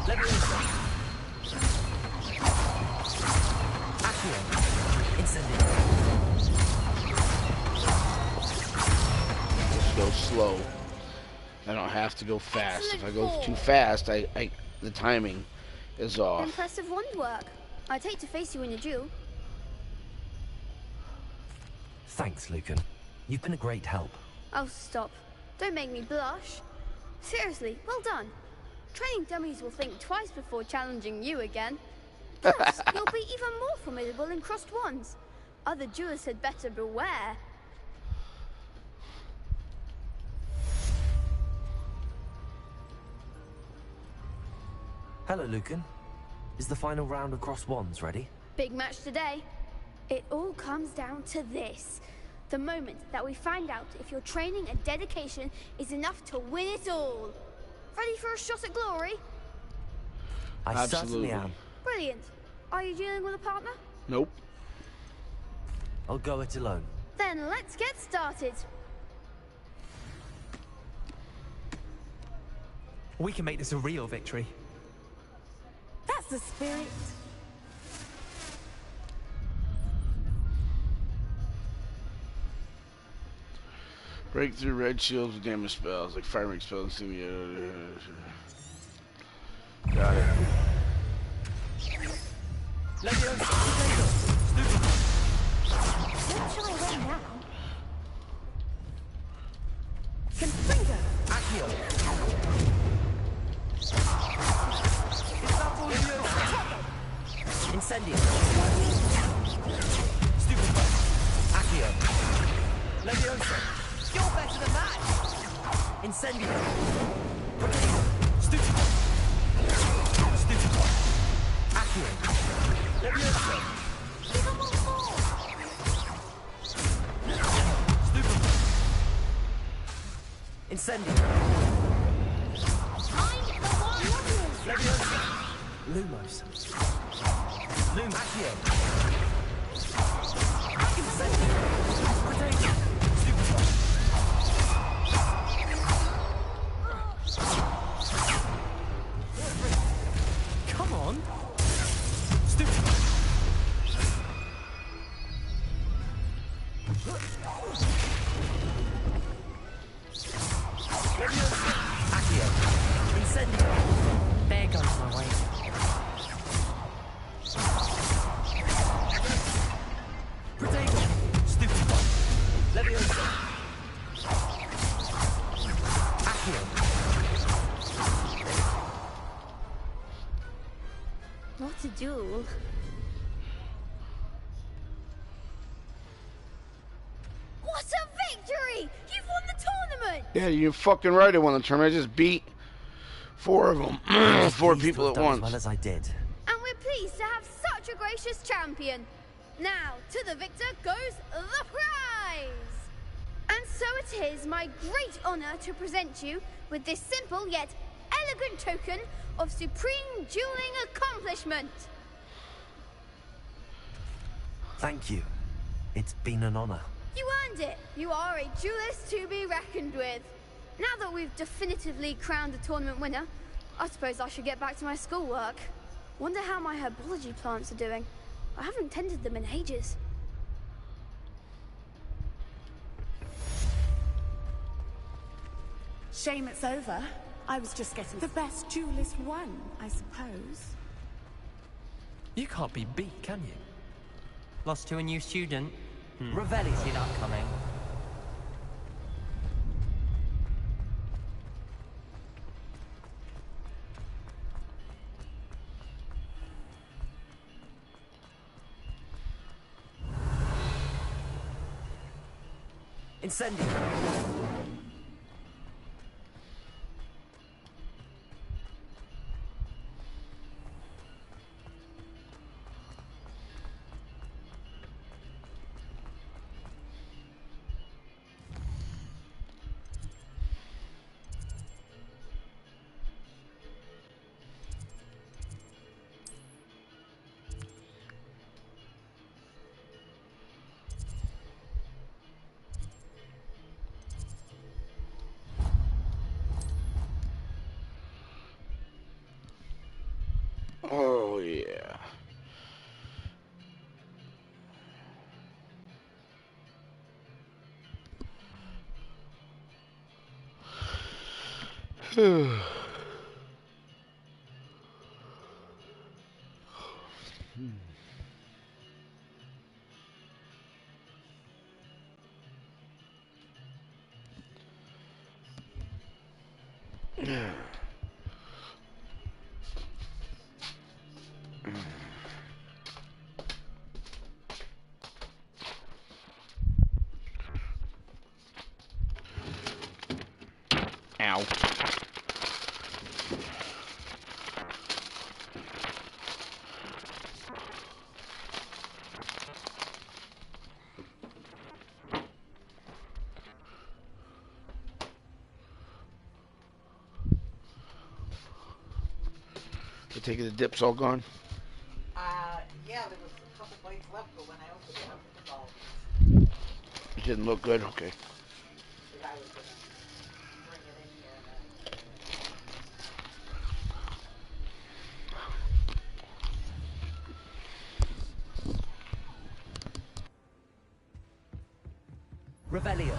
Leviosa. Accio. Incendio. Just go slow. I don't have to go fast. If I go too fast, the timing is off. Impressive wand work. I'd hate to face you in a duel. Thanks, Lucan. You've been a great help. Oh, stop. Don't make me blush. Seriously, well done. Training dummies will think twice before challenging you again. Plus, you'll be even more formidable in crossed wands. Other duelists had better beware. Hello, Lucan. Is the final round of cross wands ready? Big match today. It all comes down to this. The moment that we find out if your training and dedication is enough to win it all. Ready for a shot at glory? I certainly am. Brilliant. Are you dealing with a partner? Nope. I'll go it alone. Then let's get started. We can make this a real victory. That's the spirit. Break through red shields with damage spells, like fire spells. Got it. What shall I wear now? Confringo. Accio. Incendio. Stupid bug. Accio. Leviosa. You're better than that. Incendio. Incendio. Lumos. Lumos. Accio. Incendio. Potato. Stupefy. Come on. Stupefy. Accio. Incendio. There goes my way. Potato. Stupefy. Leviosa. Accio. What a duel. What a victory! You've won the tournament! Yeah, you're fucking right. I won the tournament. I just beat 4 of them. 4 people at once. As well as I did. And we're pleased to have such a gracious champion. Now, to the victor goes the prize! And so it is my great honor to present you with this simple yet elegant token of supreme dueling accomplishment. Thank you. It's been an honor. You earned it. You are a duelist to be reckoned with. Now that we've definitively crowned the tournament winner, I suppose I should get back to my schoolwork. Wonder how my herbology plants are doing. I haven't tended them in ages. Shame it's over. I was just getting the best duelist won, I suppose. You can't be beat, can you? Lost to a new student. Ravelli, see that coming. Incendio. Oh, yeah. Ow. You taking the dips all gone? Yeah, there was a couple bites left, but when I opened it up, it was all. It didn't look good? Okay. The guy was gonna bring it in here Revelio.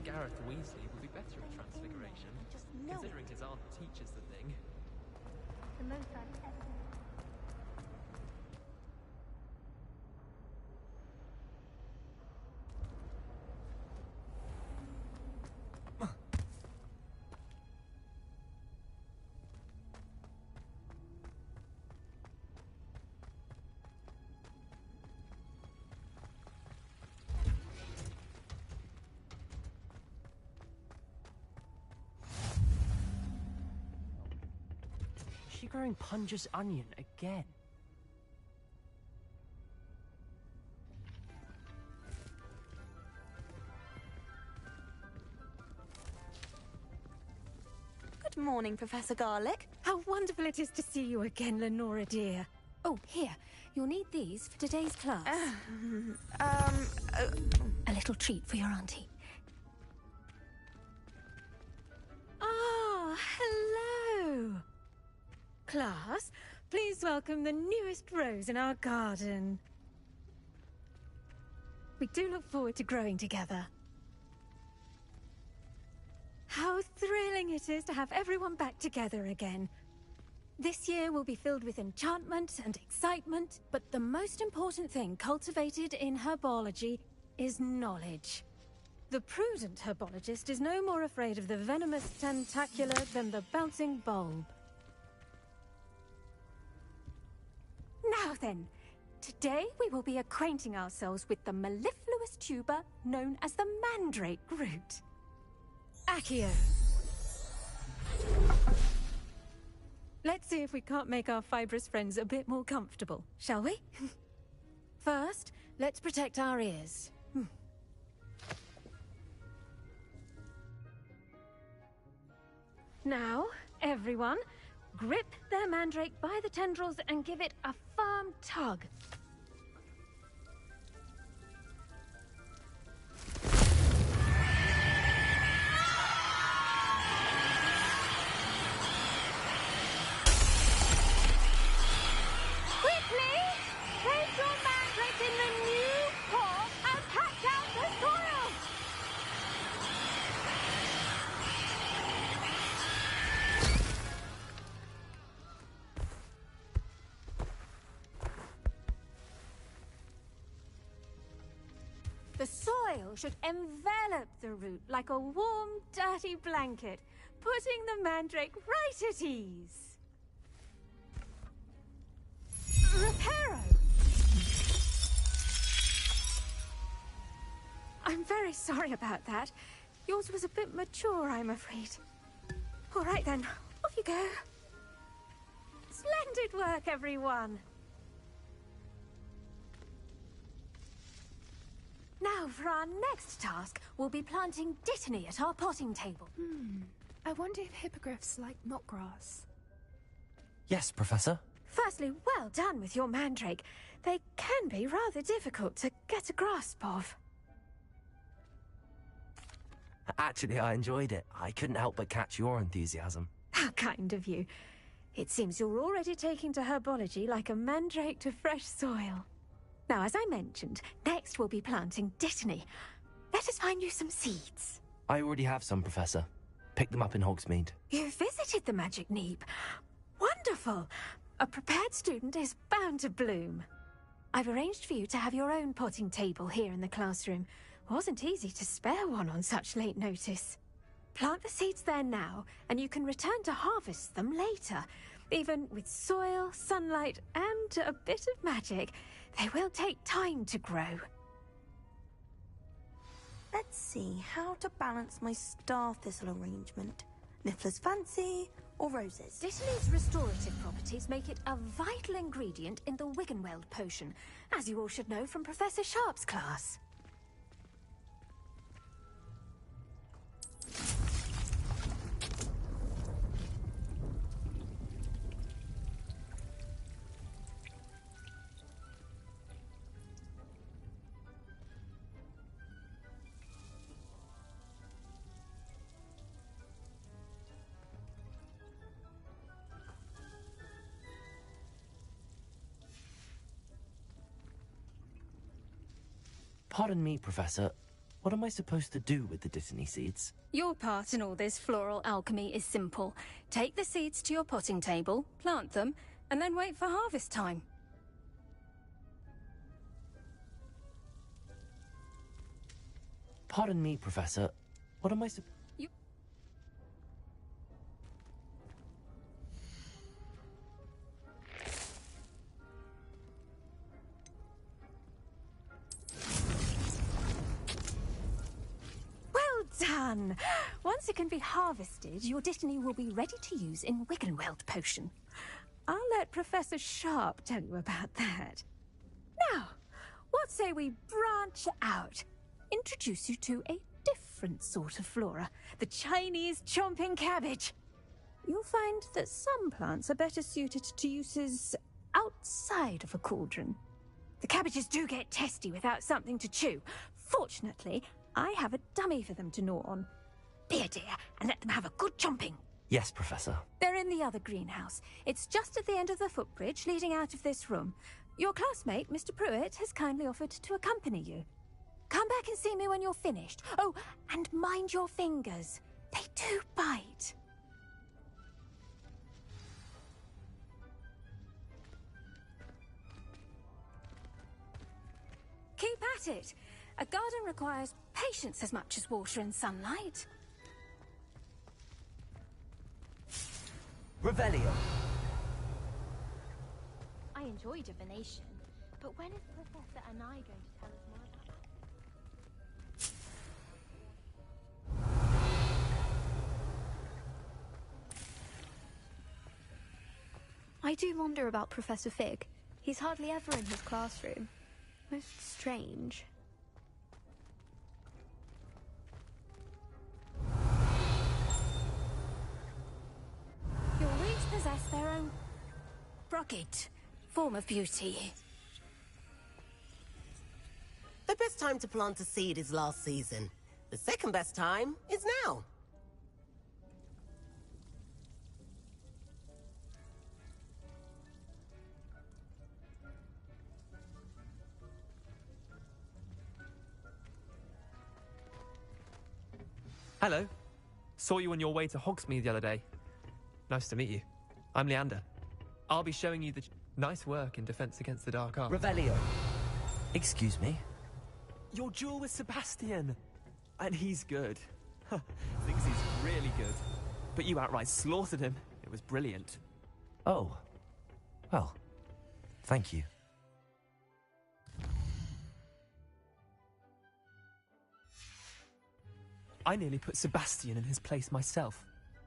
Gareth Weasley would be better at transfiguration, considering his aunt teaches the thing. The most I've ever. Is she growing Punja's onion again? Good morning, Professor Garlick. How wonderful it is to see you again, Lenora dear. Oh, here. You'll need these for today's class. A little treat for your auntie. Ah, hello. Class, please welcome the newest rose in our garden. We do look forward to growing together. How thrilling it is to have everyone back together again. This year will be filled with enchantment and excitement, but the most important thing cultivated in herbology is knowledge. The prudent herbologist is no more afraid of the venomous tentacular than the bouncing bulb. Now then, today we will be acquainting ourselves with the mellifluous tuber known as the mandrake root. Accio. Let's see if we can't make our fibrous friends a bit more comfortable, shall we? First, let's protect our ears. Now, everyone, grip their mandrake by the tendrils and give it a firm tug. Quickly! Place your mandrake in the new pot and pack out the soil! The soil should envelop the root like a warm, dirty blanket, putting the mandrake right at ease. Reparo! I'm very sorry about that. Yours was a bit mature, I'm afraid. All right then, off you go. Splendid work, everyone. Now, for our next task, we'll be planting dittany at our potting table. I wonder if hippogriffs like knotgrass. Yes, Professor. Firstly, well done with your mandrake. They can be rather difficult to get a grasp of. Actually, I enjoyed it. I couldn't help but catch your enthusiasm. How kind of you. It seems you're already taking to herbology like a mandrake to fresh soil. Now, as I mentioned, next we'll be planting dittany. Let us find you some seeds. I already have some, Professor. Picked them up in Hogsmeade. You visited the Magic Neep. Wonderful! A prepared student is bound to bloom. I've arranged for you to have your own potting table here in the classroom. Wasn't easy to spare one on such late notice. Plant the seeds there now, and you can return to harvest them later. Even with soil, sunlight, and a bit of magic, they will take time to grow. Let's see how to balance my star thistle arrangement. Niffler's fancy or roses? Dittany's restorative properties make it a vital ingredient in the Wiggenweld potion, as you all should know from Professor Sharp's class. Pardon me, Professor. What am I supposed to do with the Dittany seeds? Your part in all this floral alchemy is simple. Take the seeds to your potting table, plant them, and then wait for harvest time. Pardon me, Professor. What am I Well done! Once it can be harvested, your Dittany will be ready to use in Wiggenweld potion. I'll let Professor Sharp tell you about that. Now, what say we branch out? Introduce you to a different sort of flora, the Chinese chomping cabbage. You'll find that some plants are better suited to uses outside of a cauldron. The cabbages do get testy without something to chew. Fortunately, I have a dummy for them to gnaw on. Be a dear and let them have a good chomping. Yes, Professor. They're in the other greenhouse. It's just at the end of the footbridge leading out of this room. Your classmate, Mr. Pruitt, has kindly offered to accompany you. Come back and see me when you're finished. Oh, and mind your fingers. They do bite. Keep at it. A garden requires patience as much as water and sunlight. Revelio. I enjoy divination, but when is Professor and I going to tell us more about it? I do wonder about Professor Fig. He's hardly ever in his classroom. Most strange. Your roots possess their own rugged form of beauty. The best time to plant a seed is last season. The second best time is now. Hello. Saw you on your way to Hogsmeade the other day. Nice to meet you. I'm Leander. I'll be showing you the nice work in Defense Against the Dark Arts. Revelio. Excuse me? Your duel with Sebastian. And he's good. Thinks he's really good. But you outright slaughtered him. It was brilliant. Oh. Well, thank you. I nearly put Sebastian in his place myself.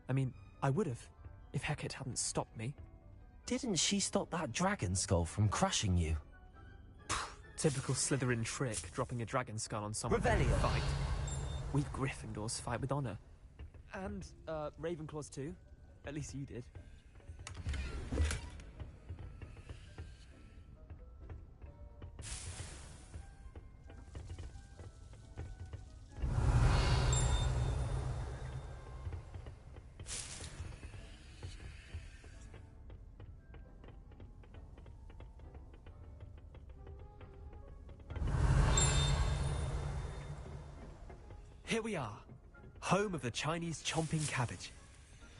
I mean, I would have, if Hecate hadn't stopped me. Didn't she stop that dragon skull from crushing you? Typical Slytherin trick, dropping a dragon skull on someone Revelio. to fight. We Gryffindors fight with honor. And, Ravenclaws too. At least you did. Here we are, home of the Chinese chomping cabbage.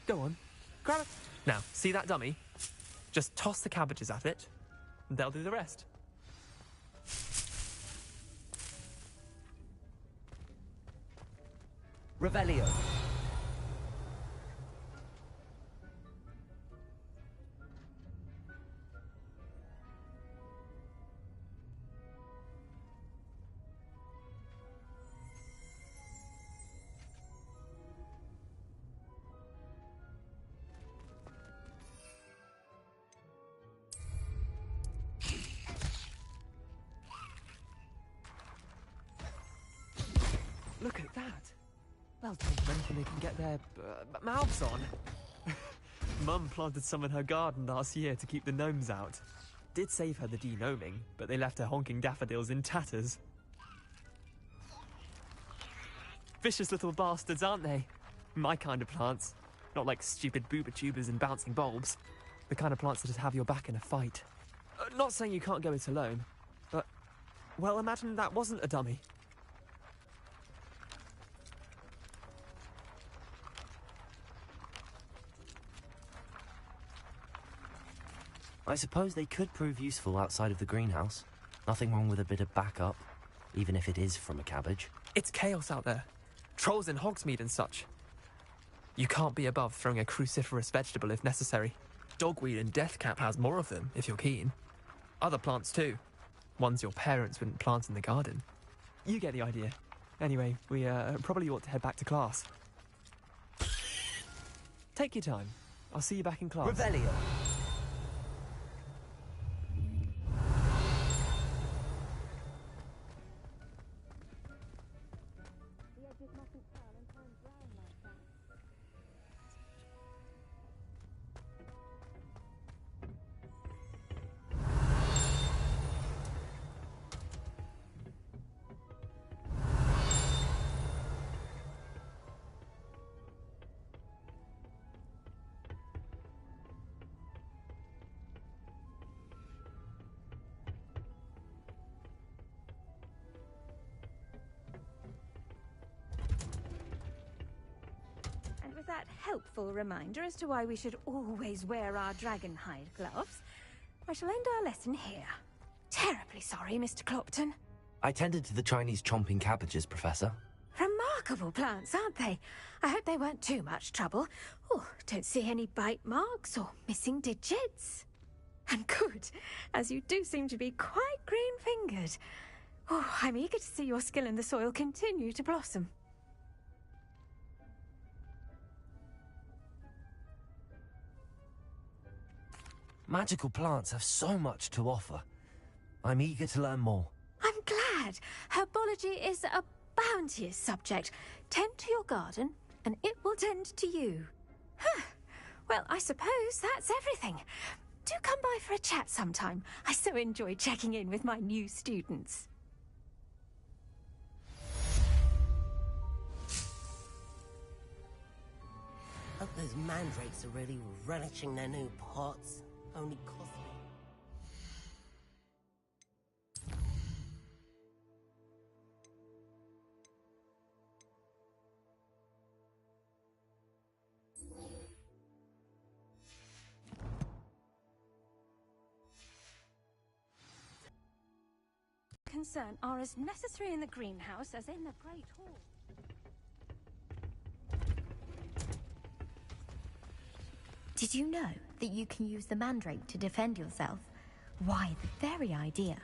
Go on, grab it. Now, see that dummy? Just toss the cabbages at it, and they'll do the rest. Revelio. Look at that. Well, take them when they can get their mouths on. Mum planted some in her garden last year to keep the gnomes out. Did save her the de-gnoming, but they left her honking daffodils in tatters. Vicious little bastards, aren't they? My kind of plants. Not like stupid booba tubers and bouncing bulbs. The kind of plants that have your back in a fight. Not saying you can't go it alone, but... Well, imagine that wasn't a dummy. I suppose they could prove useful outside of the greenhouse. Nothing wrong with a bit of backup, even if it is from a cabbage. It's chaos out there. Trolls in Hogsmeade and such. You can't be above throwing a cruciferous vegetable if necessary. Dogweed and deathcap has more of them, if you're keen. Other plants too. Ones your parents wouldn't plant in the garden. You get the idea. Anyway, we probably ought to head back to class. Take your time. I'll see you back in class. Revelio. And with that helpful reminder as to why we should always wear our dragon hide gloves, I shall end our lesson here. Terribly sorry, Mr. Clopton. I tended to the Chinese chomping cabbages, Professor. Remarkable plants, aren't they? I hope they weren't too much trouble. Oh, don't see any bite marks or missing digits. And good, as you do seem to be quite green-fingered. Oh, I'm eager to see your skill in the soil continue to blossom. Magical plants have so much to offer. I'm eager to learn more. I'm glad. Herbology is a bounteous subject. Tend to your garden, and it will tend to you. Huh. Well, I suppose that's everything. Do come by for a chat sometime. I so enjoy checking in with my new students. Hope those mandrakes are really relishing their new pots. Only cost me. Concern are as necessary in the greenhouse as in the Great Hall. Did you know that you can use the mandrake to defend yourself? Why, the very idea.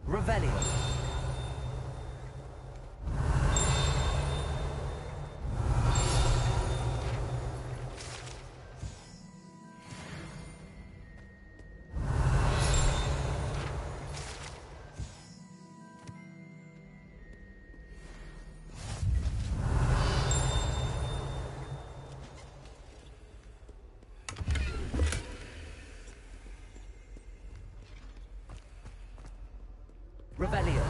Revelio. Revelio.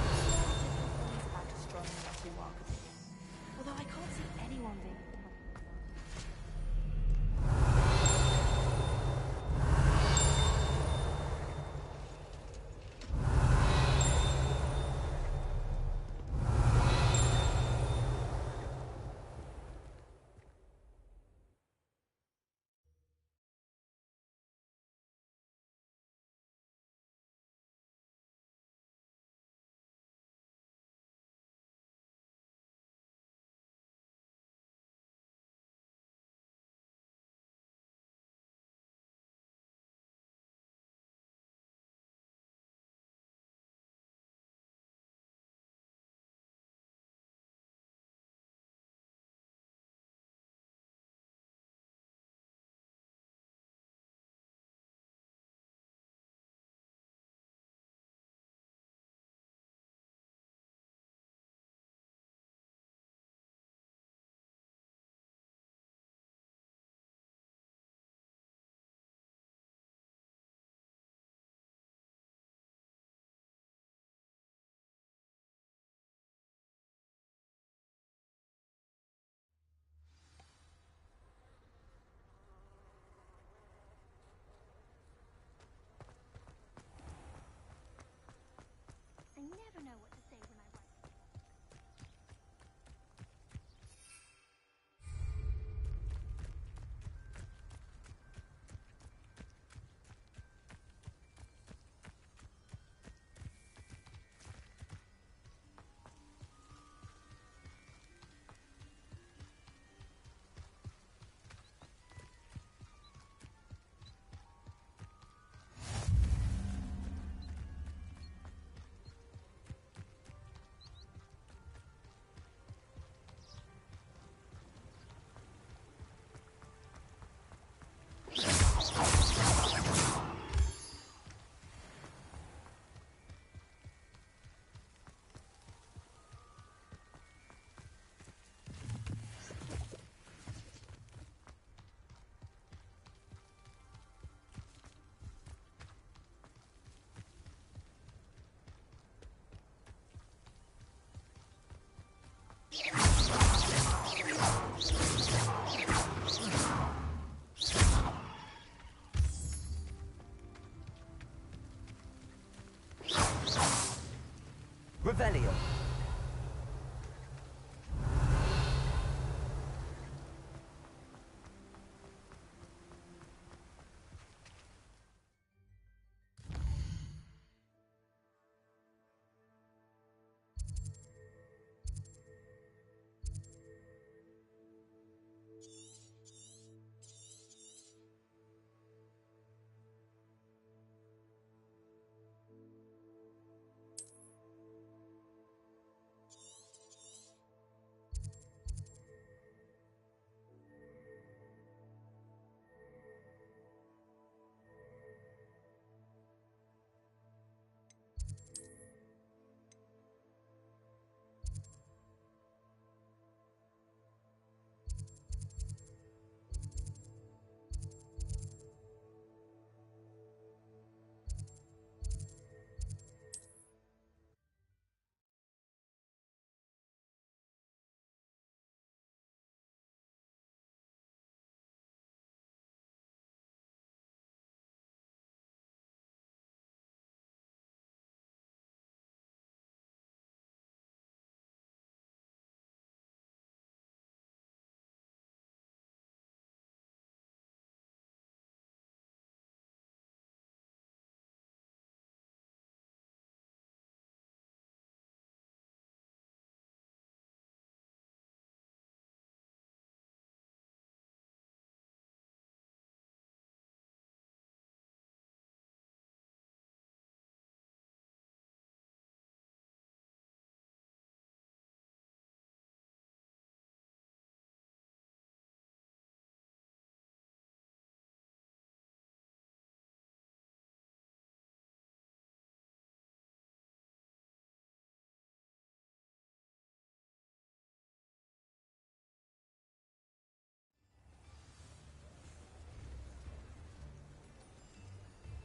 Revelio.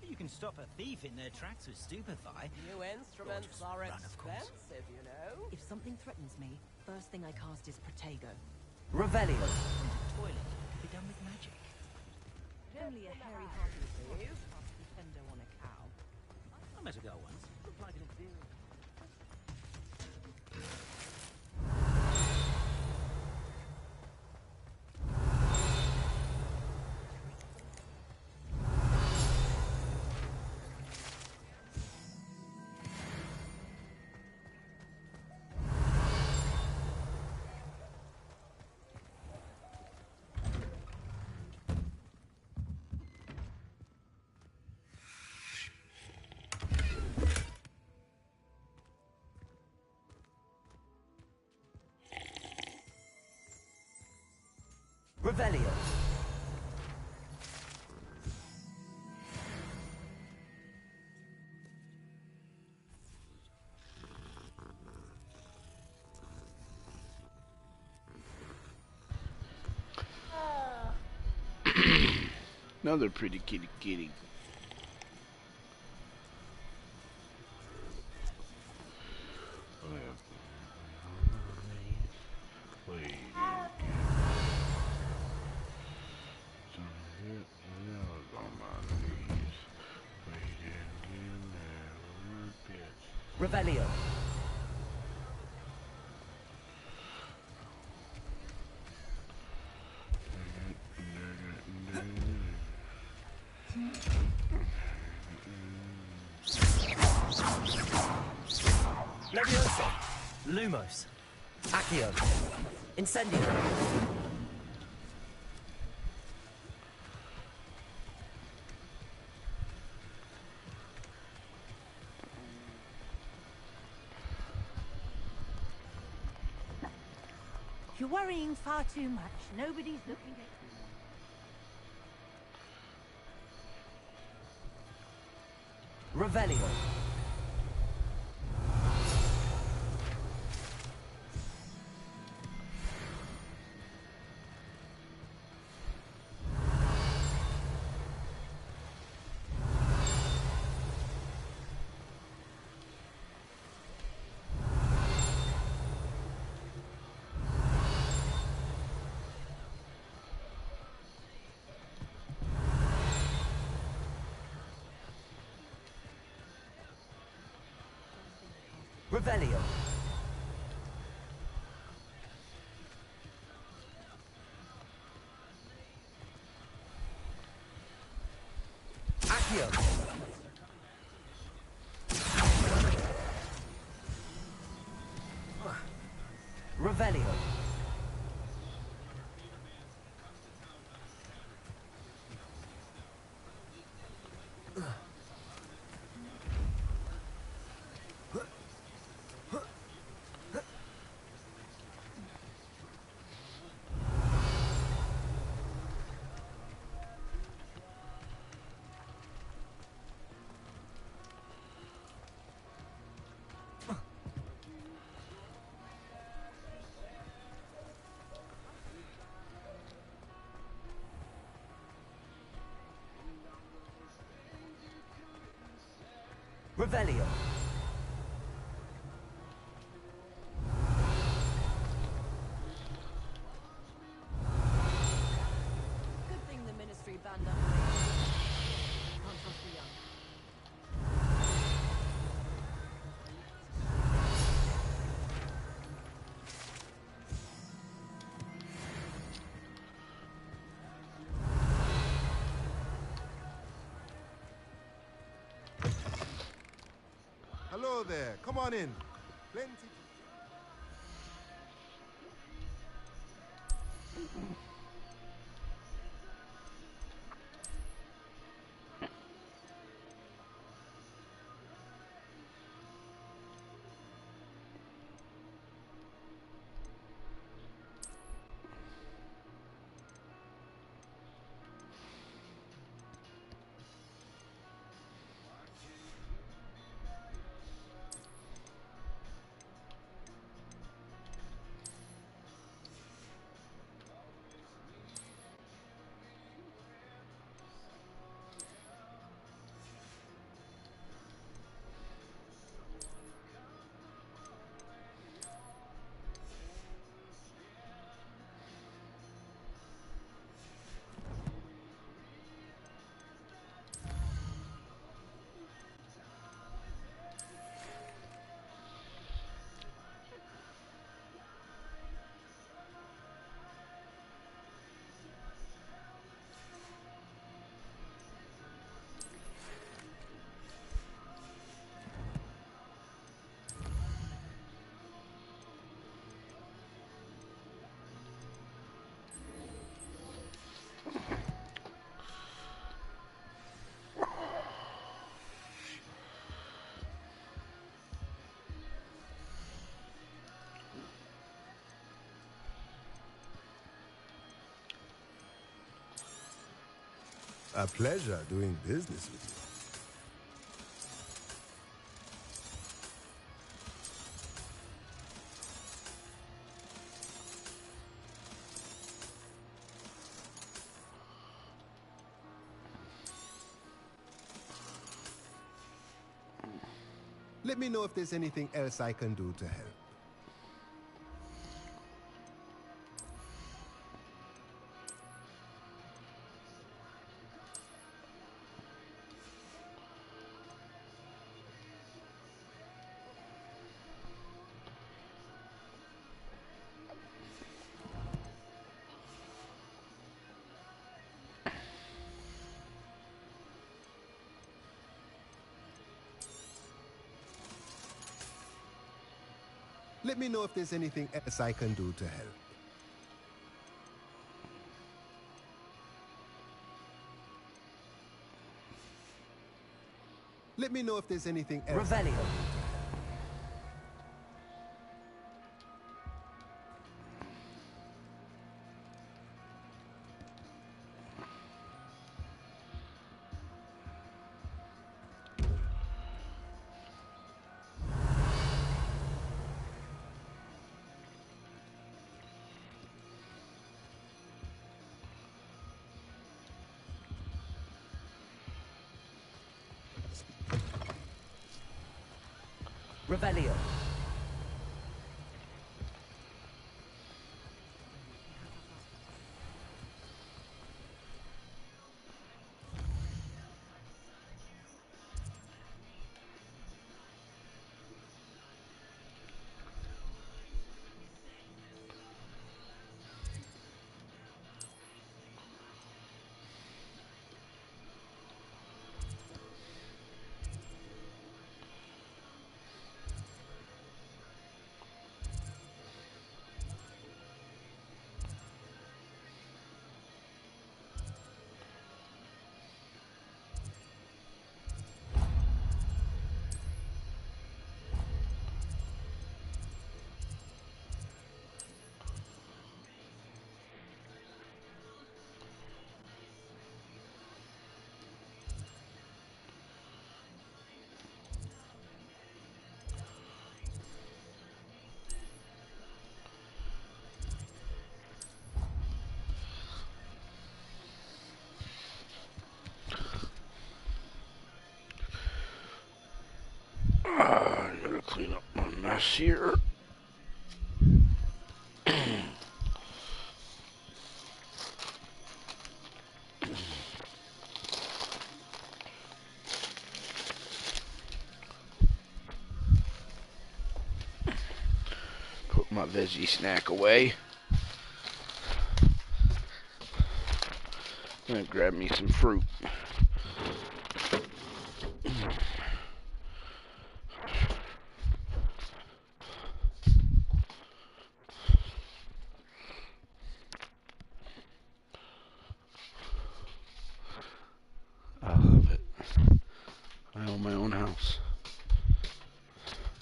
You can stop a thief in their tracks with stupefy. New instruments are expensive, you know. If something threatens me, first thing I cast is Protego. Revelio. Toilet be done with magic. Only a hairy-hearted defender on a cow. I met a girl once. Looked like an inferior. Revelio. Another pretty kitty. Revelio. Levioso. Lumos. Accio. Incendio. You're worrying far too much. Nobody's looking at you. Revelio. Revelio. Accio. Revelio. Revelio. Good thing the Ministry banned up. Can't trust the young. Hello there. Come on in. Plenty. A pleasure doing business with you. Let me know if there's anything else I can do to help. Let me know if there's anything else I can do to help. Let me know if there's anything else. Revelio. Revelio. I see her. Put my veggie snack away. I'm gonna grab me some fruit. I love it. I own my own house.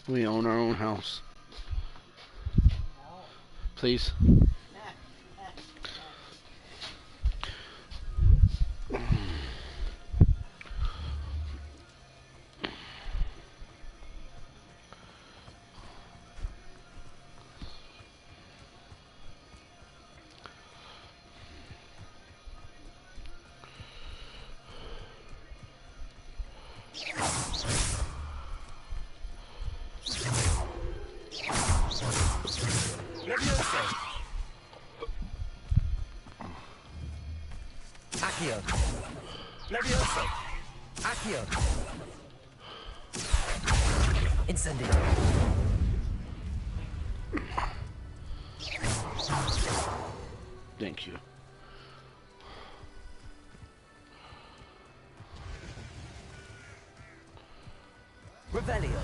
We own our own house. Please. Accio. Levioso. Accio. Incendio. Thank you. Revelio.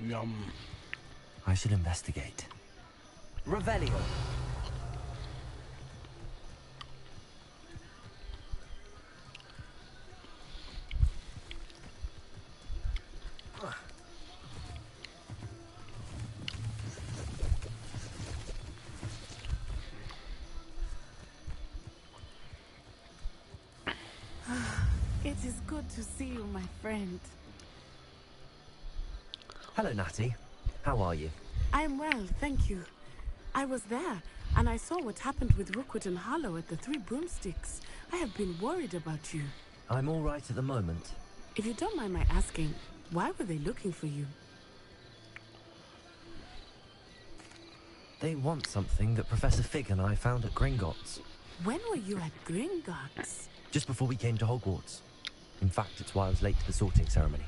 Yum. I should investigate. Revelio. It is good to see you, my friend. Hello, Natty. How are you? I'm well, thank you. I was there, and I saw what happened with Rookwood and Harlow at the Three Broomsticks. I have been worried about you. I'm all right at the moment. If you don't mind my asking, why were they looking for you? They want something that Professor Fig and I found at Gringotts. When were you at Gringotts? Just before we came to Hogwarts. In fact, it's why I was late to the sorting ceremony.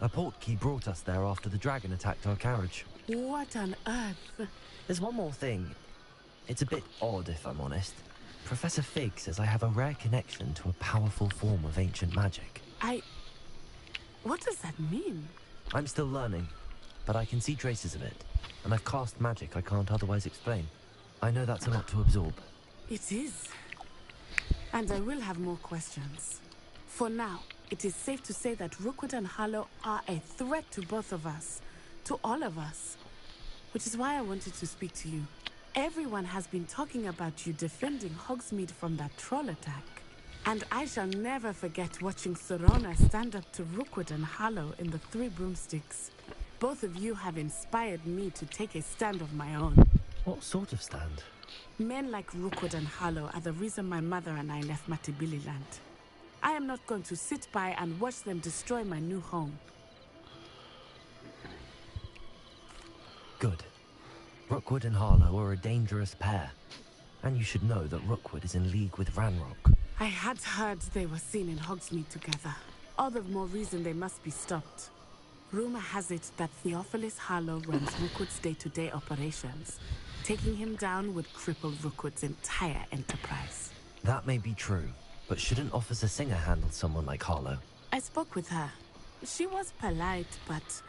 A portkey brought us there after the dragon attacked our carriage. What on earth? There's one more thing. It's a bit odd, if I'm honest. Professor Fig says I have a rare connection to a powerful form of ancient magic. What does that mean? I'm still learning, but I can see traces of it. And I've cast magic I can't otherwise explain. I know that's a lot to absorb. It is. And I will have more questions. For now, it is safe to say that Rookwood and Harlow are a threat to both of us. To all of us. Which is why I wanted to speak to you. Everyone has been talking about you defending Hogsmeade from that troll attack. And I shall never forget watching Sorona stand up to Rookwood and Harlow in the Three Broomsticks. Both of you have inspired me to take a stand of my own. What sort of stand? Men like Rookwood and Harlow are the reason my mother and I left Matibililand. I am not going to sit by and watch them destroy my new home. Good. Rookwood and Harlow are a dangerous pair. And you should know that Rookwood is in league with Ranrock. I had heard they were seen in Hogsmeade together. All the more reason they must be stopped. Rumor has it that Theophilus Harlow runs Rookwood's day-to-day operations. Taking him down would cripple Rookwood's entire enterprise. That may be true, but shouldn't Officer Singer handle someone like Harlow? I spoke with her. She was polite, but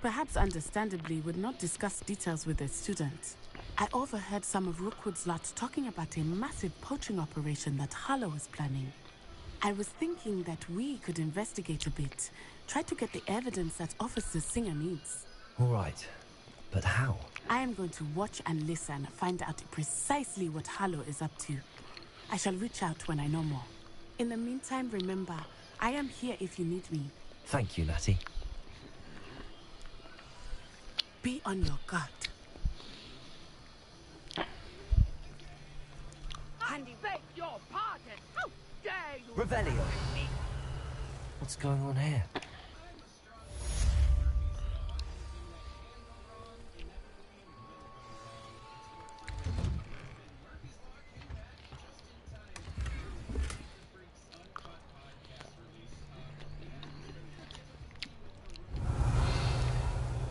perhaps understandably would not discuss details with a student. I overheard some of Rookwood's lot talking about a massive poaching operation that Harlow was planning. I was thinking that we could investigate a bit, try to get the evidence that Officer Singer needs. All right, but how? I am going to watch and listen, find out precisely what Harlow is up to. I shall reach out when I know more. In the meantime, remember, I am here if you need me. Thank you, Natty. Be on your guard. I beg your pardon! How dare you! Revelio! What's going on here?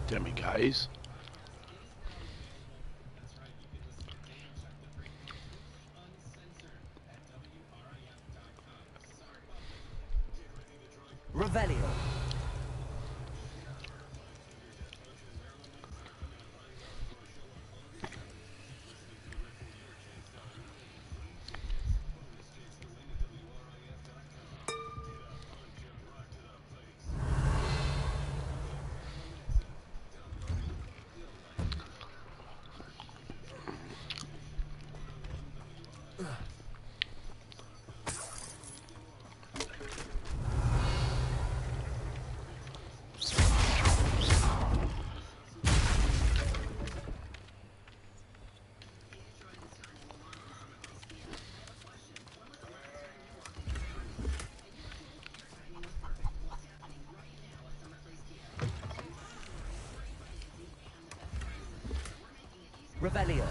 Damn you guys. Revelio. Revelio.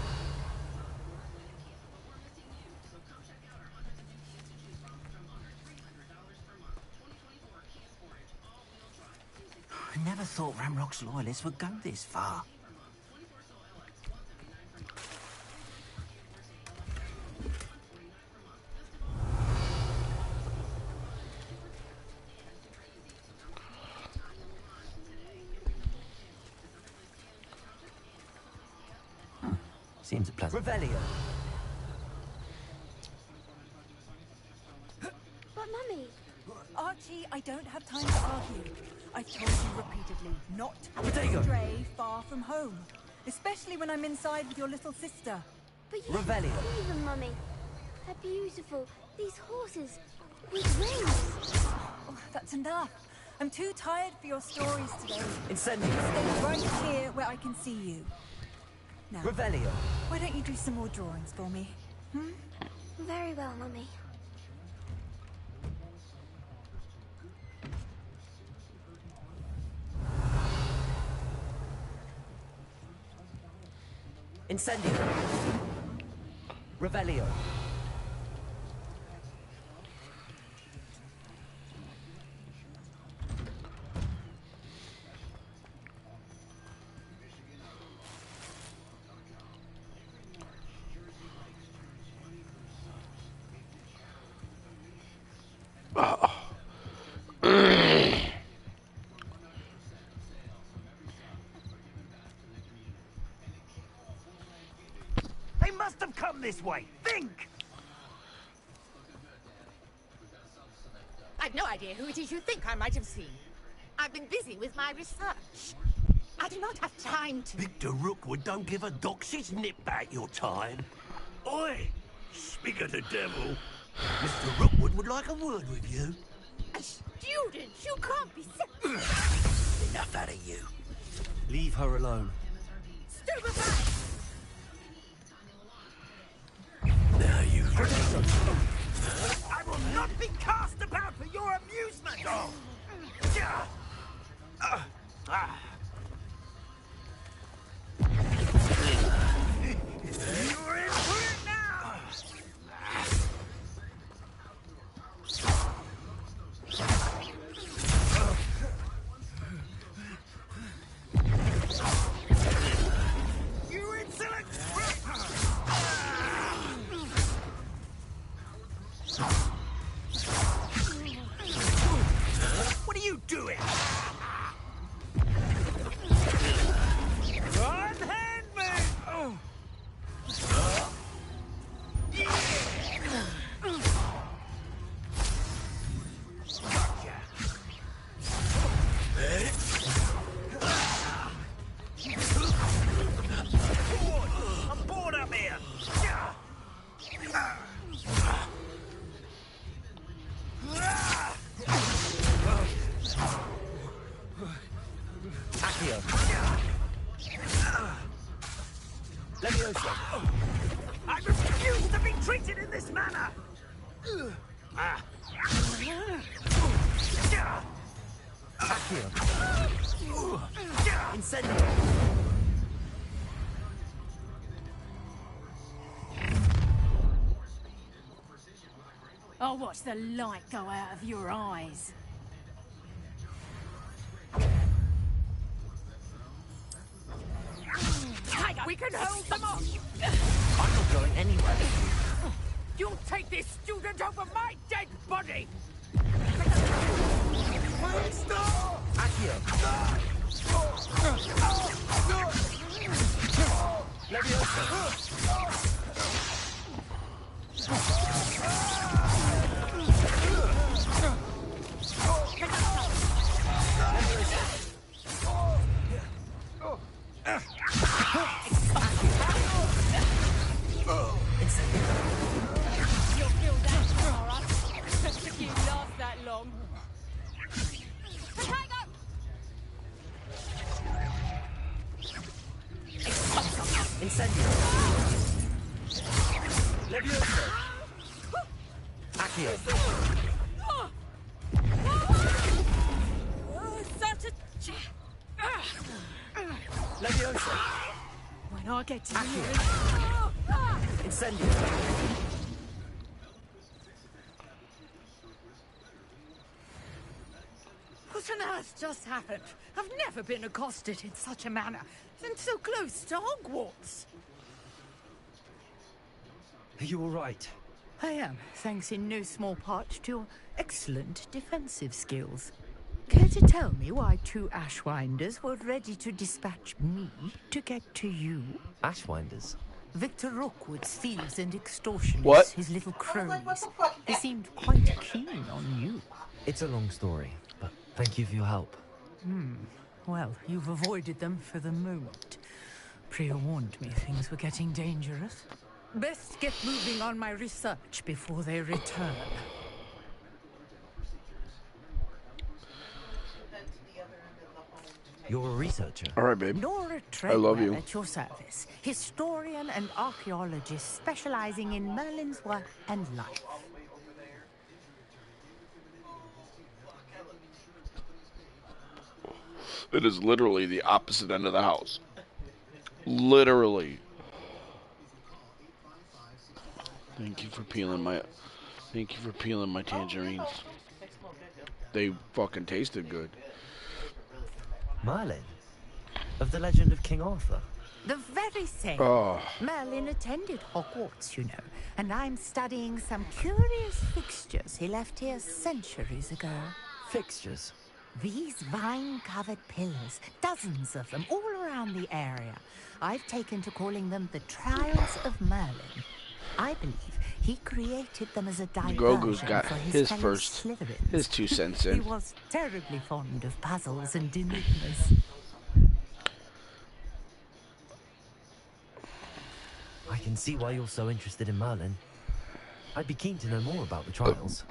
I never thought Ramrock's loyalists would go this far. Seems a pleasant. Revelio. But Mummy... Archie, I don't have time to argue. I've told you repeatedly not There you to go. stray far from home. Especially when I'm inside with your little sister. But you Revelio. should see them, Mummy. They're beautiful. These horses with wings. Oh, that's enough. I'm too tired for your stories today. Incendio. Stay right here where I can see you. Now, Revelio. why don't you do some more drawings for me? Hmm? Very well, Mummy. Incendio. Revelio. They must have come this way. Think! I've no idea who it is you think I might have seen. I've been busy with my research. I do not have time to... Victor Rookwood don't give a doxy's nip back your time. Oi! Speak of the devil. Mr. Rookwood would like a word with you. A student? You can't be... Enough out of you. Leave her alone. Stupefy! Now you... I will not be cast about for your amusement! Oh. You're in for it now! I'm bored up here. Accio. Levioso. I refuse to be treated in this manner. Accio. Incendio. I'll watch the light go out of your eyes. We can hold them off. I'm not going anywhere. You'll take this student over my dead body. Accio. Levioso. You'll feel that for us. If you last that long. Incendio. Levioso. Accio. Such a... Levioso. When I get to Accio. you... Incendio. What on earth just happened? I've never been accosted in such a manner, and so close to Hogwarts. Are you all right? I am, thanks in no small part to your excellent defensive skills. Care to tell me why two Ashwinders were ready to dispatch me to get to you? Ashwinders? Victor Rookwood's thieves and extortionists, What? his little cronies. They seemed quite keen on you. It's a long story, but thank you for your help. Well, you've avoided them for the moment. Priya warned me things were getting dangerous. Best get moving on my research before they return. You're a researcher. All right, babe. Nora I love you. Treadwell at your service. Historian and archaeologist specializing in Merlin's work and life. It is literally the opposite end of the house. Literally. Thank you for peeling my tangerines. They fucking tasted good. Merlin? Of the legend of King Arthur? The very same. Oh. Merlin attended Hogwarts, you know, and I'm studying some curious fixtures he left here centuries ago. Fixtures? These vine-covered pillars, dozens of them, all around the area. I've taken to calling them the Trials of Merlin. I believe he created them as a Grogu's diversion got for his fellow first, Slytherins. his 2 cents He in. was terribly fond of puzzles and enigmas. I can see why you're so interested in Merlin. I'd be keen to know more about the trials.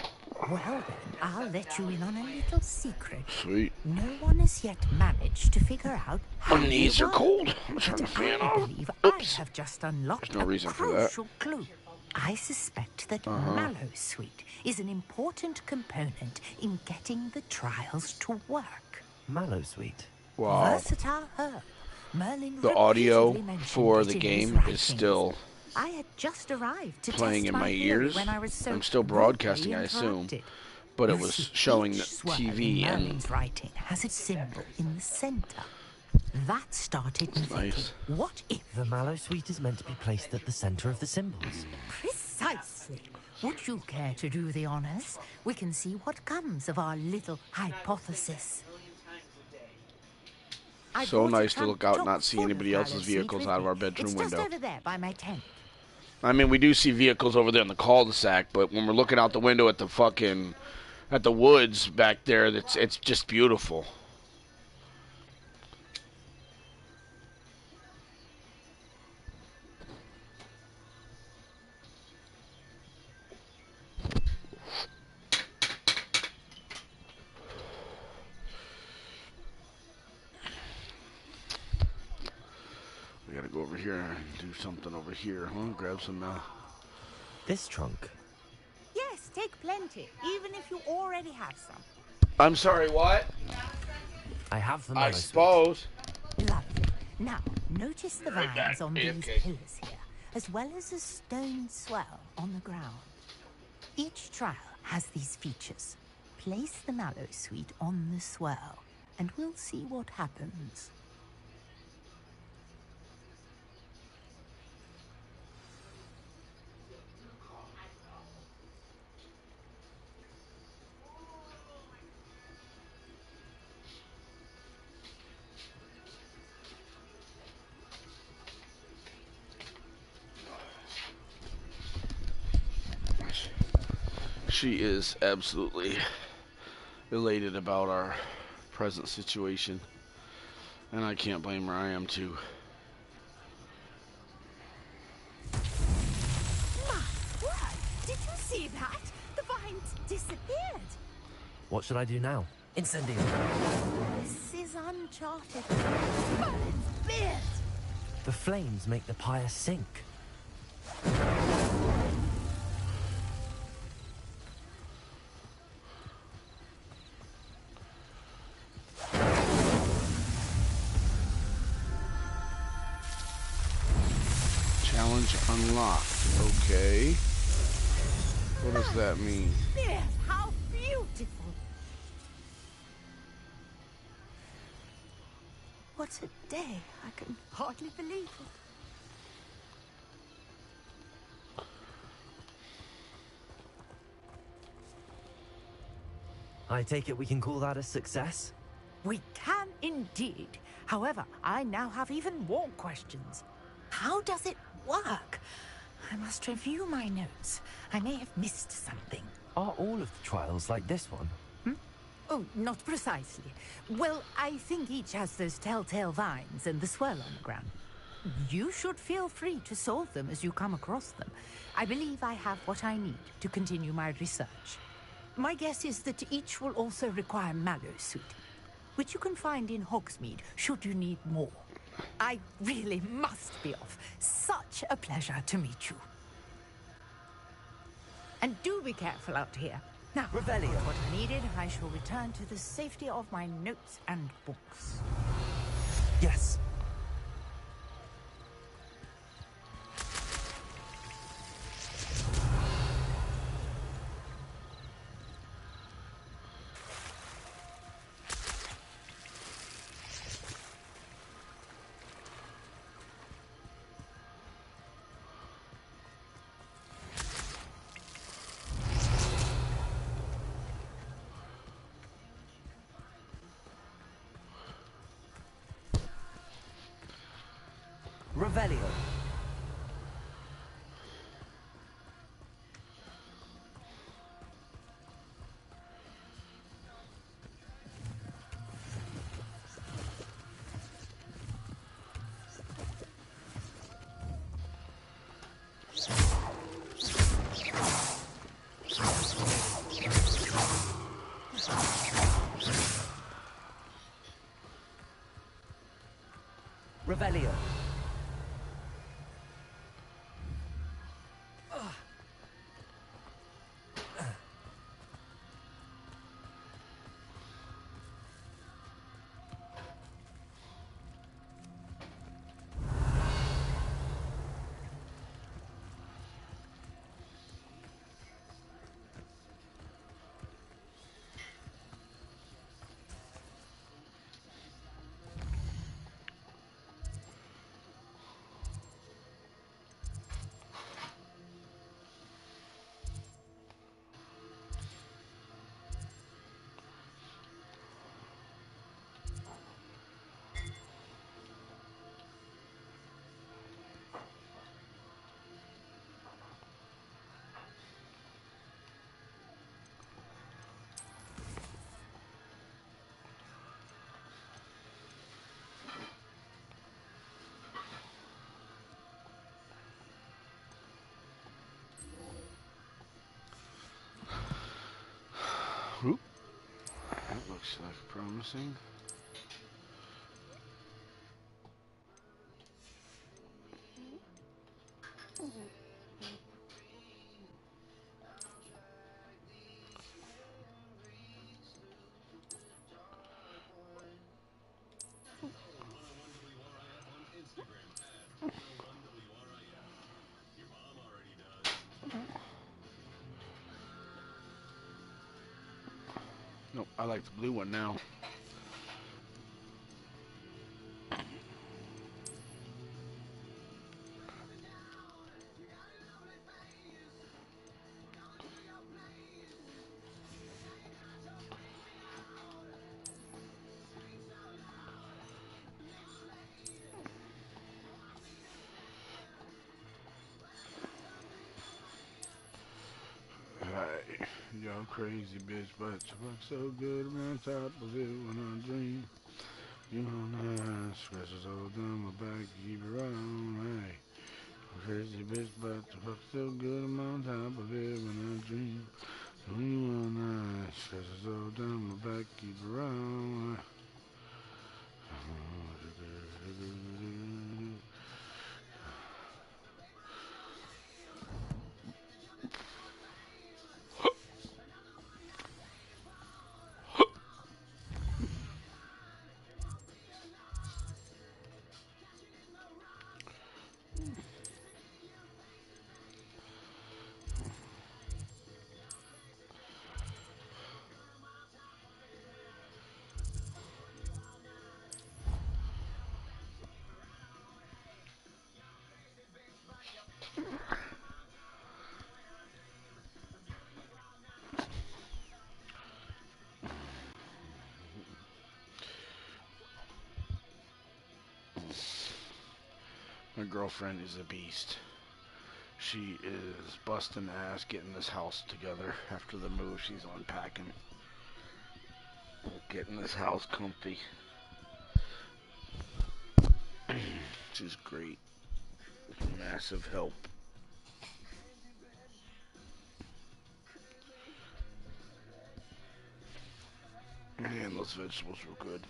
Well then, I'll let you in on a little secret. Sweet. No one has yet managed to figure out how My knees they are work. cold. I'm trying to But fan I off. believe Oops. I have just unlocked There's no a reason for that. crucial clue. I suspect that Mallow Sweet is an important component in getting the trials to work. Mallow Sweet? Wow. Versatile herb. Merlin The audio repeatedly mentioned for it the in his game is writings. still I had just arrived to playing test in my my theory ears. when I was so I'm still rudely broadcasting, I assume. interrupted. But it You was see, showing the each word TV in and Merlin's writing has its symbol in the center. That started me thinking, nice. what if... The Mallow Sweet is meant to be placed at the center of the symbols. Precisely. Would you care to do the honors? We can see what comes of our little hypothesis. I So brought a nice to look out and not trunk see full of anybody else's Mallow Sweet vehicles with out of me. our bedroom It's window. just over there by my tent. I mean, we do see vehicles over there in the cul-de-sac, but when we're looking out the window at the woods back there, it's just beautiful. go over here and do something over here. I want to grab some This trunk. Yes, take plenty, even if you already have some. I'm sorry, what? I have the I suppose. Lovely. Now, notice the Right back, vines on these AFK. pillars here, as well as a stone swell on the ground. Each trial has these features. Place the mallow sweet on the swell, and we'll see what happens. She is absolutely elated about our present situation, and I can't blame her. I am too. My word! Did you see that? The vines disappeared. What should I do now? Incendio. This is uncharted. Oh, it's fierce. The flames make the pyre sink. Challenge unlocked. Okay. What does that mean? Fierce, how beautiful. What a day. I can hardly believe it. I take it we can call that a success? We can indeed. However, I now have even more questions. How does it work? I must review my notes. I may have missed something. Are all of the trials like this one? Oh, not precisely. Well, I think each has those telltale vines and the swirl on the ground. You should feel free to solve them as you come across them. I believe I have what I need to continue my research. My guess is that each will also require mallow sweet, which you can find in Hogsmeade should you need more. I really must be off. Such a pleasure to meet you. And do be careful out here. Now, Revelio. with what I needed, I shall return to the safety of my notes and books. Yes. Revelio. Revelio. Oop. That looks like promising. Nope, I like the blue one now. Hey, y'all crazy bitch, but you look so good. I'm on top of it when I dream. You know that scratches all down my back, keep it right on. Hey, crazy bitch, but you look so good. I'm on top of it when I dream. You know that scratches all down my back, keep it right on. My girlfriend is a beast. She is busting ass getting this house together after the move. She's unpacking, getting this house comfy. She's great. Massive help. Man, those vegetables were good.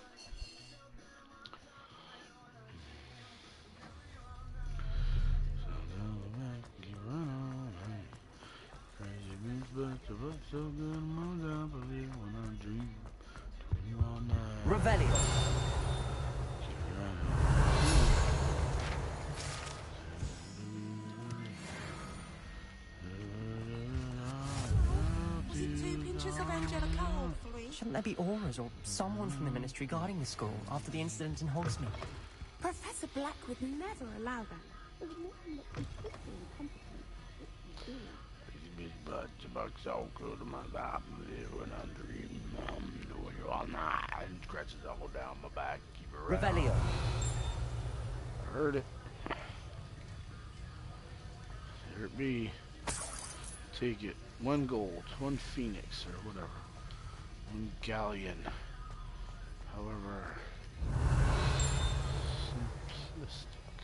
Revelio. Was it 2 pinches of Angelica or 3? Shouldn't there be auras or someone from the ministry guarding the school after the incident in Hogsmeade? Professor Black would never allow that. But so good to my life, when I dream, doing you all night, and scratches all down my back, keep it right. Revelio. I heard it. Here it be. Take it. 1 gold, 1 phoenix, or whatever. 1 galleon. However simplistic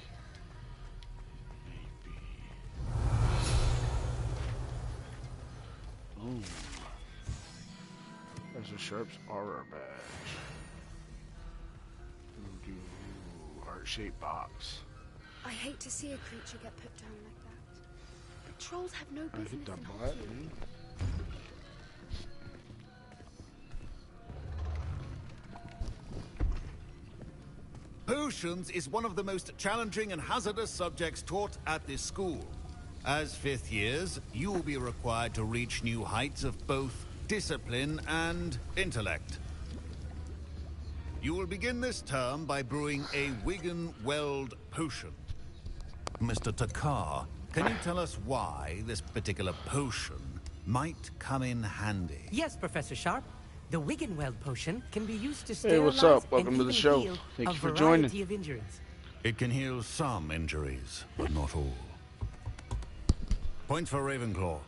maybe. Boom. Professor Sharp's aura badge. Heart-shaped box. I hate to see a creature get put down like that. But trolls have no I hit business that in butt, Hogsmeade. man. Potions is one of the most challenging and hazardous subjects taught at this school. As 5th years, you will be required to reach new heights of both discipline and intellect. You will begin this term by brewing a Wigan Weld potion. Mr. Takar, can you tell us why this particular potion might come in handy? Yes, Professor Sharp. The Wiggenweld potion can be used to Hey, sterilize what's up? Welcome and to the even show. heal Thank a you for variety joining. of injuries. It can heal some injuries, but not all. Point for Ravenclaw.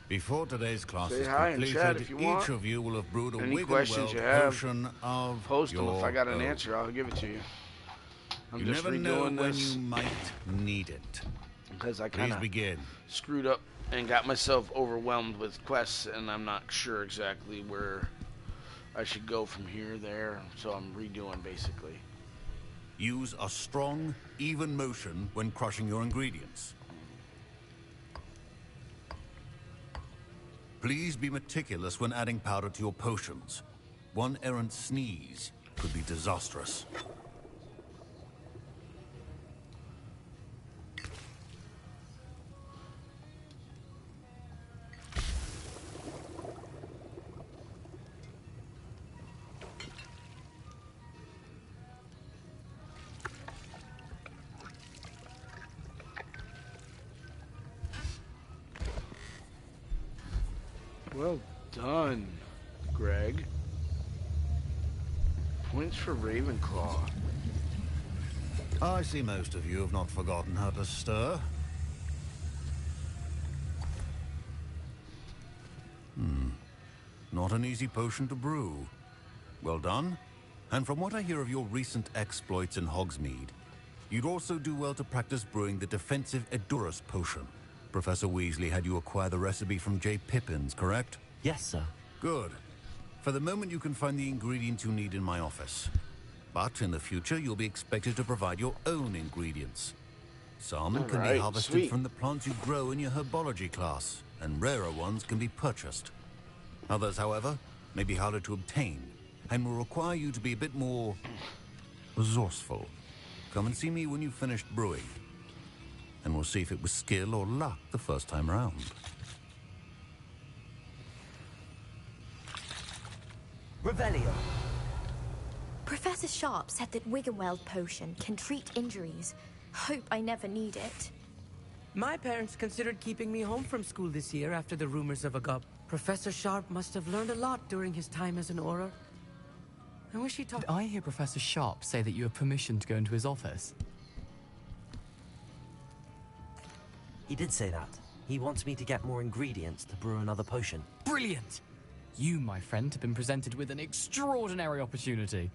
Before today's class Say is hi in chat completed, if you want. each of you will have brewed a Any questions Wiggenweld you have, potion of post them. If your I got an own. answer, I'll give it to you. I'm You just never know redoing when this you might need it. because I Please kind of begin. screwed up and got myself overwhelmed with quests, and I'm not sure exactly where I should go from here there, so I'm redoing basically. Use a strong, even motion when crushing your ingredients. Please be meticulous when adding powder to your potions. One errant sneeze could be disastrous. Well done, Greg. Points for Ravenclaw. I see most of you have not forgotten how to stir. Not an easy potion to brew. Well done. And from what I hear of your recent exploits in Hogsmeade, you'd also do well to practice brewing the defensive Edurus potion. Professor Weasley had you acquire the recipe from J. Pippin's, correct? Yes, sir. Good. For the moment, you can find the ingredients you need in my office. But in the future, you'll be expected to provide your own ingredients. Some can be harvested from the plants you grow in your herbology class, and rarer ones can be purchased. Others, however, may be harder to obtain, and will require you to be a bit more resourceful. Come and see me when you've finished brewing, and we'll see if it was skill or luck the first time around. Revelio. Professor Sharp said that Wiggenweld potion can treat injuries. Hope I never need it. My parents considered keeping me home from school this year after the rumors of a gob. Professor Sharp must have learned a lot during his time as an Auror. I wish he taught. Did I hear Professor Sharp say that you have permission to go into his office? He did say that. He wants me to get more ingredients to brew another potion. Brilliant! You, my friend, have been presented with an extraordinary opportunity.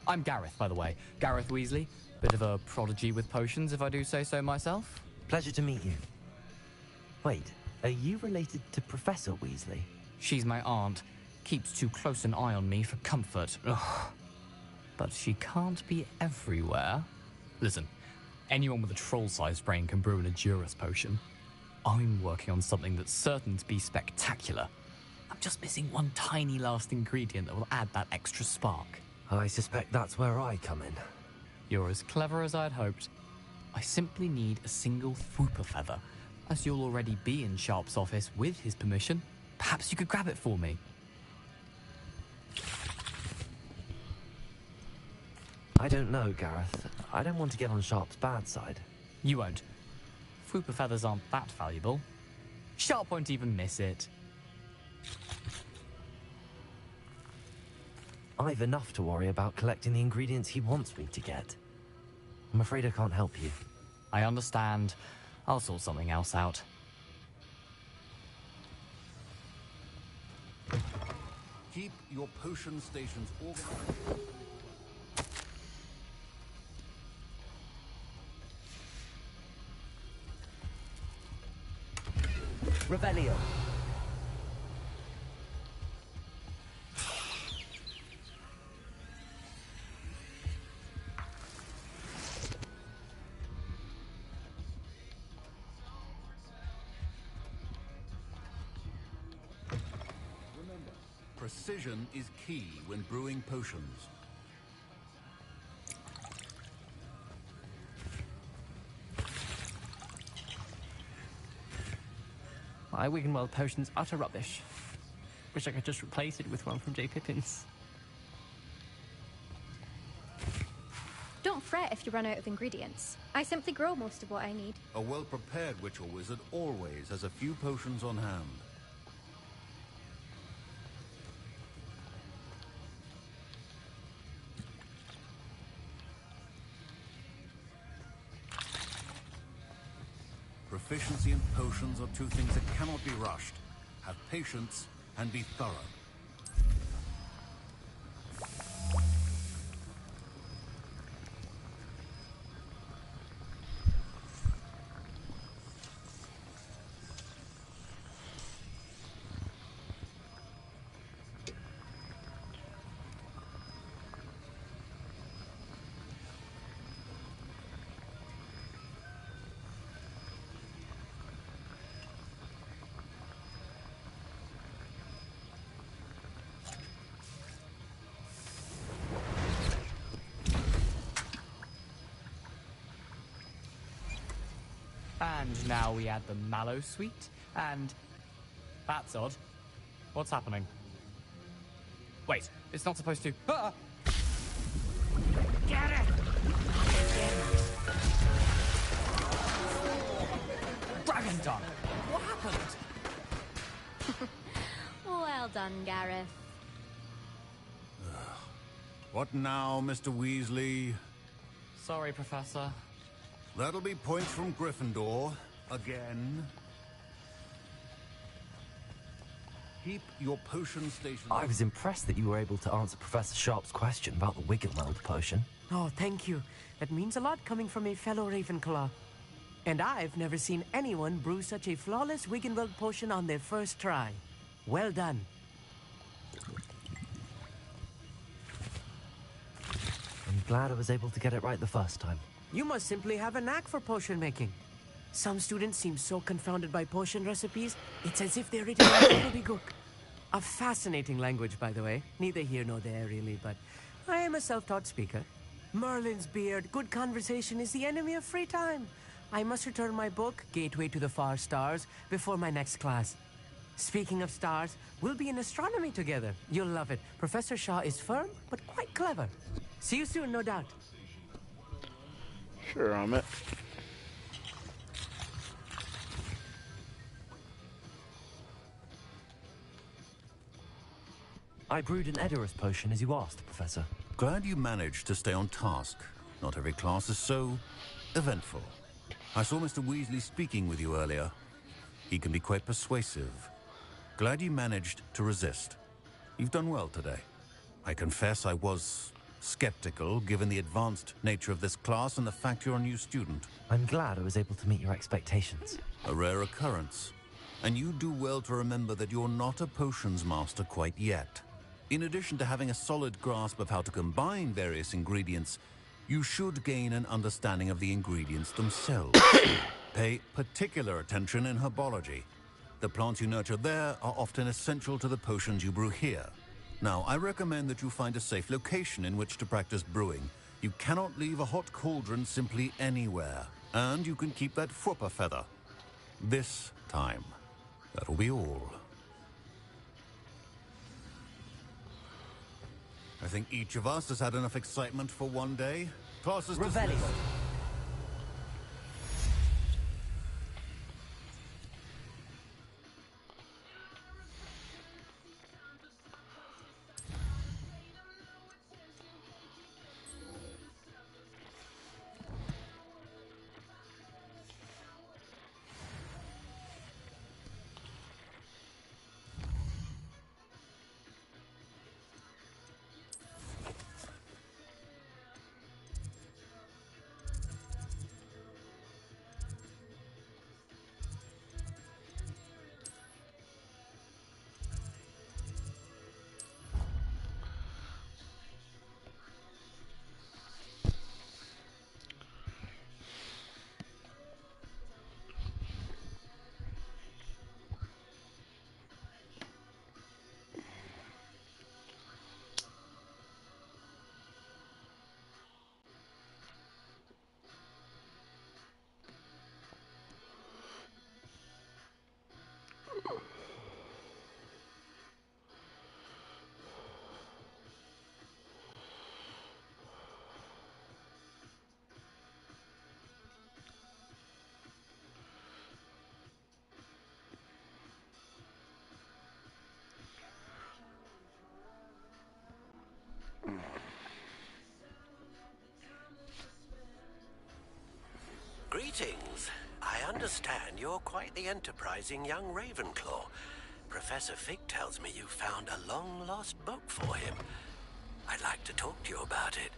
I'm Gareth, by the way. Gareth Weasley. Bit of a prodigy with potions, if I do say so myself. Pleasure to meet you. Wait, are you related to Professor Weasley? She's my aunt. Keeps too close an eye on me for comfort. Ugh. But she can't be everywhere. Listen, anyone with a troll-sized brain can brew an Edurus potion. I'm working on something that's certain to be spectacular. I'm just missing one tiny last ingredient that will add that extra spark. I suspect that's where I come in. You're as clever as I'd hoped. I simply need a single Fwooper feather. As you'll already be in Sharp's office with his permission, perhaps you could grab it for me. I don't know, Gareth. I don't want to get on Sharp's bad side. You won't. Fwooper feathers aren't that valuable. Sharp won't even miss it. I've enough to worry about collecting the ingredients he wants me to get. I'm afraid I can't help you. I understand. I'll sort something else out. Keep your potion stations organized. Revelio. Precision is key when brewing potions. My Wiggenweld potion's utter rubbish. Wish I could just replace it with one from J. Pippin's. Don't fret if you run out of ingredients. I simply grow most of what I need. A well-prepared witch or wizard always has a few potions on hand. Proficiency in potions are two things that cannot be rushed. Have patience and be thorough. And now we add the mallow sweet, and... That's odd. What's happening? Wait, it's not supposed to... Ah! Get it! Dragon Dog! What happened? done, Gareth. What now, Mr. Weasley? Sorry, Professor. That'll be points from Gryffindor. Again. Keep your potion station. I was impressed that you were able to answer Professor Sharp's question about the Wiggenweld potion. Oh, thank you. That means a lot coming from a fellow Ravenclaw. And I've never seen anyone brew such a flawless Wiggenweld potion on their first try. Well done. I'm glad I was able to get it right the first time. You must simply have a knack for potion making. Some students seem so confounded by potion recipes, it's as if they're written in gobbledygook. A fascinating language, by the way. Neither here nor there, really, but I am a self-taught speaker. Merlin's beard, good conversation is the enemy of free time. I must return my book, Gateway to the Far Stars, before my next class. Speaking of stars, we'll be in astronomy together. You'll love it. Professor Shaw is firm, but quite clever. See you soon, no doubt. Sure, Amit. I brewed an Edorus potion as you asked, Professor. Glad you managed to stay on task. Not every class is so eventful. I saw Mr. Weasley speaking with you earlier. He can be quite persuasive. Glad you managed to resist. You've done well today. I confess I was skeptical, given the advanced nature of this class and the fact you're a new student. I'm glad I was able to meet your expectations. A rare occurrence. And you do well to remember that you're not a potions master quite yet. In addition to having a solid grasp of how to combine various ingredients, you should gain an understanding of the ingredients themselves. Pay particular attention in herbology. The plants you nurture there are often essential to the potions you brew here. Now, I recommend that you find a safe location in which to practice brewing. You cannot leave a hot cauldron simply anywhere. And you can keep that Fwooper feather. This time. That'll be all. I think each of us has had enough excitement for one day. Class is dismissed. Revelio. Greetings. I understand you're quite the enterprising young Ravenclaw. Professor Fig tells me you found a long-lost book for him. I'd like to talk to you about it.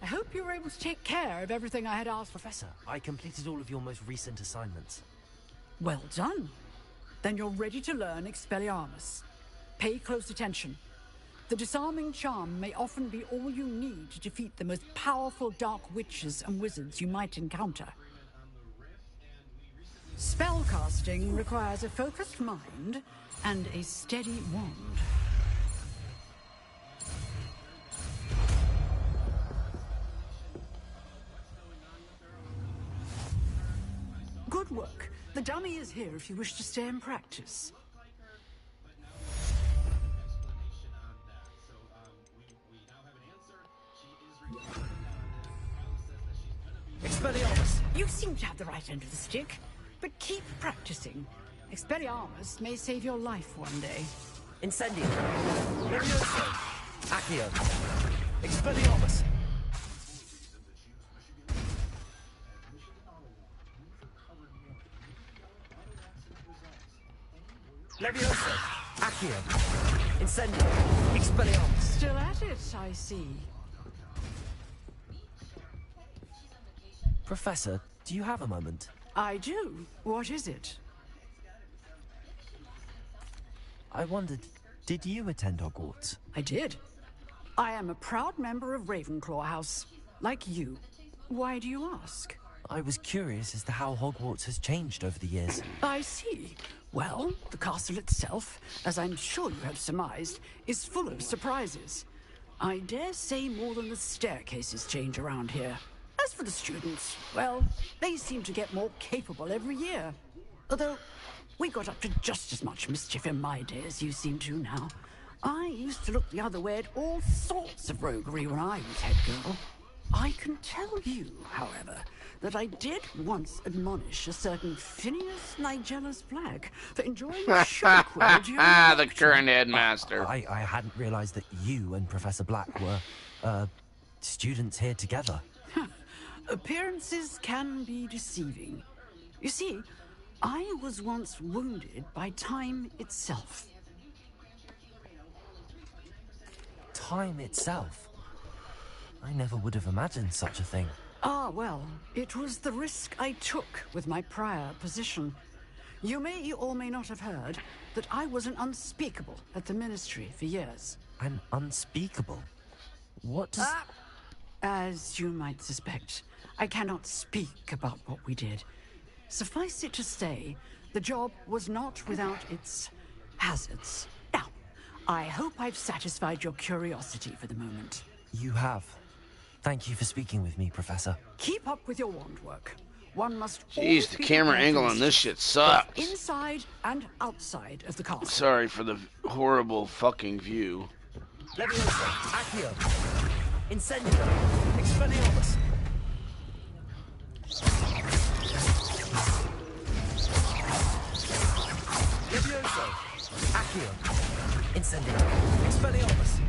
I hope you were able to take care of everything I had asked for. Professor, I completed all of your most recent assignments. Well done. Then you're ready to learn Expelliarmus. Pay close attention. The disarming charm may often be all you need to defeat the most powerful dark witches and wizards you might encounter. Spellcasting requires a focused mind and a steady wand. Good work. The dummy is here if you wish to stay and practice. Expelliarmus! You seem to have the right end of the stick, but keep practicing. Expelliarmus may save your life one day. Incendio! Levioso! Accio! Expelliarmus! Levioso! Accio! Incendio! Expelliarmus! Still at it, I see. Professor, do you have a moment? I do. What is it? I wondered, did you attend Hogwarts? I did. I am a proud member of Ravenclaw House, like you. Why do you ask? I was curious as to how Hogwarts has changed over the years. I see. Well, the castle itself, as I'm sure you have surmised, is full of surprises. I dare say more than the staircases change around here. As for the students, well, they seem to get more capable every year. Although, we got up to just as much mischief in my day as you seem to now. I used to look the other way at all sorts of roguery when I was head girl. I can tell you, however, that I did once admonish a certain Phineas Nigellus Black for enjoying sugar quill during The current headmaster. I hadn't realized that you and Professor Black were, students here together. Appearances can be deceiving. You see, I was once wounded by time itself. Time itself? I never would have imagined such a thing. Ah, well, it was the risk I took with my prior position. You may or may not have heard that I was an unspeakable at the Ministry for years. An unspeakable? What does... As you might suspect, I cannot speak about what we did. Suffice it to say, the job was not without its hazards. Now, I hope I've satisfied your curiosity for the moment. You have. Thank you for speaking with me, Professor. Keep up with your wand work. One must... Jeez, the camera angle on this shit sucks. Inside and outside of the castle. Sorry for the horrible fucking view. Levioso! Accio! Incendio! Expelliarmus! Levioso! Accio! Incendio! Expelliarmus!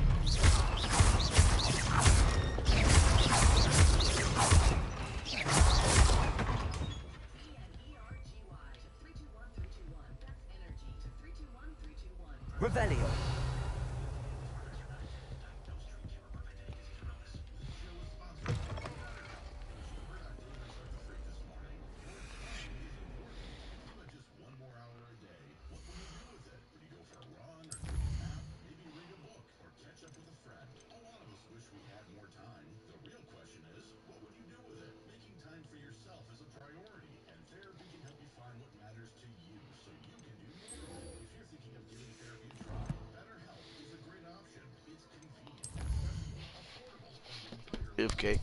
Revelio! Okay.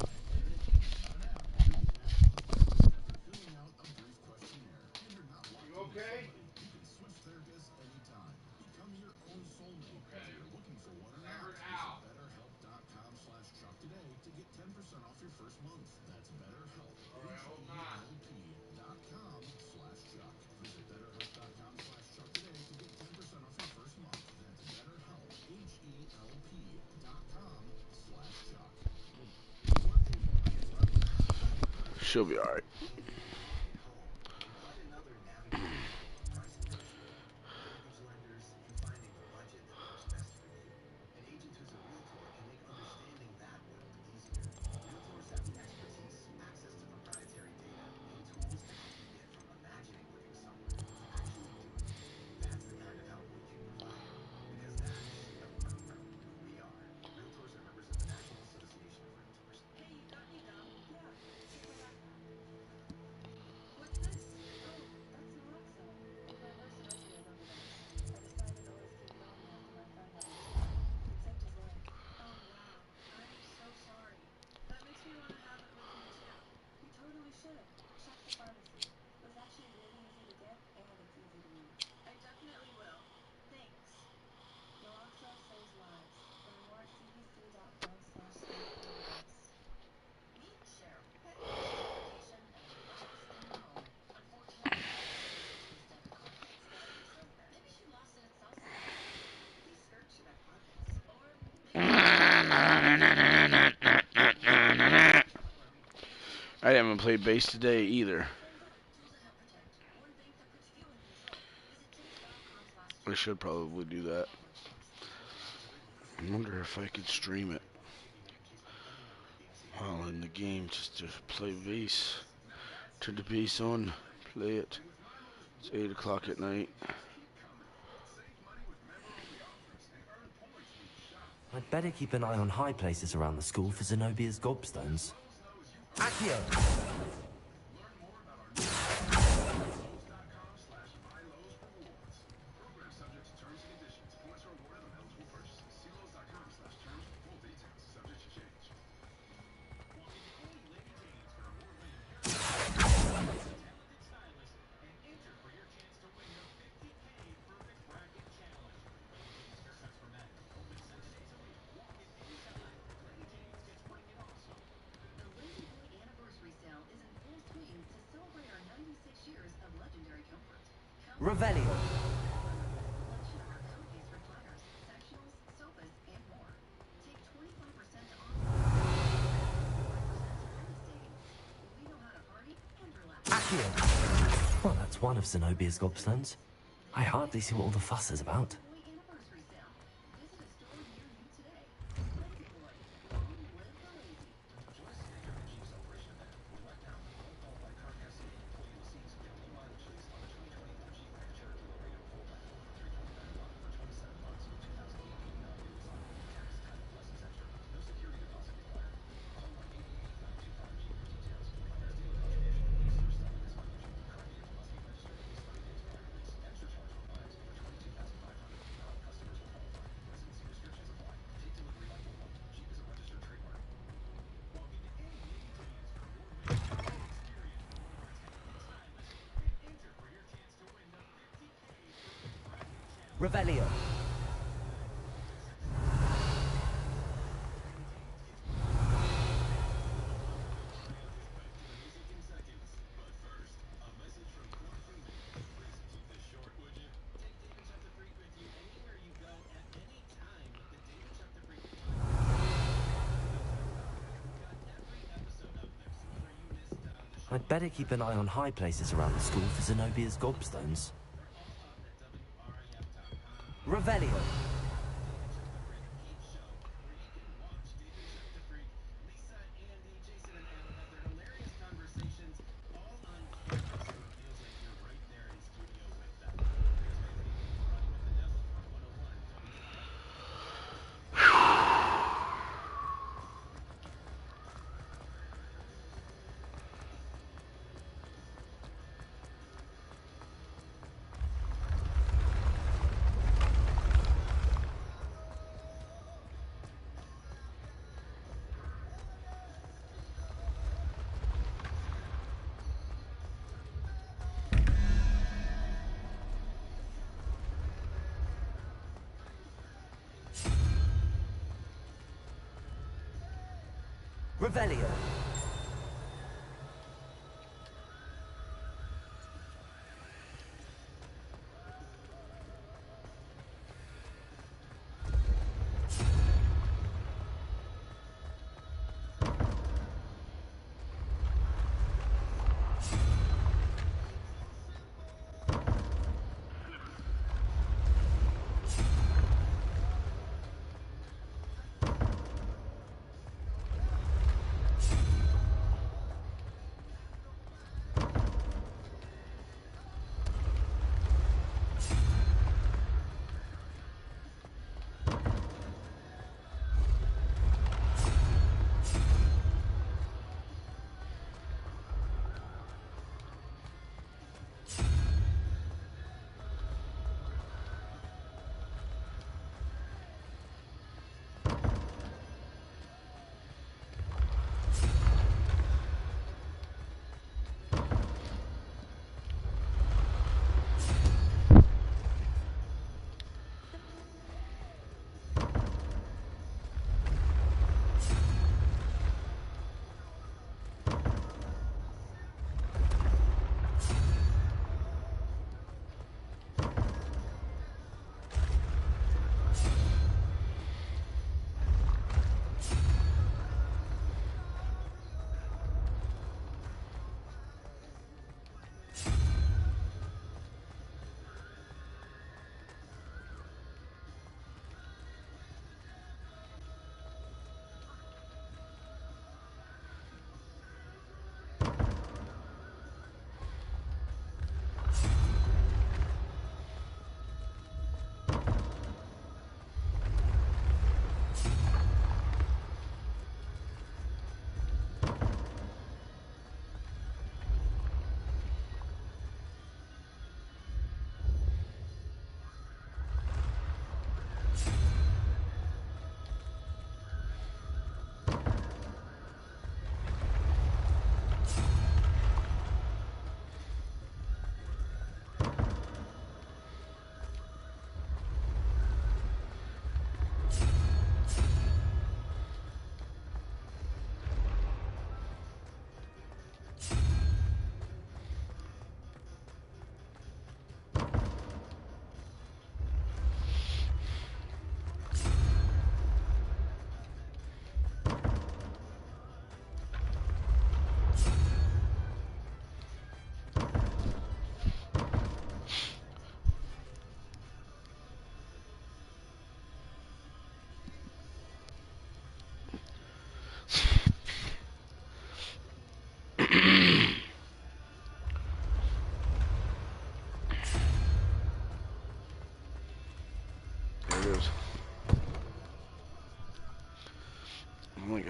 She'll be alright. I haven't played base today either. I should probably do that. I wonder if I could stream it while in the game, just to play base. Turn the base on, play it. It's 8 o'clock at night. I'd better keep an eye on high places around the school for Zenobia's gobstones. Accio! Revelio. Accio. Well, that's one of Zenobia's gobstones. I hardly see what all the fuss is about. Revelio. I'd better keep an eye on high places around the school for Zenobia's gobstones. Revelio. Revelio.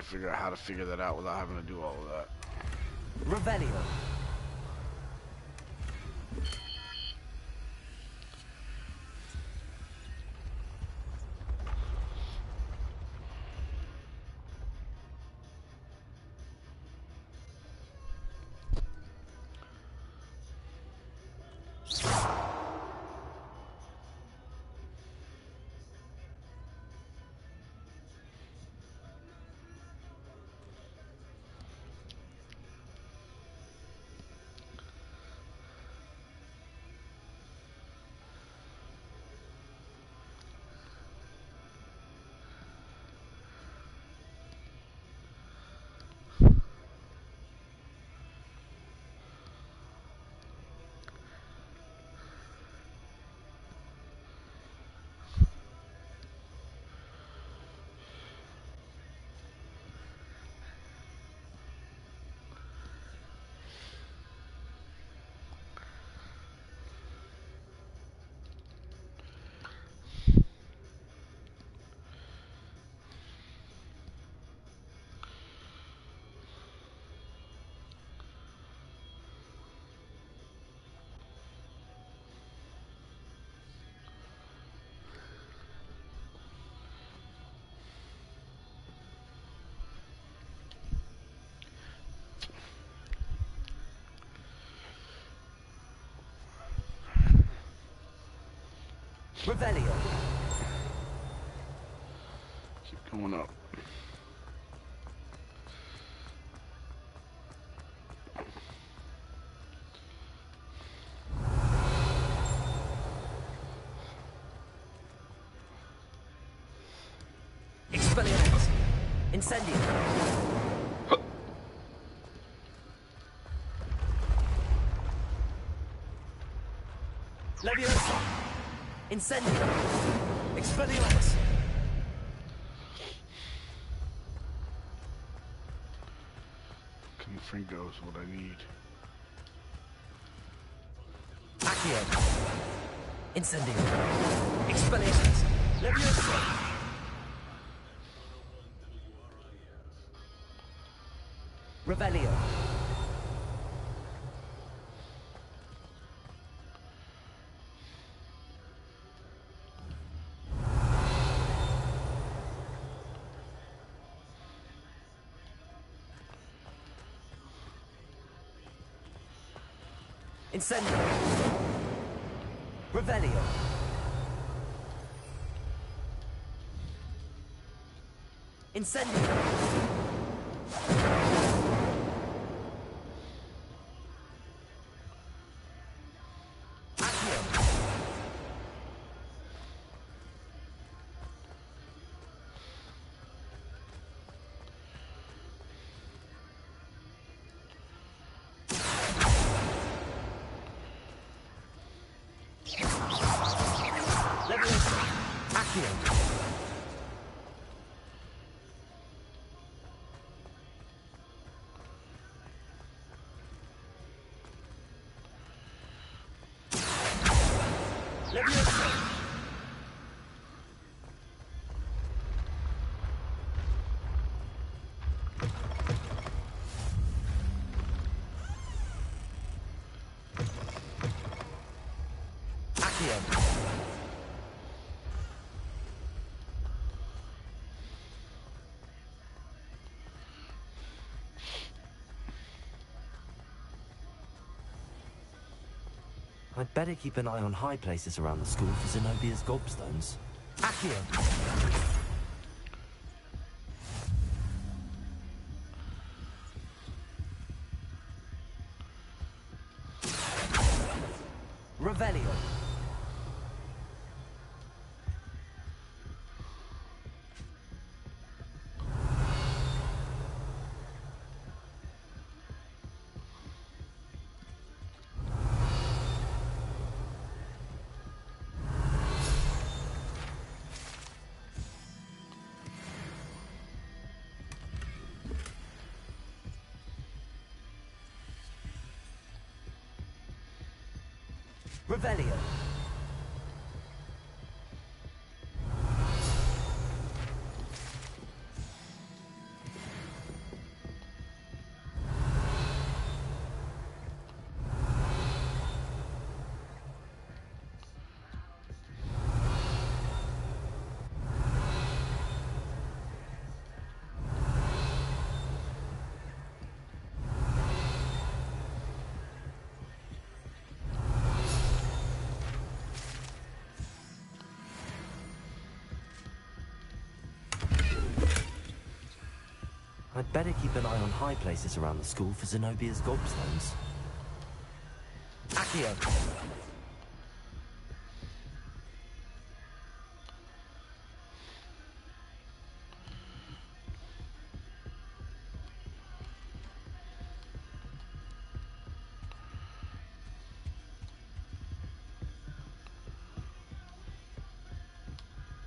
figure out how to figure that out without having to do all of that. Revelio. Revelio. Keep going up. Expelliarmus. Incendio. Leviosa. Incendio. Expelliarmus. Confringo is what I need. Accio. Incendio. Expelliarmus. Leviosa. Revelio. Incendio. Revelio. Incendio. Accio. Leviosa. Accio. Leviosa. Accio. I'd better keep an eye on high places around the school for Zenobia's gobstones. Accio. Revelio. Revelio. I'd better keep an eye on high places around the school for Zenobia's gobstones. Accio!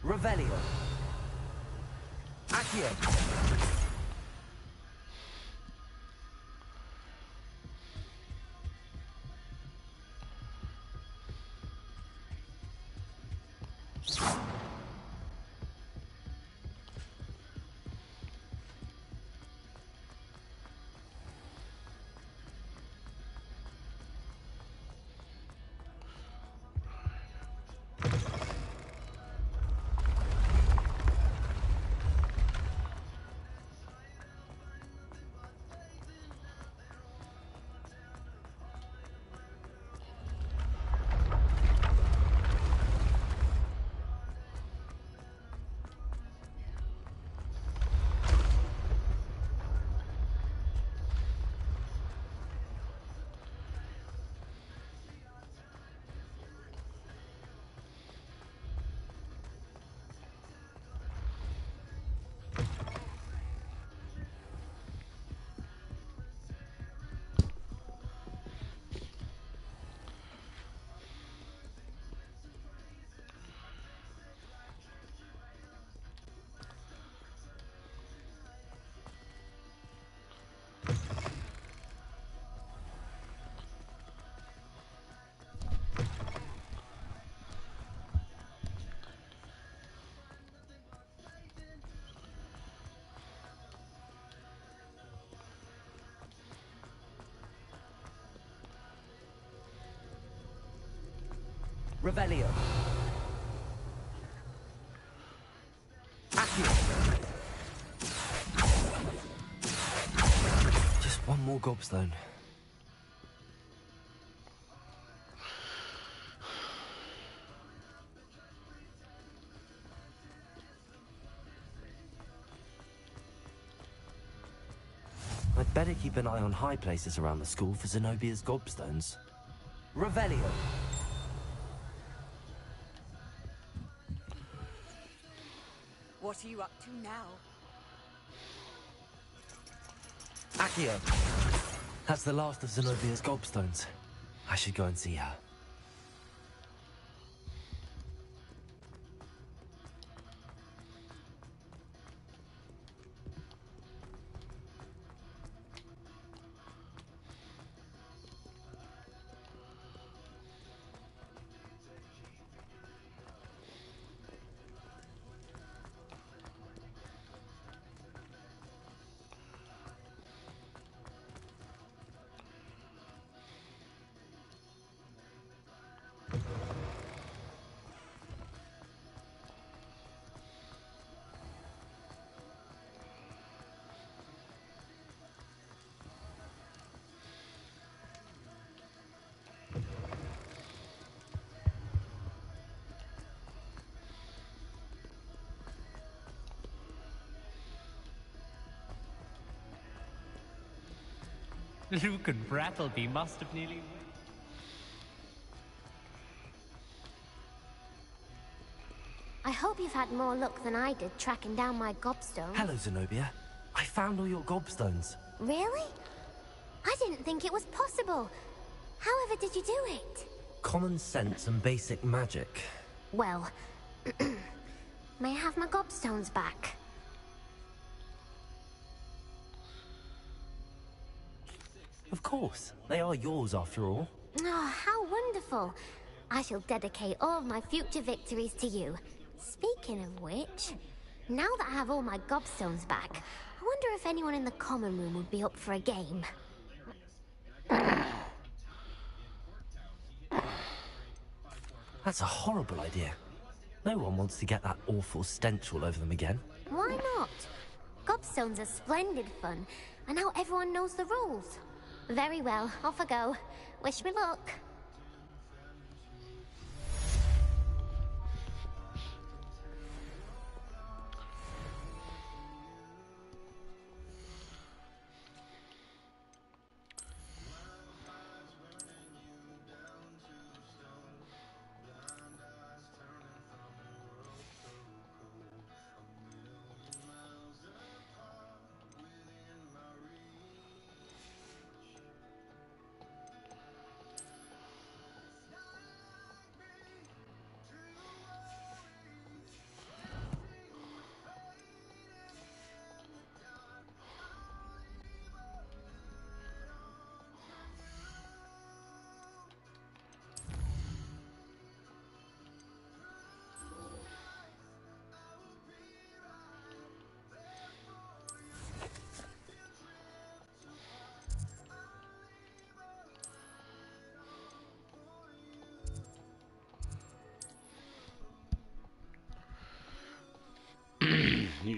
Revelio! Accio! Revelio. Accio. Just one more gobstone. I'd better keep an eye on high places around the school for Zenobia's gobstones. Revelio. What are you up to now? Accio! That's the last of Zenobia's gobstones. I should go and see her. Luke and Brattleby must have nearly... I hope you've had more luck than I did tracking down my gobstone. Hello, Zenobia. I found all your gobstones. Really? I didn't think it was possible. However did you do it? Common sense and basic magic. Well, may I have my gobstones back? Of course. They are yours after all. Oh, how wonderful. I shall dedicate all of my future victories to you. Speaking of which, now that I have all my gobstones back, I wonder if anyone in the common room would be up for a game. That's a horrible idea. No one wants to get that awful stench all over them again. Why not? Gobstones are splendid fun, and now everyone knows the rules. Very well, off I go. Wish me luck.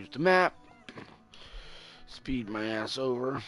use the map. Speed my ass over.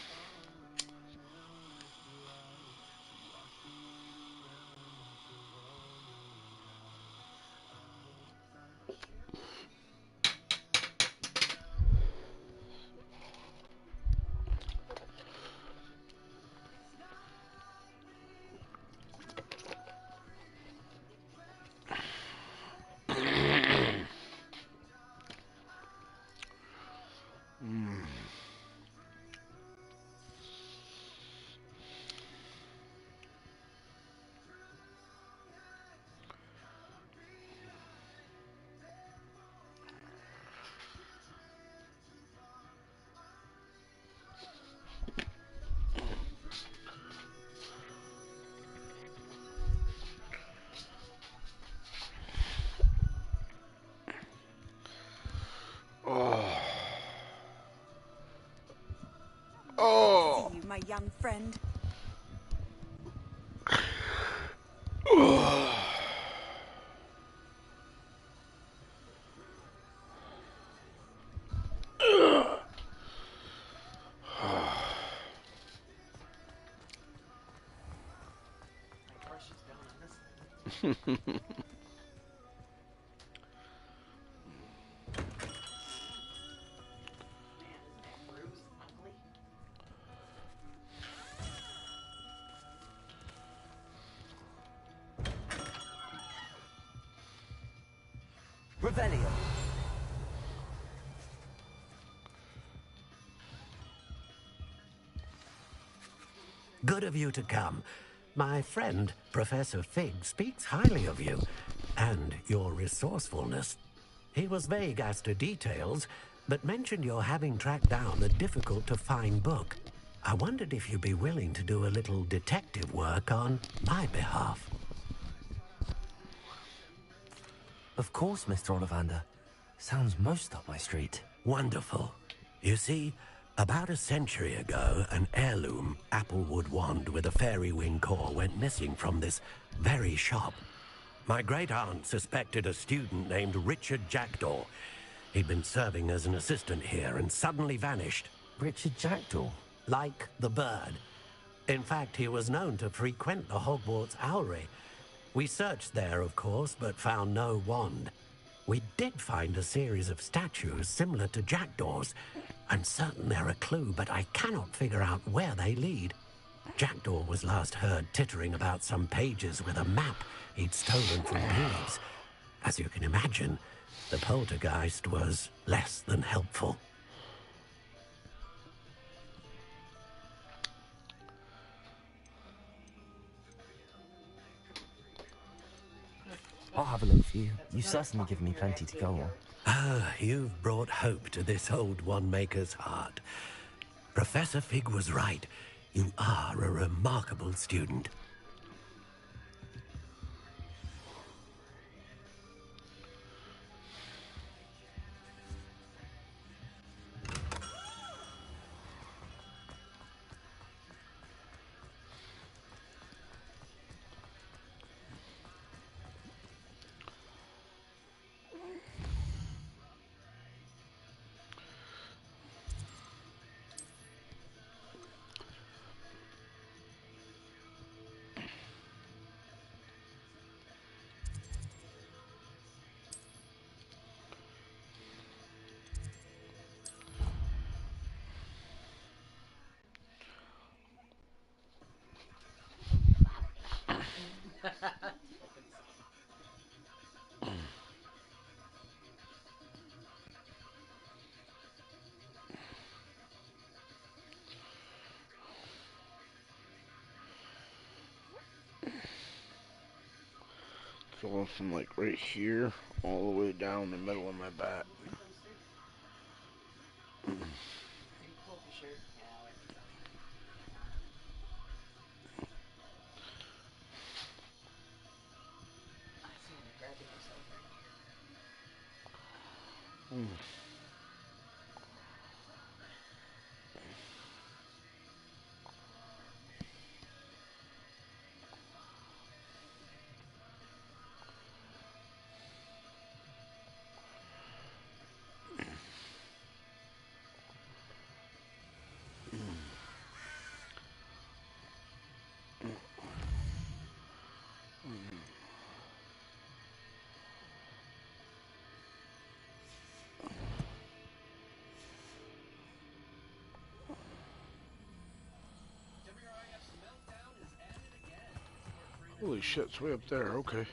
Oh. Oh. See you, my young friend. Revelio. Good of you to come. My friend, Professor Fig, speaks highly of you and your resourcefulness. He was vague as to details, but mentioned your having tracked down a difficult-to-find book. I wondered if you'd be willing to do a little detective work on my behalf. Of course, Mr. Ollivander. Sounds most up my street. Wonderful. You see, about a century ago, an heirloom applewood wand with a fairy wing core went missing from this very shop. My great-aunt suspected a student named Richard Jackdaw. He'd been serving as an assistant here and suddenly vanished. Richard Jackdaw? Like the bird. In fact, he was known to frequent the Hogwarts Owlery. We searched there, of course, but found no wand. We did find a series of statues similar to Jackdaw's. I'm certain they're a clue, but I cannot figure out where they lead. Jackdaw was last heard tittering about some pages with a map he'd stolen from Peeves. As you can imagine, the poltergeist was less than helpful. I'll have a look for you. You've certainly given me plenty to go on. Ah, you've brought hope to this old one-maker's heart. Professor Fig was right. You are a remarkable student. Going from like right here all the way down the middle of my back. Holy shit, it's way up there. Okay.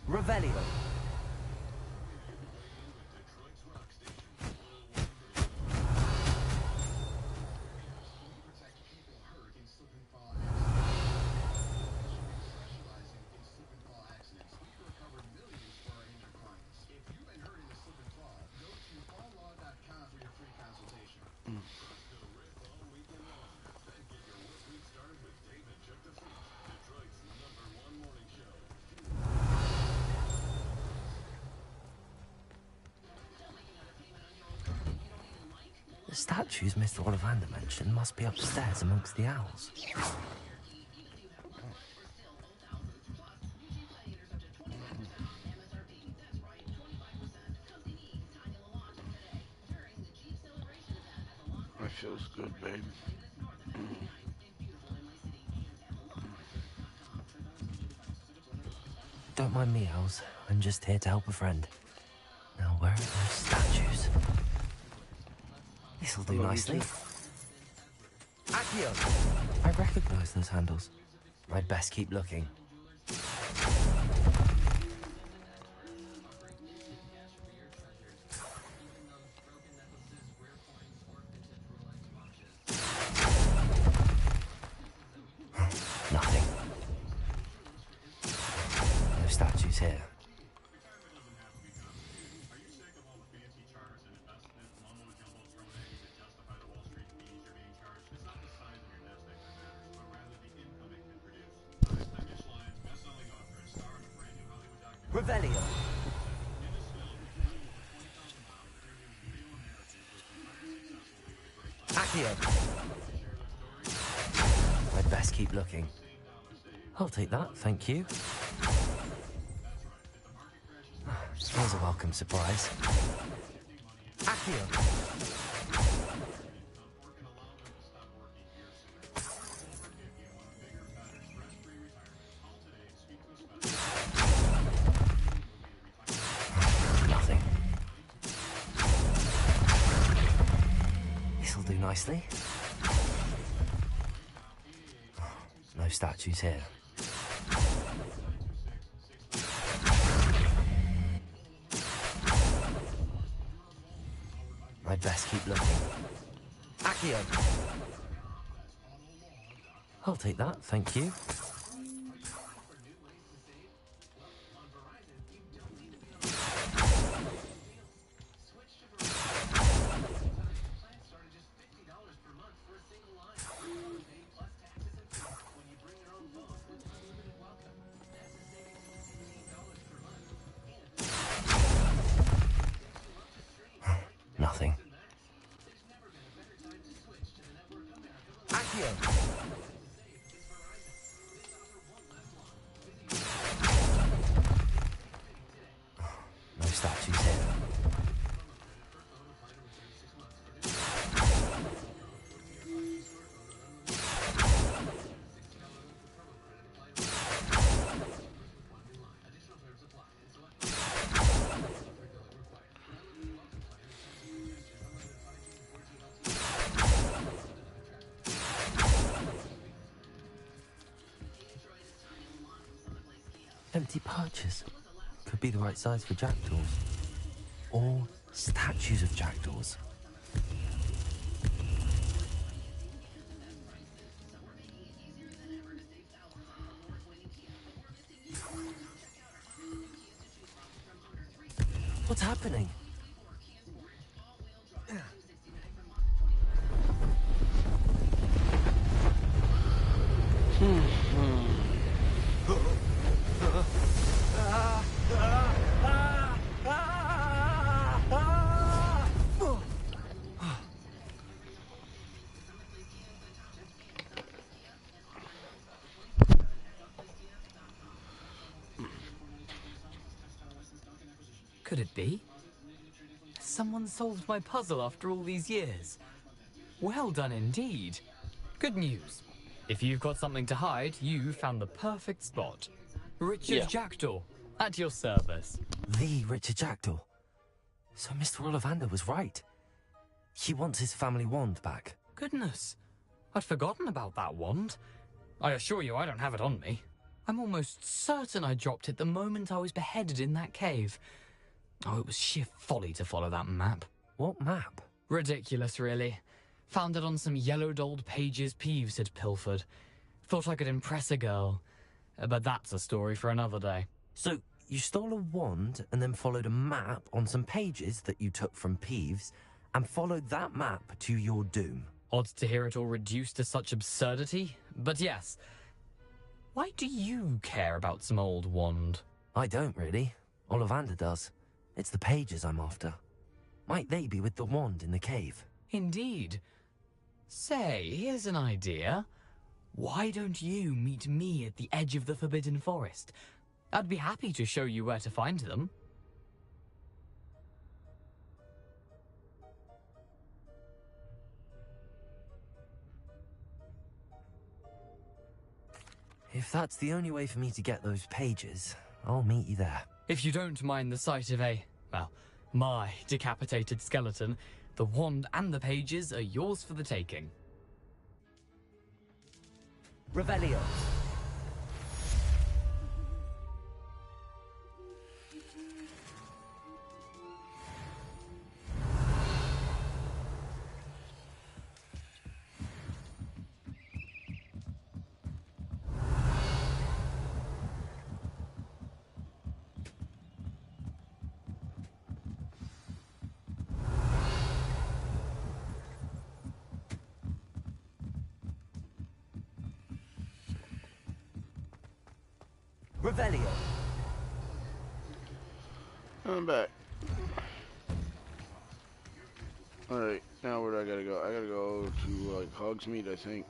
Revelio. The statues Mr. Ollivander mentioned must be upstairs amongst the owls. That feels good, babe. Don't mind me, owls. I'm just here to help a friend. Now, where are those statues? This'll do nicely. Accio! I recognize those handles. I'd best keep looking. Nothing. No statues here. Revelio. Accio. I'd best keep looking. I'll take that, thank you. Here's a welcome surprise. Accio. Nothing. This'll do nicely. No statues here. I'd best keep looking. Accio. I'll take that, thank you. Nothing. Accio. No statues here. Empty perches. Could be the right size for jackdaws. Or statues of jackdaws. What's happening? Could it be? Someone solved my puzzle after all these years. Well done indeed. Good news. If you've got something to hide, you found the perfect spot. Richard Jackdaw, at your service. The Richard Jackdaw. So Mr. Ollivander was right. He wants his family wand back. Goodness, I'd forgotten about that wand. I assure you I don't have it on me. I'm almost certain I dropped it the moment I was beheaded in that cave. Oh, it was sheer folly to follow that map. What map? Ridiculous, really. Found it on some yellowed old pages Peeves had pilfered. Thought I could impress a girl. But that's a story for another day. So, you stole a wand and then followed a map on some pages that you took from Peeves and followed that map to your doom. Odd to hear it all reduced to such absurdity, but yes. Why do you care about some old wand? I don't, really. Ollivander does. It's the pages I'm after. Might they be with the wand in the cave? Indeed. Say, here's an idea. Why don't you meet me at the edge of the Forbidden Forest? I'd be happy to show you where to find them. If that's the only way for me to get those pages, I'll meet you there. If you don't mind the sight of my decapitated skeleton, the wand and the pages are yours for the taking. Revelio. Revelio. I'm back. Alright, now where do I gotta go? I gotta go to, like, Hogsmeade, I think.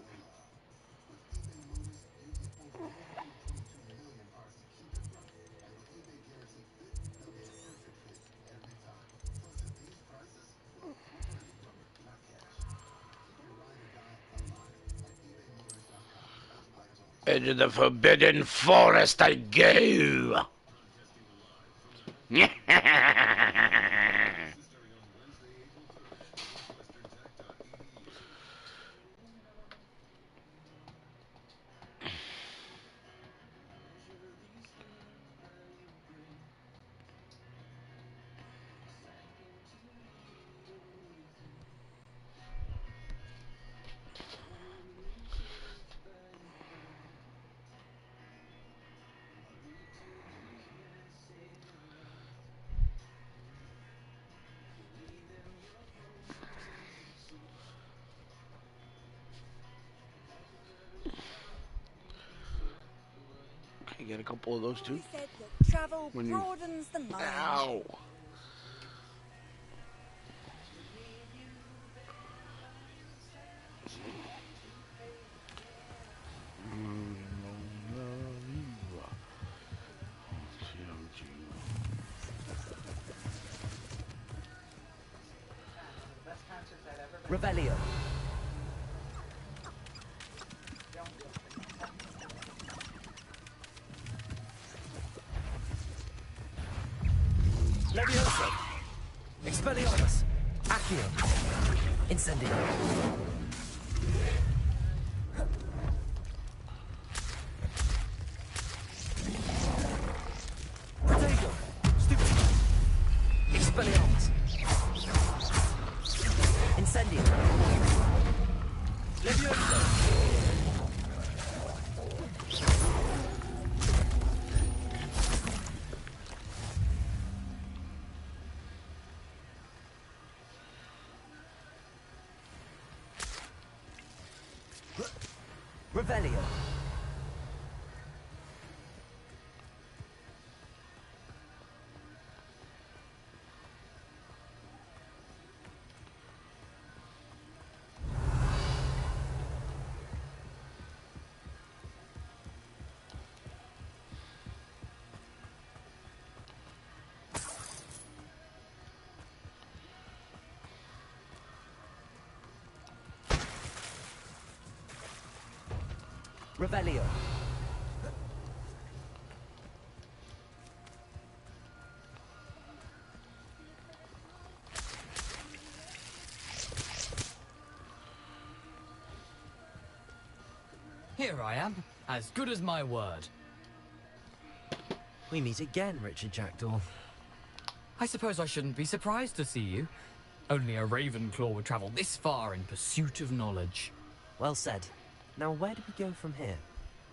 Edge of the Forbidden Forest I go! You get a couple of those too. He said that travel When you- broadens the mind. Ow! Revelio. Levioso. Expelliarmus. Accio. Incendio. Protego. Stupid. Expelliarmus. Incendio. Levioso. Revelio. Revelio. Here I am, as good as my word. We meet again, Richard Jackdaw. I suppose I shouldn't be surprised to see you. Only a Ravenclaw would travel this far in pursuit of knowledge. Well said. Now where do we go from here?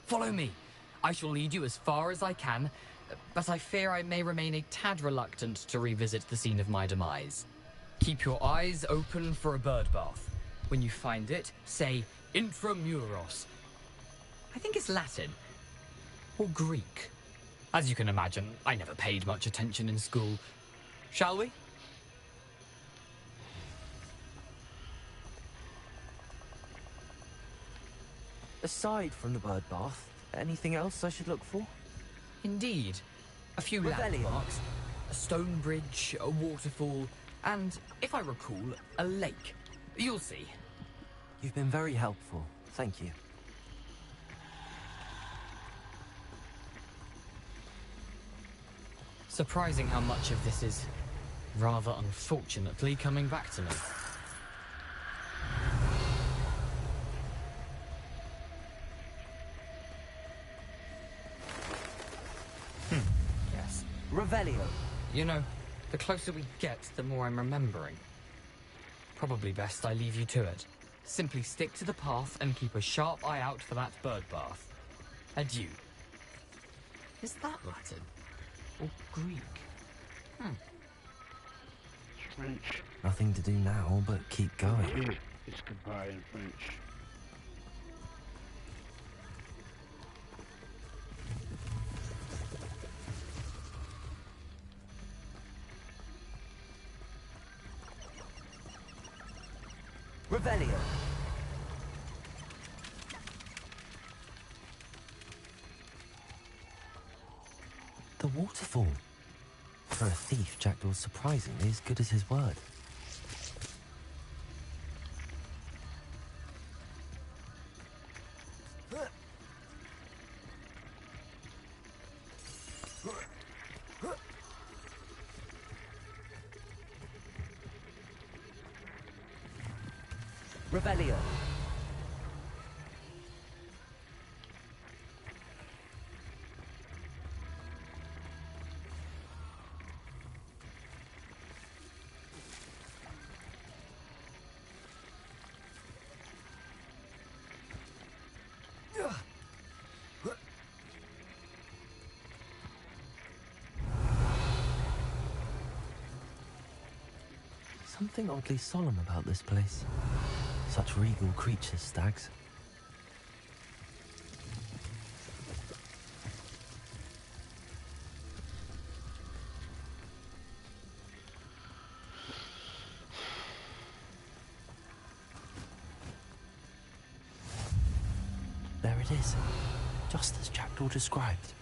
Follow me. I shall lead you as far as I can, but I fear I may remain a tad reluctant to revisit the scene of my demise. Keep your eyes open for a bird bath. When you find it, say intramuros. I think it's Latin. Or Greek. As you can imagine, I never paid much attention in school. Shall we? Aside from the bird bath, anything else I should look for? Indeed. A few landmarks, a stone bridge, a waterfall, and, if I recall, a lake. You'll see. You've been very helpful. Thank you. Surprising how much of this is, rather unfortunately, coming back to me. Yes. Revelio. You know, the closer we get, the more I'm remembering. Probably best I leave you to it. Simply stick to the path and keep a sharp eye out for that bird bath. Adieu. Is that Latin? Or Greek? It's French. Nothing to do now but keep going. It's goodbye in French. Revelio. The waterfall. For a thief, Jackdaw's surprisingly as good as his word. Revelio. Something oddly solemn about this place. Such regal creatures, stags. There it is, just as Jackdaw described.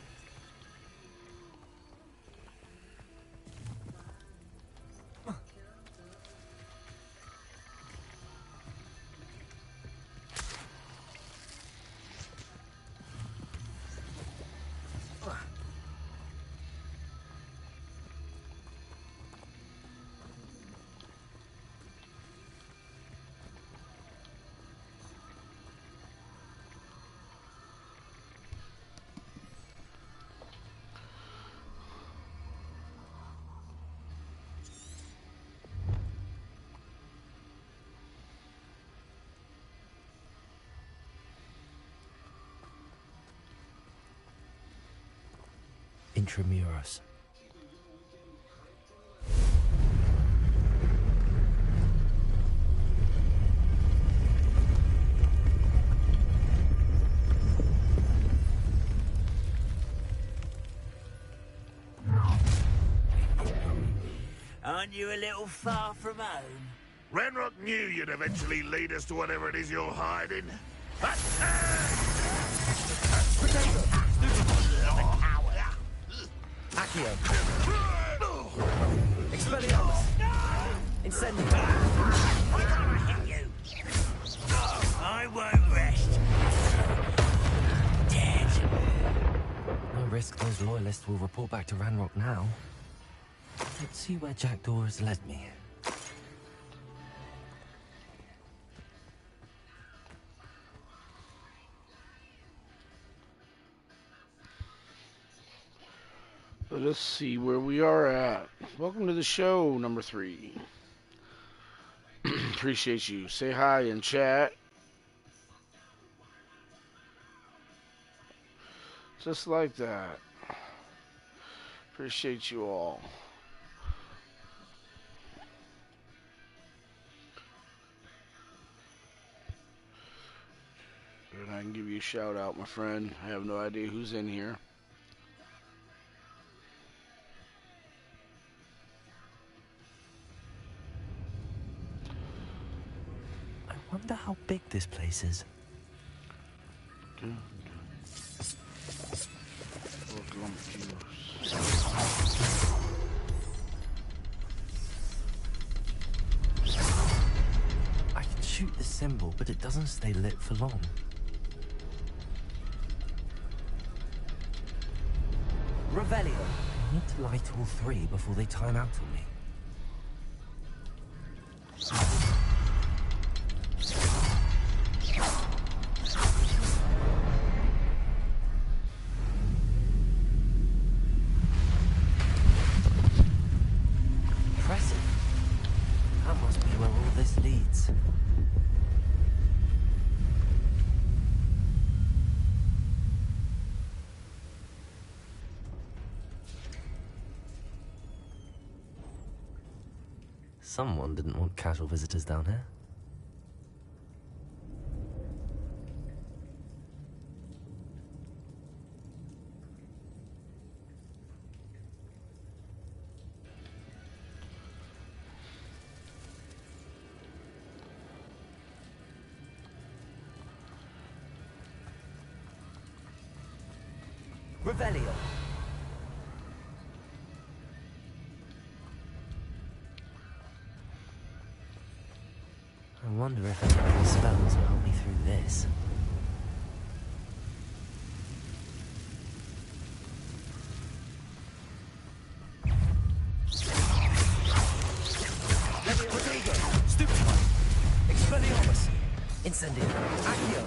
Intramuros. Aren't you a little far from home? Renrock knew you'd eventually lead us to whatever it is you're hiding. Accio. Expelliarmus. Incendio. I won't rest. risk those loyalists will report back to Ranrock now. Let's see where Jackdaw has led me. Let us see where we are at. Welcome to the show, number 3. Appreciate you. Say hi in chat. Just like that. Appreciate you all. And I can give you a shout out, my friend. I have no idea who's in here. I wonder how big this place is. I can shoot the symbol, but it doesn't stay lit for long. Revelio. I need to light all 3 before they time out on me. Impressive. That must be where all this leads. Someone didn't want casual visitors down here. Revelio. I wonder if any of these spells will help me through this. Levio Rodrigo. Stupefy. Expelliarmus. Incendio. Accio.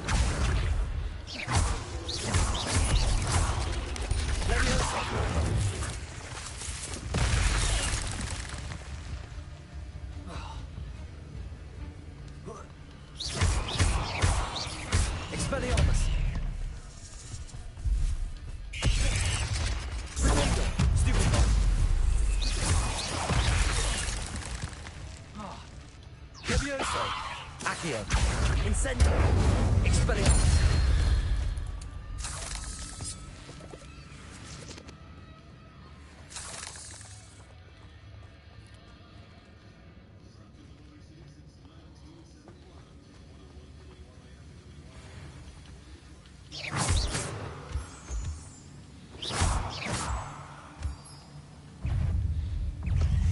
Leviosa. Expelliarmus. Redondo. Stupefy. Levioso. Accio. Incendio. Expelliarmus.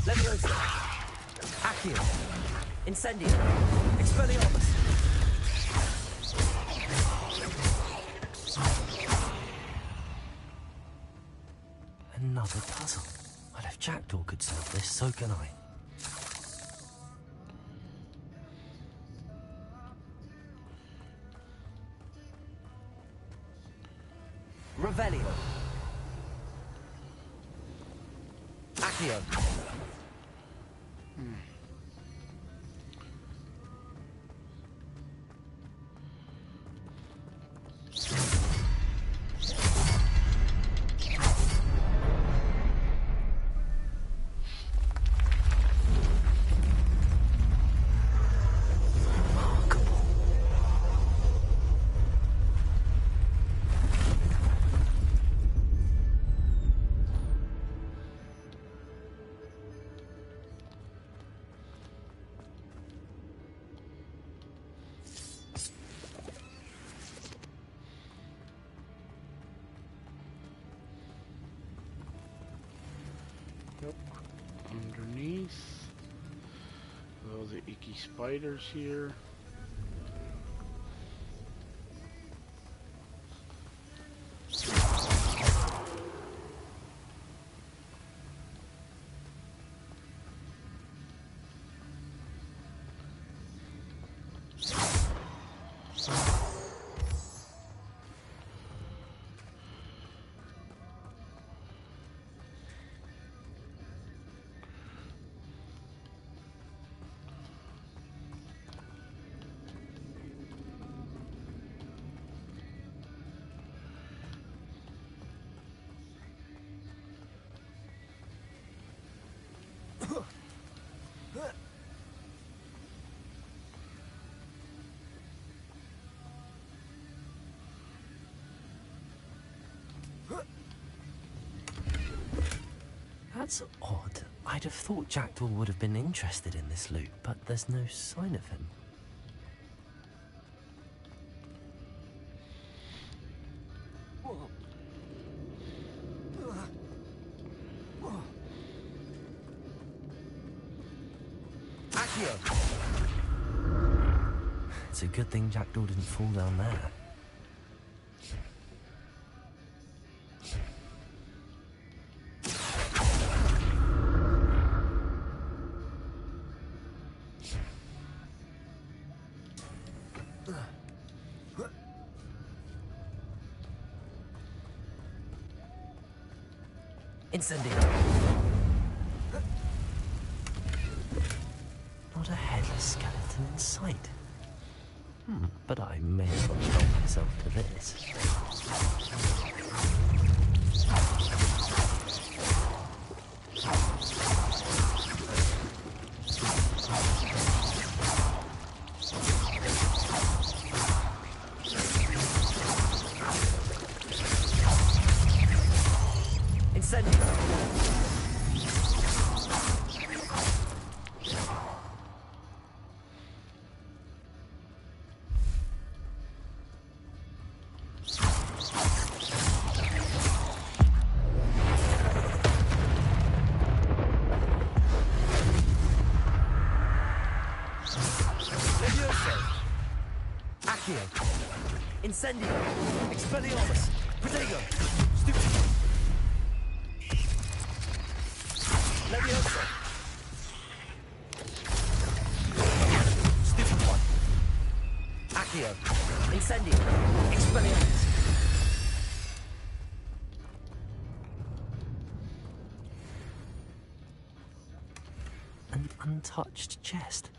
Levioso. Accio. Incendio. Expelliarmus. Another puzzle. Well, if Jackdaw could solve this, so can I. Revelio. Accio. Underneath. Oh, the icky spiders here. That's odd. I'd have thought Jackdaw would have been interested in this loot, but there's no sign of him. Accio! It's a good thing Jackdaw didn't fall down there. Incendio. Not a headless skeleton in sight. But I may as well help myself to this. Incendio! Expelliarmus! Protego! Stupid! Leviosa! Stupid one! Accio! Incendio! Expelliarmus! An untouched chest.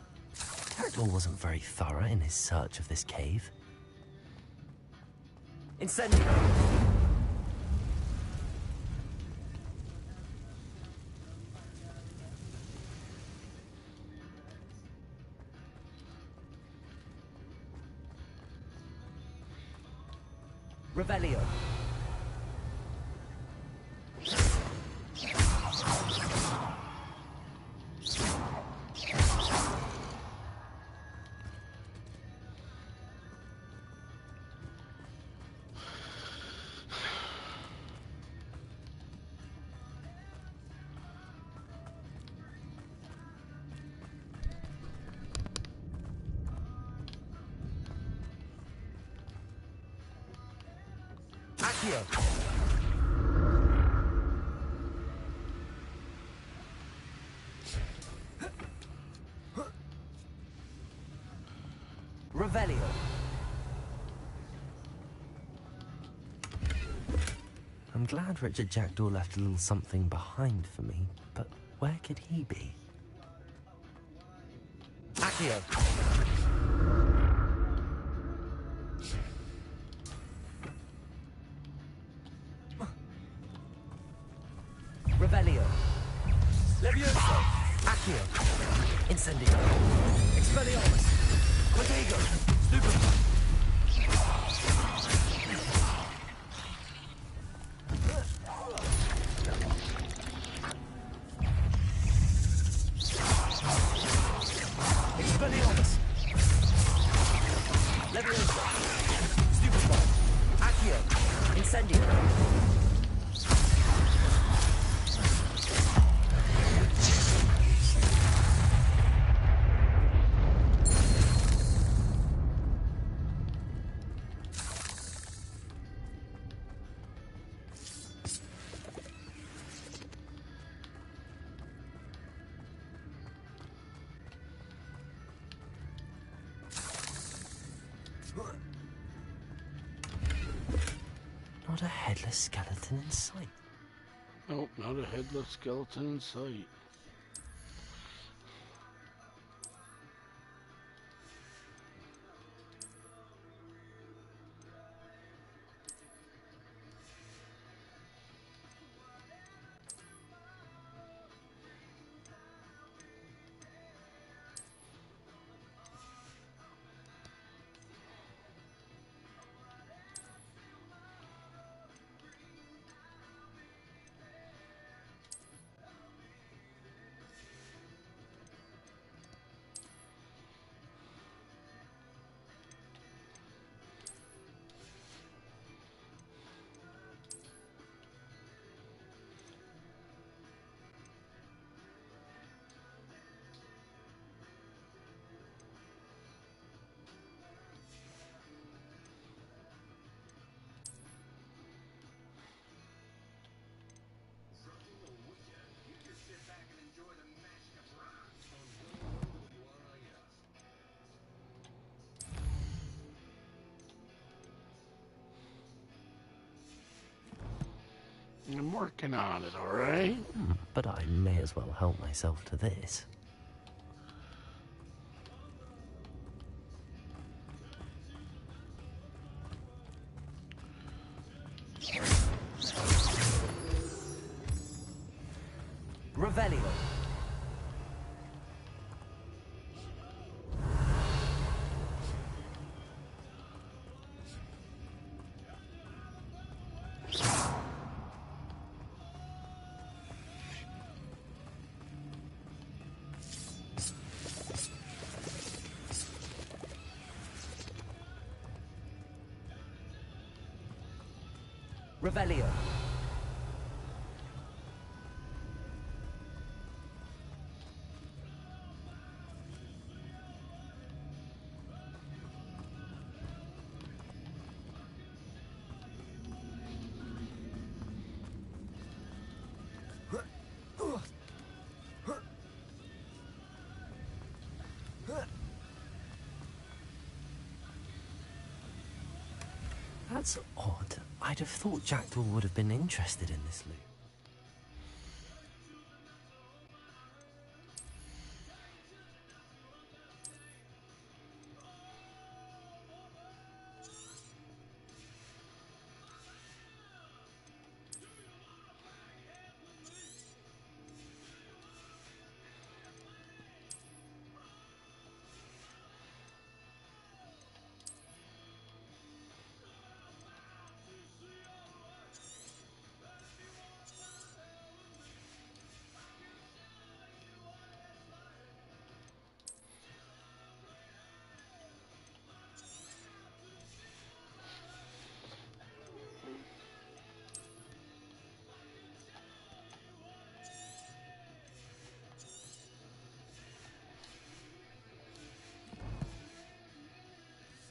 Jackdaw wasn't very thorough in his search of this cave. Incendio! Revelio. Accio! Revelio. I'm glad Richard Jackdaw left a little something behind for me, but where could he be? Accio! Revelio. Levioso. Accio. Incendio. Expelliarmus. Protego. Stupefy. Expelliarmus. Levioso. Stupefy. Accio. Incendio. Not a headless skeleton in sight. Nope, not a headless skeleton in sight. I'm working on it, alright? But I may as well help myself to this. Revelio. Revelio. That's odd. I'd have thought Jackdaw would have been interested in this loot.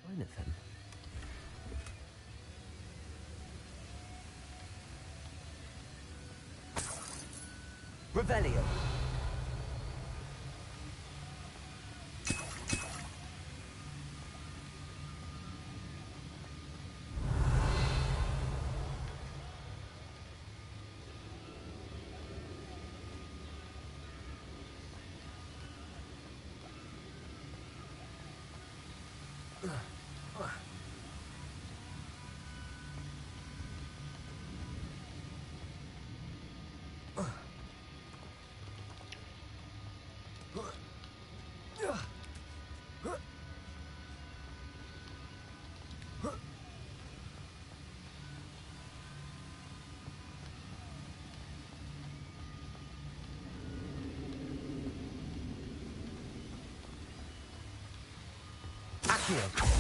Sign of him. Revelio. Accio.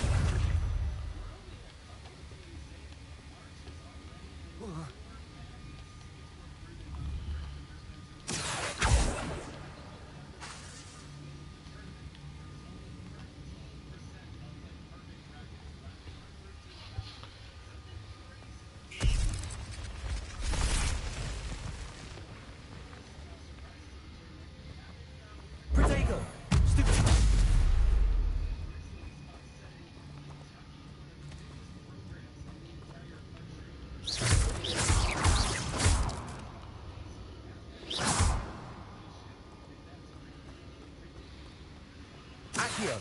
Protego. Accio.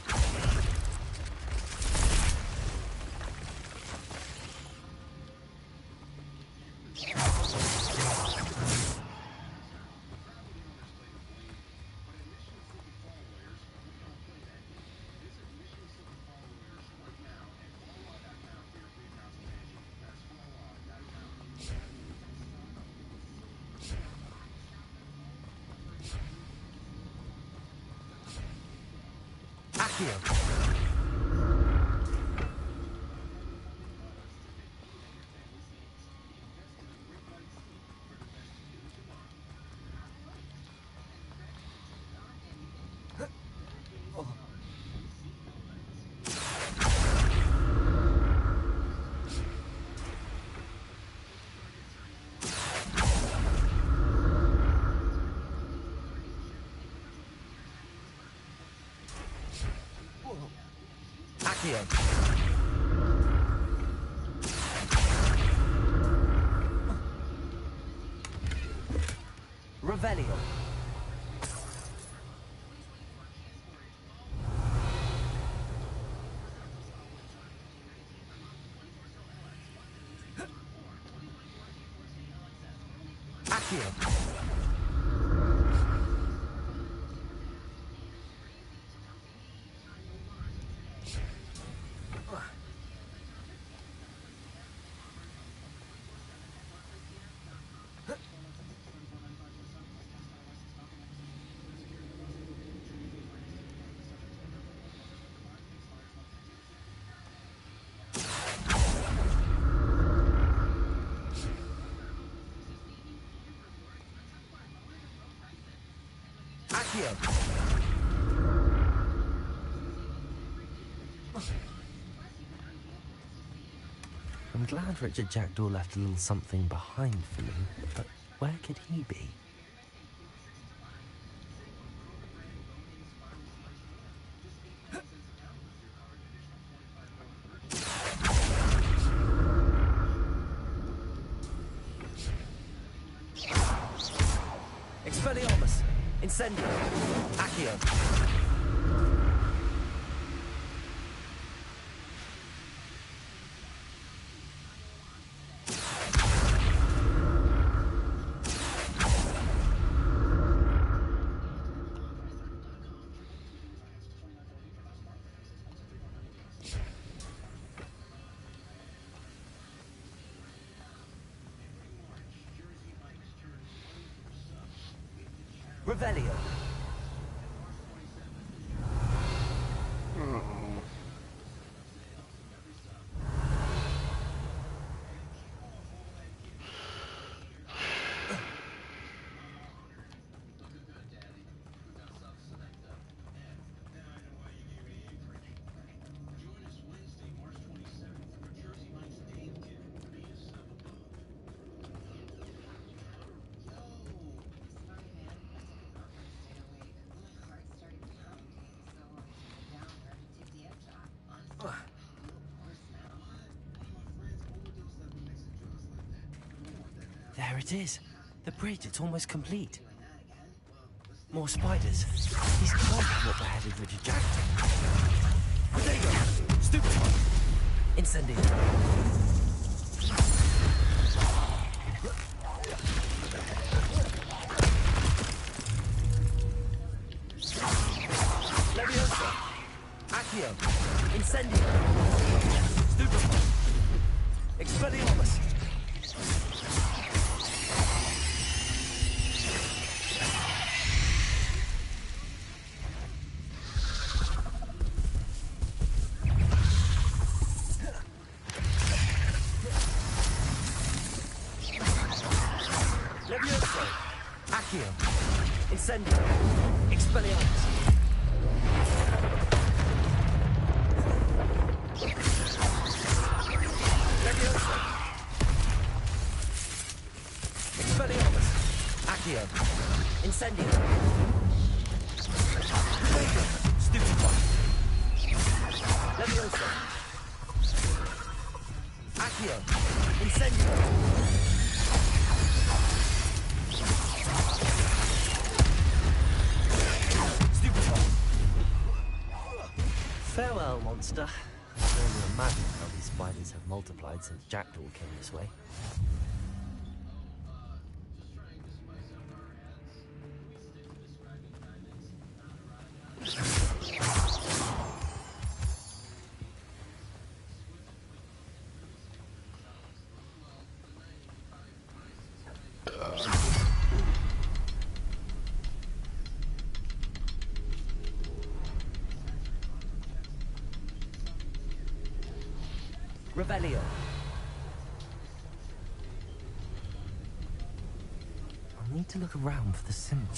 Accio. Accio. Revelio. Accio. I'm glad Richard Jackdaw left a little something behind for me, but where could he be? Expelliarmus! Incendio! Accio! Revelio. There it is. The bridge, it's almost complete. More spiders. These can't be what beheaded Richard Jackdaw. Protego! Stupefy! Incendio! Leviosa! Accio! Incendio! Stupefy! Expelliarmus! Incendio! Expelliarmus! Leviosa! Expelliarmus! Accio! Incendio! Stupefy! Leviosa! Accio! Incendio! Farewell, monster. I can only imagine how these spiders have multiplied since Jackdaw came this way. Revelio. I'll need to look around for the symbol.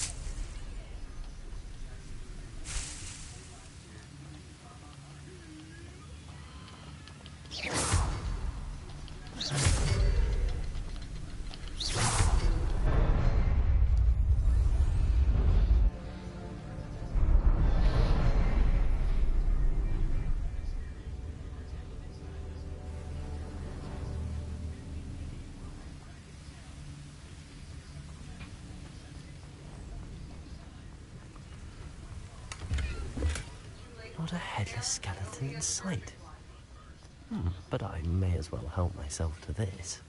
Not a headless skeleton in sight. But I may as well help myself to this.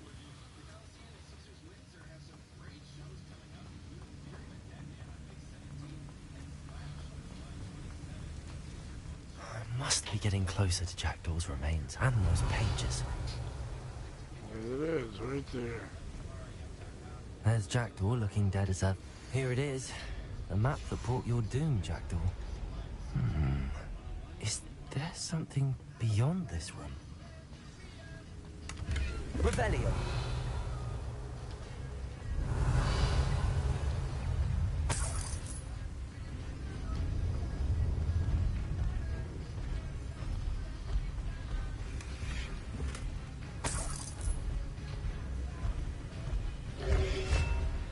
I must be getting closer to Jackdaw's remains and those pages. There it is, right there. There's Jackdaw looking dead as a... Here it is. The map that brought your doom, Jackdaw. Is there something beyond this room? Revelio.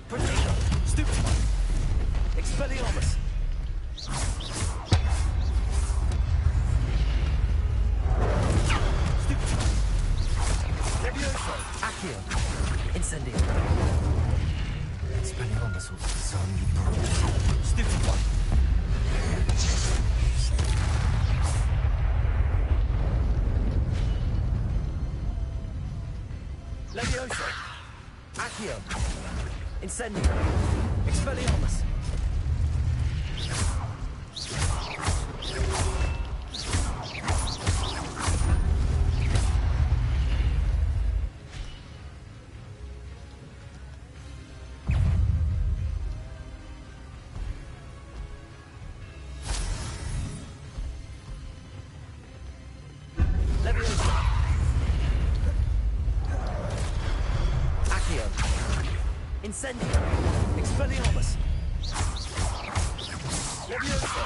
Protection. Stupefy. Expelliarmus. Accio. Incendio. Expelliarmus will disarm you both. Stupefy. Levioso. Accio. Incendio. Expelliarmus. Levioso. Accio. Incendio. Expelliarmus. Levioso.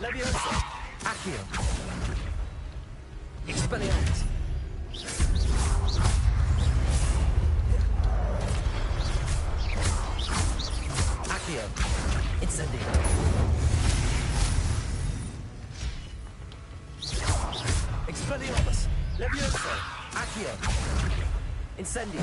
Levioso. Accio. Expelliarmus. Accio. Incendio. Expelliarmus. Levioso. Accio. Incendio.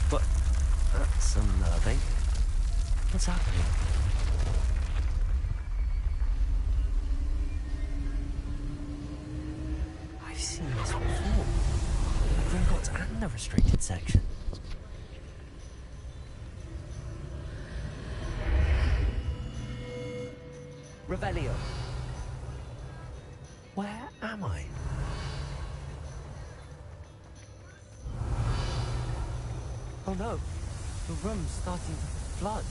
But that's unnerving. What's happening? I've seen this before. The Gringotts and the restricted section. Revelio. Where am I? Oh no, the room's starting to flood.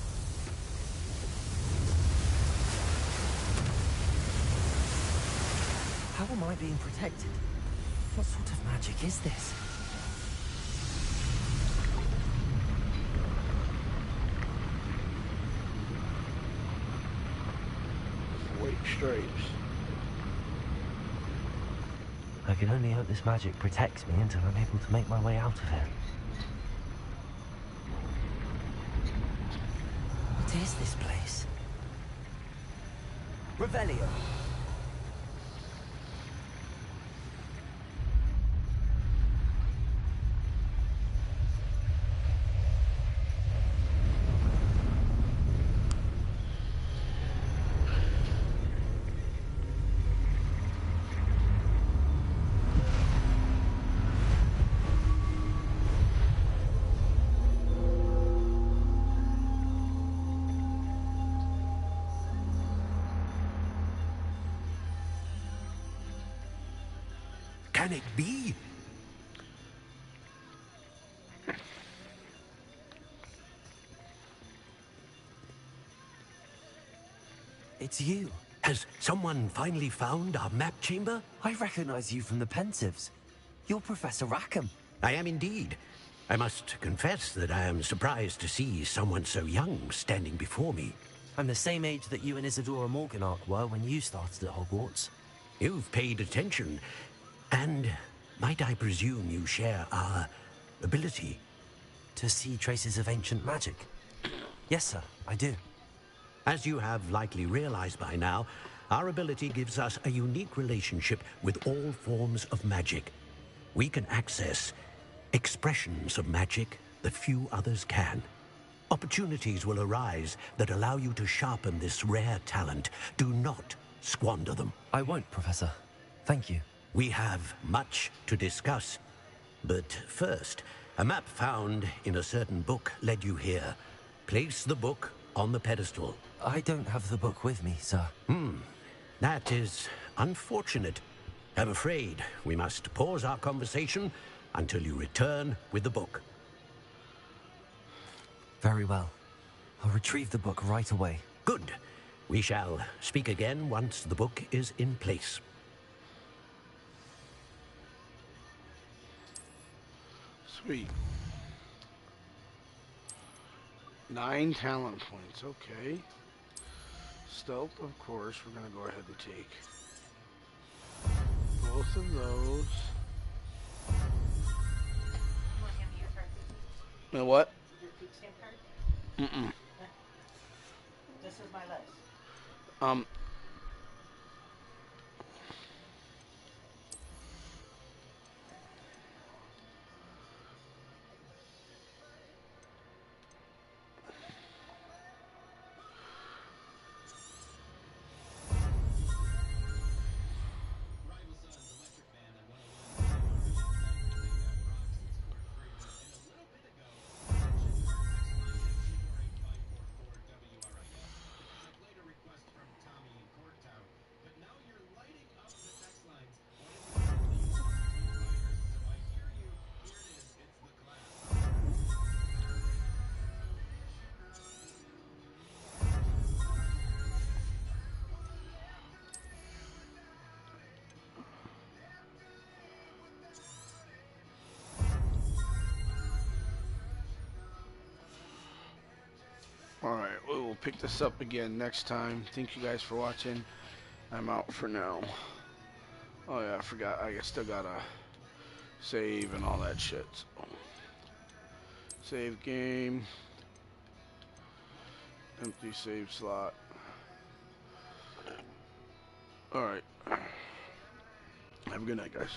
How am I being protected? What sort of magic is this? Wait, straight. I can only hope this magic protects me until I'm able to make my way out of here. What is this place? Revelio. Can it be? It's you. Has someone finally found our map chamber? I recognize you from the Pensives. You're Professor Rackham. I am indeed. I must confess that I am surprised to see someone so young standing before me. I'm the same age that you and Isadora Morganach were when you started at Hogwarts. You've paid attention. And might I presume you share our ability? To see traces of ancient magic? Yes, sir, I do. As you have likely realized by now, our ability gives us a unique relationship with all forms of magic. We can access expressions of magic that few others can. Opportunities will arise that allow you to sharpen this rare talent. Do not squander them. I won't, Professor. Thank you. We have much to discuss. But first, a map found in a certain book led you here. Place the book on the pedestal. I don't have the book with me, sir. That is unfortunate. I'm afraid we must pause our conversation until you return with the book. Very well. I'll retrieve the book right away. Good. We shall speak again once the book is in place. Sweet. 9 talent points, okay. Stealth, of course, we're gonna go ahead and take both of those. And what? Mm-mm. This is my list. Alright, we will pick this up again next time. Thank you guys for watching. I'm out for now. Oh yeah, I forgot. I still gotta save and all that shit. So. Save game. Empty save slot. Alright. Have a good night, guys.